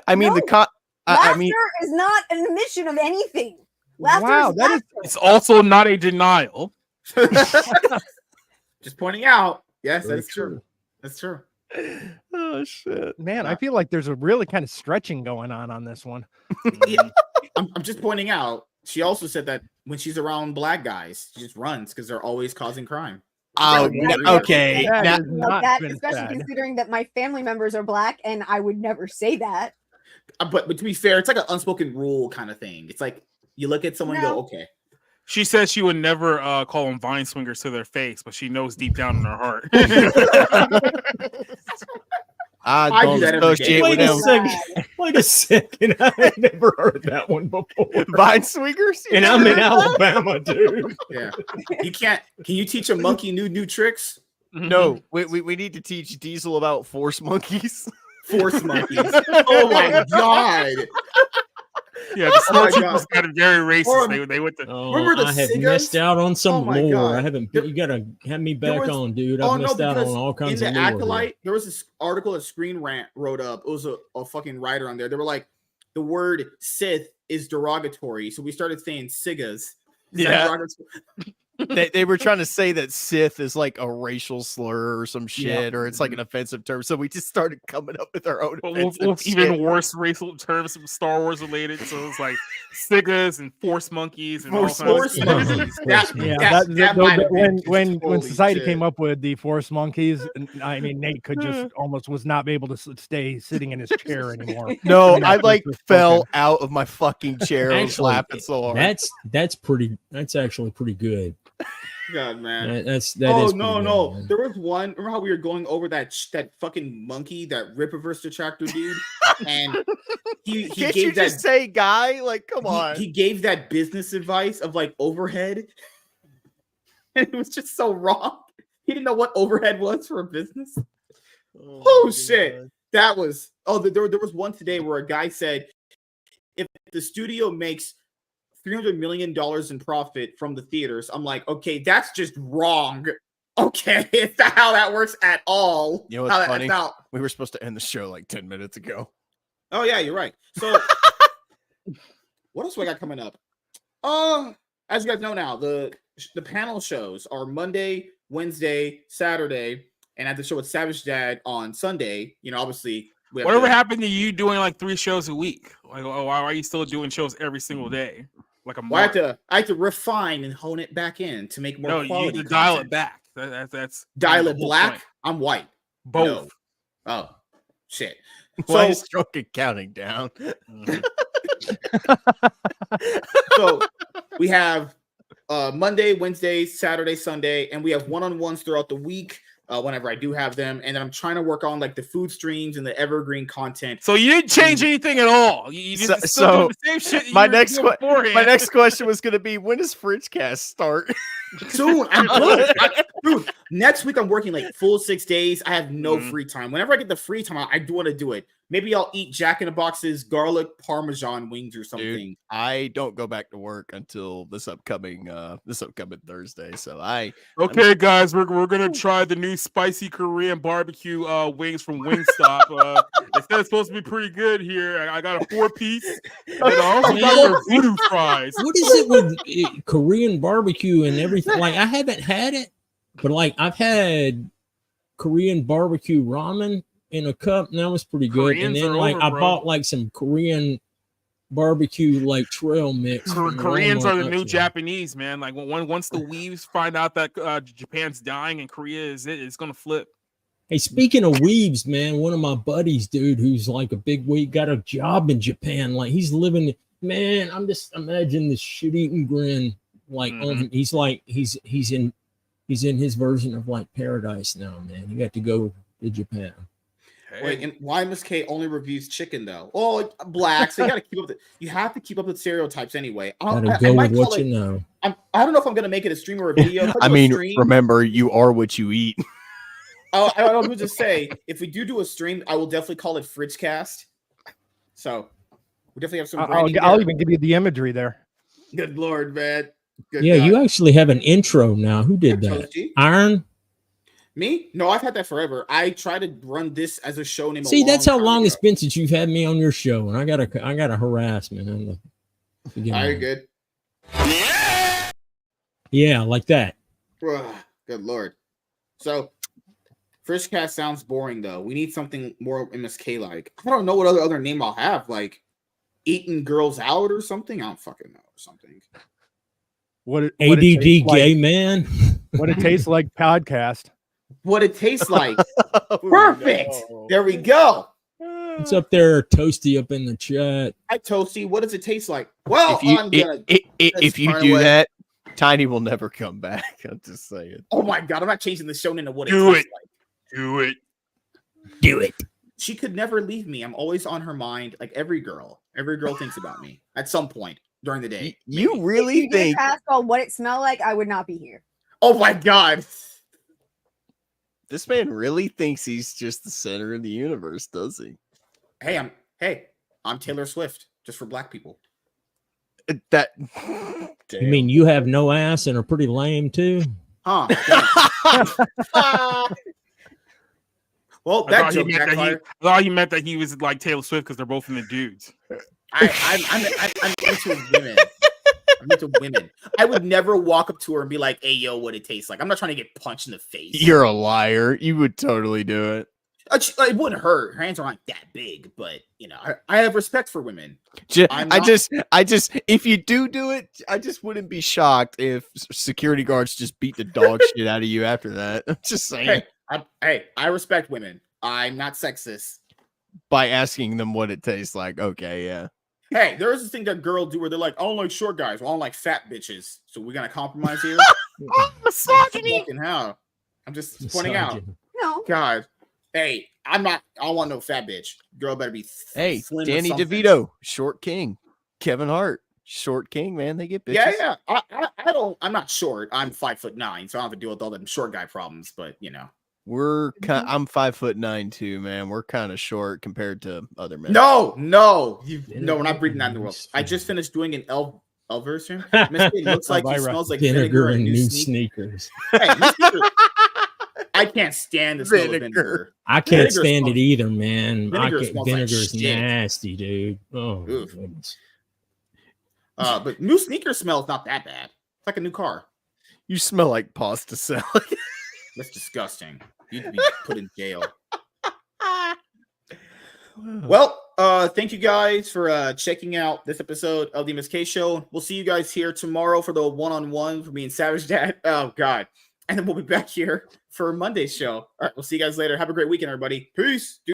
Speaker 3: I mean,
Speaker 4: Laughter
Speaker 3: I mean,
Speaker 4: is not an admission of anything. Laughter
Speaker 2: Wow,
Speaker 4: is
Speaker 2: that is-
Speaker 4: laughter.
Speaker 5: It's also not a denial.
Speaker 1: Just pointing out. Yes,
Speaker 6: Very
Speaker 1: that's true. That's true.
Speaker 3: oh shit,
Speaker 2: Man, I feel like there's a really kind of stretching going on this one.
Speaker 1: Yeah, I'm just pointing out. She also said that when she's around black guys, she just runs because they're always causing crime.
Speaker 3: Oh, okay.
Speaker 2: That
Speaker 3: Now-
Speaker 2: has
Speaker 4: Like
Speaker 2: not
Speaker 4: that,
Speaker 2: been
Speaker 4: especially
Speaker 2: said.
Speaker 4: considering that my family members are black, and I would never say that.
Speaker 1: But to be fair, it's like an unspoken rule kind of thing. It's like you look at someone and go, okay.
Speaker 5: She says she would never call them vine swingers to their face, but she knows deep down in her heart.
Speaker 3: I
Speaker 1: I
Speaker 3: don't
Speaker 1: do that every
Speaker 3: associate
Speaker 1: day.
Speaker 3: with them.
Speaker 6: Wait a second. I never heard that one before.
Speaker 3: Vine swingers?
Speaker 6: And I'm in Alabama, dude.
Speaker 1: Yeah. You can't. Can you teach a monkey new tricks?
Speaker 3: No, we need to teach Diesel about force monkeys.
Speaker 1: Force monkeys. Oh my god.
Speaker 5: Yeah, the
Speaker 1: Oh my
Speaker 5: snowtroopers
Speaker 1: God.
Speaker 5: got very racist.
Speaker 1: Or-
Speaker 5: They went to.
Speaker 1: Remember the
Speaker 6: I have
Speaker 1: Sigas?
Speaker 6: missed out on some
Speaker 1: Oh my
Speaker 6: lore.
Speaker 1: God.
Speaker 6: I haven't. You gotta have me
Speaker 1: There
Speaker 6: back
Speaker 1: was-
Speaker 6: on, dude.
Speaker 1: Oh
Speaker 6: I've
Speaker 1: no,
Speaker 6: missed out
Speaker 1: because
Speaker 6: on all kinds
Speaker 1: in
Speaker 6: of
Speaker 1: the
Speaker 6: lore. here.
Speaker 1: Acolyte, there was this article that Screen Rant wrote up. It was a fucking writer on there. They were like, the word Sith is derogatory, so we started saying Sigas. Is that
Speaker 3: Yeah.
Speaker 1: derogatory?
Speaker 3: They were trying to say that Sith is like a racial slur or some shit, or it's like an offensive term. So we just started coming up with our own offensive
Speaker 5: With even
Speaker 3: shit.
Speaker 5: worse racial terms from Star Wars related. So it's like Sigas and force monkeys and
Speaker 1: Force
Speaker 5: all kinds of
Speaker 1: monkeys.
Speaker 5: stuff.
Speaker 2: When society
Speaker 1: shit.
Speaker 2: came up with the force monkeys, I mean, Nate could just almost was not able to stay sitting in his chair anymore.
Speaker 3: No,
Speaker 2: When that
Speaker 3: I
Speaker 2: first
Speaker 3: like
Speaker 2: was
Speaker 3: fell
Speaker 2: spoken.
Speaker 3: out of my fucking chair. I was
Speaker 6: Actually,
Speaker 3: laughing so hard.
Speaker 6: That's actually pretty good.
Speaker 1: God, man.
Speaker 6: That
Speaker 1: Oh
Speaker 6: is
Speaker 1: no,
Speaker 6: pretty
Speaker 1: no!
Speaker 6: good, man.
Speaker 1: There was one. Remember how we were going over that fucking monkey, that rip reverse detractor dude, and he
Speaker 3: Can't
Speaker 1: gave
Speaker 3: you
Speaker 1: that.
Speaker 3: just say guy? Like, come on.
Speaker 1: He gave that business advice of like overhead, and it was just so wrong. He didn't know what overhead was for a business. Oh shit! That was there was one today where a guy said, if the studio makes $300 million in profit from the theaters, I'm like, okay, that's just wrong. Okay, it's not how that works at all.
Speaker 3: You know
Speaker 1: How
Speaker 3: what's
Speaker 1: that-
Speaker 3: funny?
Speaker 1: that's not-
Speaker 3: We were supposed to end the show like 10 minutes ago.
Speaker 1: Oh yeah, you're right. So what else do I got coming up? As you guys know now, the panel shows are Monday, Wednesday, Saturday, and at the show with Savage Dad on Sunday. You know, obviously we have
Speaker 5: Whatever
Speaker 1: to-
Speaker 5: happened to you doing like 3 shows a week? Like, why are you still doing shows every single day? Like a
Speaker 1: Well, I
Speaker 5: month?
Speaker 1: had to refine and hone it back in to make more
Speaker 5: No, you
Speaker 1: quality.
Speaker 5: need to dial
Speaker 1: content.
Speaker 5: it back. That's
Speaker 1: Dial
Speaker 5: the
Speaker 1: it
Speaker 5: whole
Speaker 1: black.
Speaker 5: point.
Speaker 1: I'm white.
Speaker 5: Both.
Speaker 1: No. Oh, shit.
Speaker 3: Why
Speaker 1: So-
Speaker 3: is Drunken counting down?
Speaker 1: So we have Monday, Wednesday, Saturday, Sunday, and we have one-on-ones throughout the week. whenever I do have them, and then I'm trying to work on like the food streams and the evergreen content.
Speaker 5: So you didn't change anything at all. You just still doing the same shit.
Speaker 3: My next question was going to be, when does Fridgecast start?
Speaker 1: Soon. Dude, next week I'm working like full 6 days. I have no free time. Whenever I get the free time, I do want to do it. Maybe I'll eat Jack in the Box's garlic parmesan wings or something.
Speaker 3: Dude, I don't go back to work until this upcoming Thursday. So
Speaker 5: guys, we're gonna try the new spicy Korean barbecue wings from Wingstop. They said it's supposed to be pretty good here. I got a 4-piece. I also got their voodoo fries.
Speaker 6: What is it with Korean barbecue and everything? Like, I haven't had it, but like I've had Korean barbecue ramen in a cup, and that was pretty good.
Speaker 5: Koreans
Speaker 6: and then I bought like some Korean barbecue like trail mix.
Speaker 5: Koreans are the new Japanese, man. Like once the weaves find out that Japan's dying and Korea is it's gonna flip.
Speaker 6: Hey, speaking of weaves, man, one of my buddies, dude, who's like a big weeb, got a job in Japan. Like he's living, man. I'm just imagining this shit-eating grin. Like he's in his version of like paradise now, man. He got to go to Japan.
Speaker 1: Wait, and why MSK only reviews chicken though? Oh, black. So you have to keep up with stereotypes anyway.
Speaker 6: Gotta go with what you know.
Speaker 1: I don't know if I'm gonna make it a stream or a video.
Speaker 3: I mean, remember, you are what you eat.
Speaker 1: I would just say, if we do a stream, I will definitely call it Fridgecast. So we definitely have some.
Speaker 2: I'll even give you the imagery there.
Speaker 1: Good Lord, man. Good
Speaker 6: yeah,
Speaker 1: God.
Speaker 6: you actually have an intro now. Who did that? Iron.
Speaker 1: Me? No, I've had that forever. I try to run this as a show name.
Speaker 6: See, that's how long it's been since you've had me on your show, and I gotta harass, man.
Speaker 1: Are you good?
Speaker 6: Yeah, like that.
Speaker 1: Good Lord. So, Fridgecast sounds boring though. We need something more MSK like. I don't know what other name I'll have. Like, Eating Girls Out or something. I don't fucking know. Or something.
Speaker 6: What ADD gay man.
Speaker 2: What it tastes like podcast.
Speaker 1: What it tastes like. Perfect. No. There we go.
Speaker 6: It's up there, Toasty, up in the chat.
Speaker 1: Hi, Toasty. What does it taste like? Well,
Speaker 3: if you do that, Tiny will never come back. I'm just saying.
Speaker 1: Oh my God, I'm not changing the show into what it
Speaker 5: tastes
Speaker 1: like.
Speaker 6: Do it.
Speaker 1: She could never leave me. I'm always on her mind. Like every girl thinks about me at some point during the day.
Speaker 3: You really think?
Speaker 4: Ask all what it smelled like, I would not be here.
Speaker 1: Oh my God.
Speaker 3: This man really thinks he's just the center of the universe, does he?
Speaker 1: Hey, I'm Taylor Swift, just for black people.
Speaker 3: That
Speaker 6: you mean you have no ass and are pretty lame too?
Speaker 1: Huh? Well, that joke
Speaker 5: I thought he meant that he was like Taylor Swift because they're both in the dudes.
Speaker 1: I'm into women. I'm into women. I would never walk up to her and be like, "Hey, yo, what it tastes like." I'm not trying to get punched in the face.
Speaker 3: You're a liar. You would totally do it.
Speaker 1: It wouldn't hurt. Her hands are not that big, but you know, I have respect for women.
Speaker 3: I just, if you do it, I just wouldn't be shocked if security guards just beat the dog shit out of you after that. I'm just saying.
Speaker 1: I respect women. I'm not sexist.
Speaker 3: By asking them what it tastes like. Okay, yeah.
Speaker 1: Hey, there is this thing that girls do where they're like, "I don't like short guys. Well, I don't like fat bitches." So we're gonna compromise here.
Speaker 5: Misogyny.
Speaker 1: How? I'm just pointing out.
Speaker 4: No.
Speaker 1: God. Hey, I don't want no fat bitch. Girl better be.
Speaker 3: Hey,
Speaker 1: slim
Speaker 3: Danny DeVito, short king. Kevin Hart, short king. Man, they get bitches.
Speaker 1: Yeah. I don't. I'm not short. I'm 5'9", so I don't have to deal with all them short guy problems. But you know.
Speaker 3: I'm 5'9" too, man. We're kind of short compared to other men.
Speaker 1: No, we're not breathing that in the world. I just finished doing an Elvis stream. It looks like he smells like
Speaker 6: vinegar and new sneakers.
Speaker 1: Hey, I can't stand the smell of vinegar.
Speaker 6: I can't stand it either, man.
Speaker 1: Vinegar's
Speaker 6: nasty, dude. Oh, goodness.
Speaker 1: But new sneaker smell is not that bad. It's like a new car.
Speaker 3: You smell like pasta salad.
Speaker 1: That's disgusting. You'd be put in jail. Well, thank you guys for checking out this episode of the MSK Show. We'll see you guys here tomorrow for the one-on-one for me and Savage Dad. Oh, God. And then we'll be back here for Monday's show. All right, we'll see you guys later. Have a great weekend, everybody. Peace.